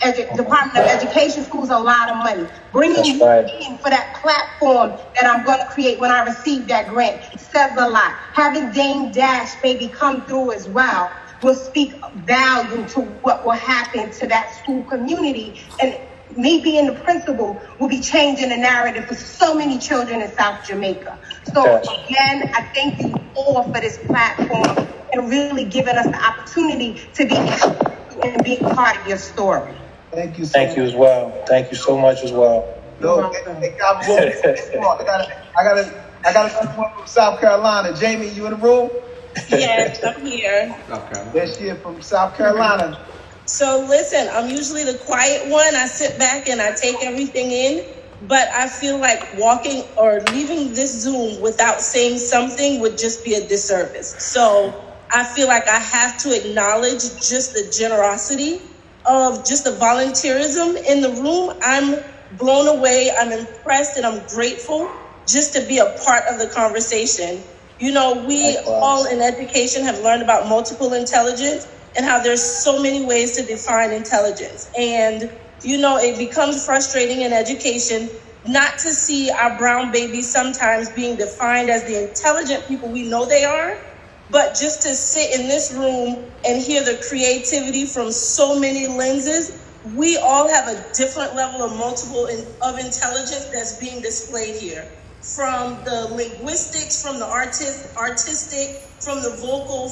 Department of Education school is a lot of money. Bringing you in for that platform that I'm going to create when I receive that grant says a lot. Having Dame Dash baby come through as well will speak value to what will happen to that school community, and me being the principal will be changing the narrative for so many children in South Jamaica. So again, I thank you all for this platform and really giving us the opportunity to be and be part of your story. Thank you. Thank you as well. Thank you so much as well. No, I got someone from South Carolina. Jamie, you in the room? Yes, I'm here. There she is from South Carolina. So listen, I'm usually the quiet one. I sit back and I take everything in, but I feel like walking or leaving this Zoom without saying something would just be a disservice. So I feel like I have to acknowledge just the generosity of just the volunteerism in the room. I'm blown away, I'm impressed, and I'm grateful just to be a part of the conversation. You know, we all in education have learned about multiple intelligence and how there's so many ways to define intelligence. And, you know, it becomes frustrating in education not to see our brown babies sometimes being defined as the intelligent people we know they are, but just to sit in this room and hear the creativity from so many lenses. We all have a different level of of intelligence that's being displayed here. From the linguistics, from the artistic, from the vocal,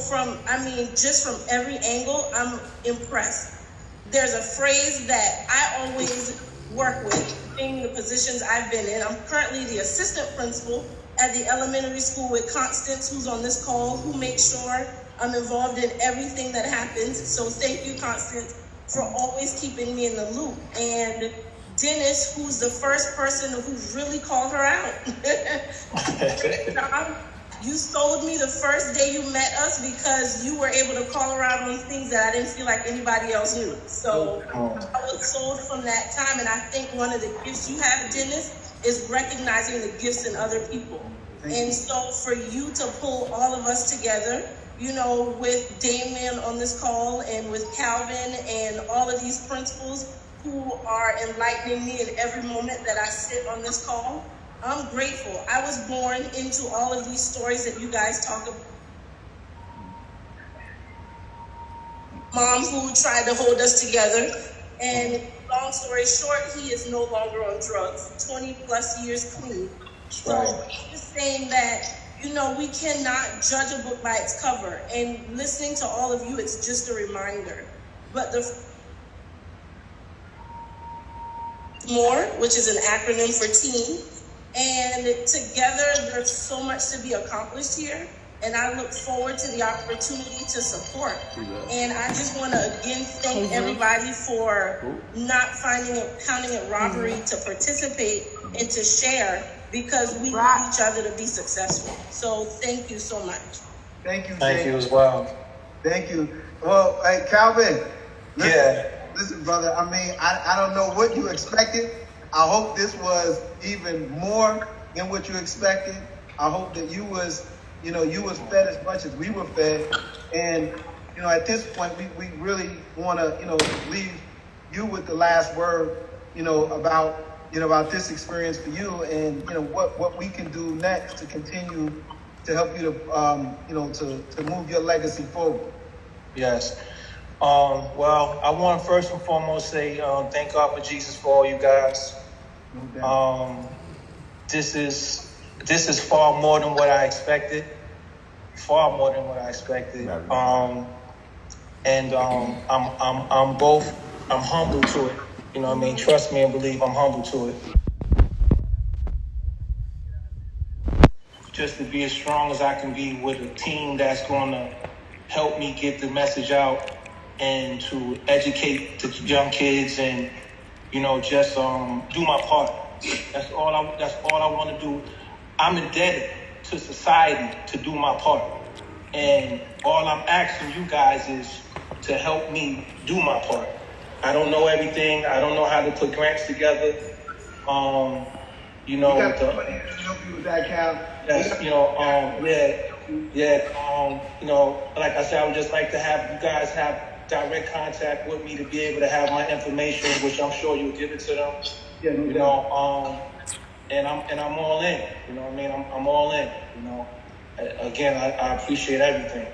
just from every angle, I'm impressed. There's a phrase that I always work with in the positions I've been in. I'm currently the assistant principal at the elementary school with Constance, who's on this call, who makes sure I'm involved in everything that happens. So thank you, Constance, for always keeping me in the loop. And Dennis, who's the first person who really called her out. You sold me the first day you met us because you were able to call her out on things that I didn't feel like anybody else knew. So I was sold from that time, and I think one of the gifts you have, Dennis, is recognizing the gifts in other people. And so for you to pull all of us together, you know, with Damien on this call and with Calvin and all of these principals who are enlightening me in every moment that I sit on this call, I'm grateful. I was born into all of these stories that you guys talk about. Mom who tried to hold us together, and long story short, he is no longer on drugs, 20 plus years clean. So I'm just saying that, you know, we cannot judge a book by its cover, and listening to all of you, it's just a reminder. But the MORE, which is an acronym for teen, and together there's so much to be accomplished here, and I look forward to the opportunity to support. And I just want to again thank everybody for not counting it robbery to participate and to share, because we need each other to be successful. So thank you so much. Thank you, Jay. Thank you as well. Thank you. Well, hey, Calvin. Listen, brother, I mean, I don't know what you expected. I hope this was even more than what you expected. I hope that you was fed as much as we were fed. And, you know, at this point, we really want to, leave you with the last word, about this experience for you, and, what we can do next to continue to help you to move your legacy forward. Yes. Well, I want to first and foremost say thank God for Jesus for all you guys. This is far more than what I expected. Far more than what I expected. I'm humble to it. You know what I mean? Trust me and believe I'm humble to it. Just to be as strong as I can be with a team that's going to help me get the message out and to educate the young kids and, just do my part. That's all I want to do. I'm indebted to society to do my part. And all I'm asking you guys is to help me do my part. I don't know everything. I don't know how to put grants together. You got somebody to help you with that, Cal. Yes, like I said, I would just like to have you guys have direct contact with me to be able to have my information, which I'm sure you'll give it to them. Yeah, no doubt. And I'm all in. You know what I mean? I'm all in. You know. Again, I appreciate everything.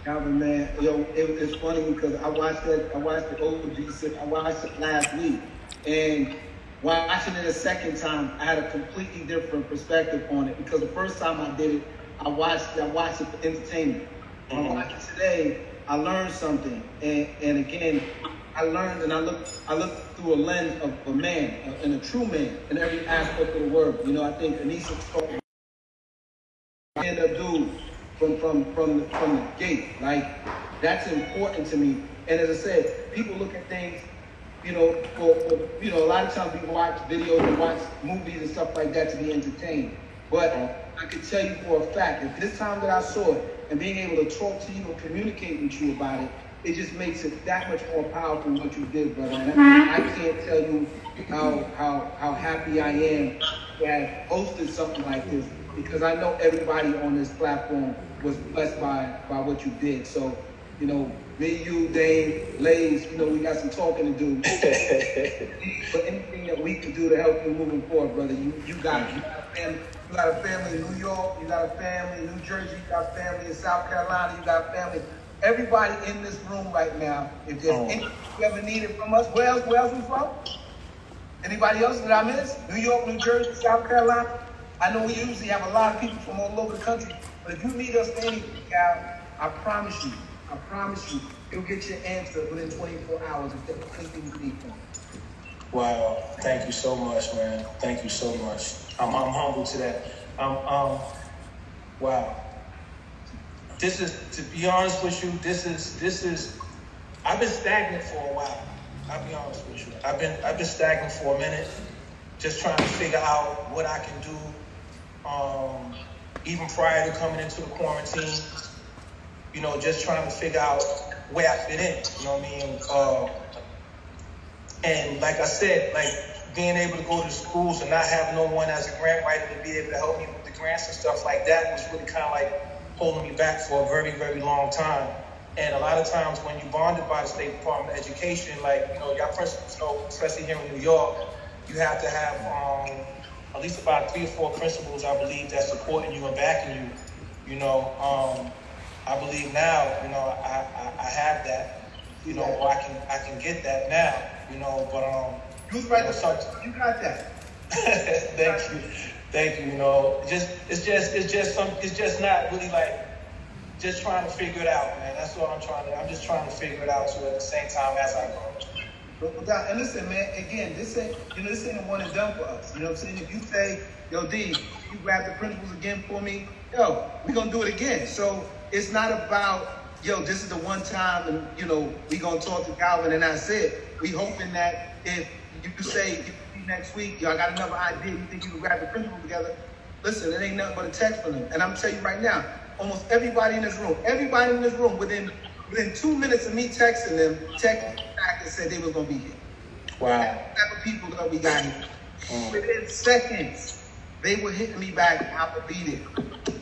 Calvin, man, it's funny because I watched the OG. I watched it last week, and watching it a second time, I had a completely different perspective on it because the first time I did it, I watched it for entertainment. When I watched it today, I learned something, and again, I learned and I looked through a lens of a man and a true man in every aspect of the word. You know, I think Anissa spoke. Stand up dude from the gate, like that's important to me. And as I said, people look at things, for a lot of times we watch videos and watch movies and stuff like that to be entertained. But I can tell you for a fact that this time that I saw it and being able to talk to you and communicate with you about it, it just makes it that much more powerful what you did, brother. And I can't tell you how happy I am to have hosted something like this, because I know everybody on this platform was blessed by what you did. So, me, you, Dave, Lays, we got some talking to do. But anything that we can do to help you moving forward, brother, you got it. You got a family in New York, you got a family in New Jersey, you got family in South Carolina, you got family. Everybody in this room right now, if there's anything you ever needed from us, where else we from? Anybody else that I missed? New York, New Jersey, South Carolina? I know we usually have a lot of people from all over the country, but if you need us for anything, Cal, I promise you, you'll get your answer within 24 hours if there's anything you need from. Wow, thank you so much, man. Thank you so much. I'm humble to that. Wow. This is, to be honest with you, this is. I've been stagnant for a while. I'll be honest with you. I've been stagnant for a minute, just trying to figure out what I can do. Even prior to coming into the quarantine, just trying to figure out where I fit in. You know what I mean? And like I said, being able to go to schools and not have no one as a grant writer to be able to help me with the grants and stuff like that was really kind of holding me back for a very, very long time. And a lot of times when you're bonded by the State Department of Education, your principals, especially here in New York, you have to have at least about 3 or 4 principals, I believe, that's supporting you and backing you. I believe now, I have that, or I can get that now, but Who's right there? You got that. Thank you. It's just not really just trying to figure it out, man. That's what I'm just trying to figure it out too at the same time as I grow. And listen, man, again, this ain't a one and done for us. You know what I'm saying? If you say, yo, D, you grab the principles again for me, we're going to do it again. So it's not about, this is the one time and, we going to talk to Calvin and that's it. We hoping that if you say next week, I got another idea, you think you can grab the principles together, listen, it ain't nothing but a text from them. And I'm going to tell you right now, almost everybody in this room, within 2 minutes of me texting them, texted back and said they were going to be here. Wow. That type of people that we got here. Within seconds, they were hitting me back, I will be there.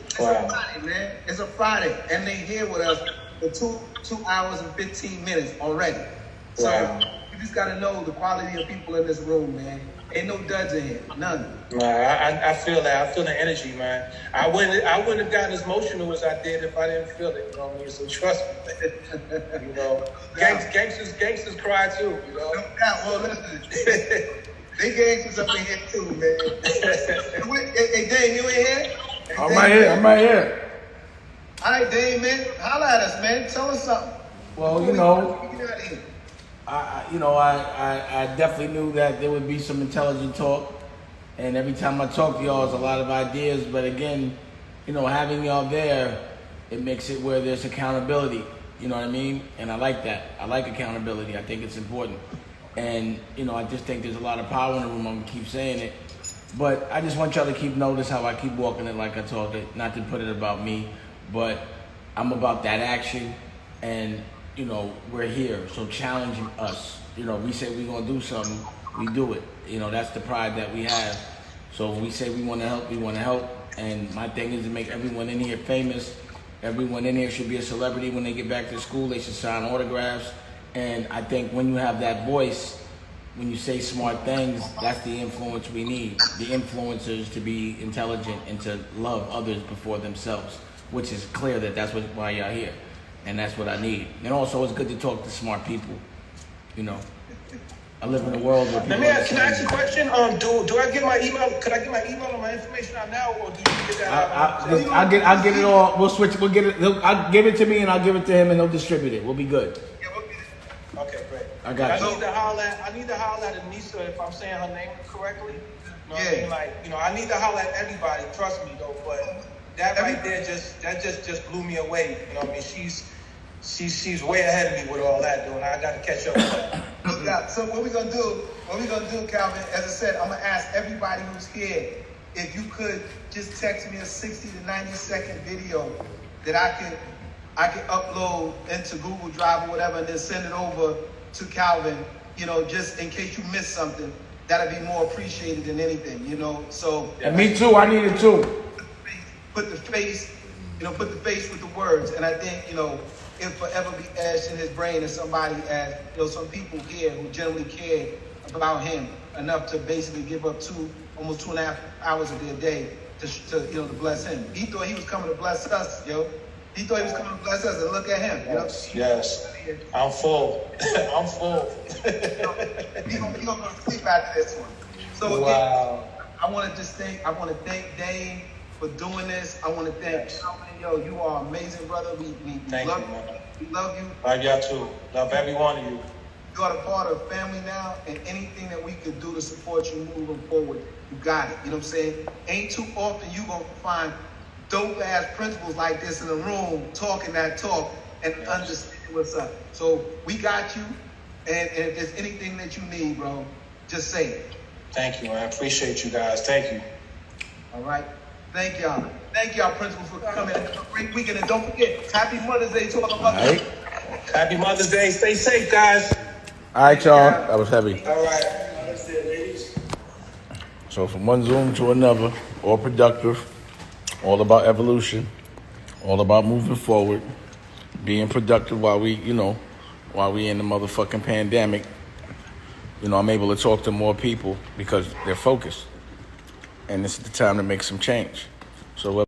It's a Friday, man. It's a Friday. And they here with us for 2 hours and 15 minutes already. So you just got to know the quality of people in this room, man. Ain't no duds in here, none. I feel that. I feel the energy, man. I wouldn't have gotten as emotional as I did if I didn't feel it. You know what I mean? So trust me. Gangsters cry too. Well, listen, they gangsters up in here too, man. Hey, Dave, you in here? I'm right here. All right, Dave, man, holla at us, man. Tell us something. Well, Get out of here. I definitely knew that there would be some intelligent talk, and every time I talk to y'all, there's a lot of ideas. But again, having y'all there, it makes it where there's accountability. You know what I mean? And I like that. I like accountability. I think it's important. And I just think there's a lot of power in the room. I'm gonna keep saying it. But I just want y'all to keep notice how I keep walking it like I talk it. Not to put it about me, but I'm about that action. And, you know, we're here. So challenging us. You know, we say we're going to do something, we do it. You know, that's the pride that we have. So when we say we want to help, we want to help. And my thing is to make everyone in here famous. Everyone in here should be a celebrity. When they get back to school, they should sign autographs. And I think when you have that voice, when you say smart things, that's the influence we need. The influencers to be intelligent and to love others before themselves, which is clear that that's why y'all here. And that's what I need. And also it's good to talk to smart people. You know, I live in a world where people... Can I ask you a question? Do I get my email? Could I get my email and my information out now, or do you get that out? I'll get it all. We'll switch. We'll get it. I'll give it to me and I'll give it to him and he'll distribute it. We'll be good. Okay, great. I got you. I need to holler at Anissa if I'm saying her name correctly. You know what I mean? Like, you know, I need to holler at everybody. Trust me, though. But that right there just blew me away. You know what I mean? She's way ahead of me with all that, dude. I got to catch up with that. Yeah, so what we're gonna do, Calvin, as I said, I'm gonna ask everybody who's here if you could just text me a 60 to 90 second video that I can upload into Google Drive or whatever, and then send it over to Calvin, you know, just in case you missed something. That'd be more appreciated than anything, you know. So and me too, I need it too. Put the face with the words, and I think, you know, it'll forever be etched in his brain as somebody, as you know, some people here who generally cared about him enough to basically give up almost 2.5 hours of their day to bless him. He thought he was coming to bless us, yo. He thought he was coming to bless us, and look at him. Yes. I'm full. I'm full. He's gonna go to sleep after this one. So wow. I want to thank Dane for doing this. I want to thank Calvin. Yo, you are amazing, brother. We love you. We love you. I got to love every one of you. You are a part of family now, and anything that we could do to support you moving forward, you got it. You know what I'm saying? Ain't too often you gonna find dope ass principals like this in the room talking that talk and understanding what's up. So we got you, and if there's anything that you need, bro, just say it. Thank you. I appreciate you guys. Thank you. All right. Thank y'all. Thank y'all, principals, for coming. Have a great weekend, and don't forget, Happy Mother's Day to all of us. Happy Mother's Day. Stay safe, guys. All right, y'all. That was heavy. All right. Mother's Day, ladies. So from one Zoom to another, all productive, all about evolution, all about moving forward, being productive while we in the motherfucking pandemic. You know, I'm able to talk to more people because they're focused. And this is the time to make some change. So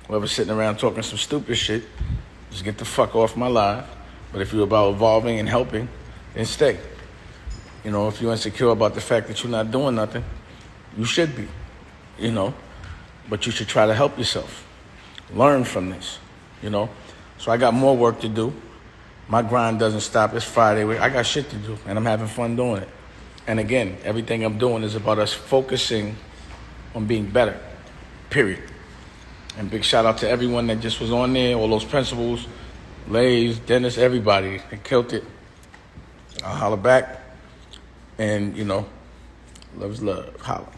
whoever's sitting around talking some stupid shit, just get the fuck off my live. But if you're about evolving and helping, then stay. You know, if you're insecure about the fact that you're not doing nothing, you should be, you know. But you should try to help yourself. Learn from this, you know. So I got more work to do. My grind doesn't stop. It's Friday. I got shit to do, and I'm having fun doing it. And again, everything I'm doing is about us focusing on being better, period. And big shout out to everyone that just was on there, all those principals, Lays, Dennis, everybody. They killed it. I'll holler back. And, you know, love's love. Holla.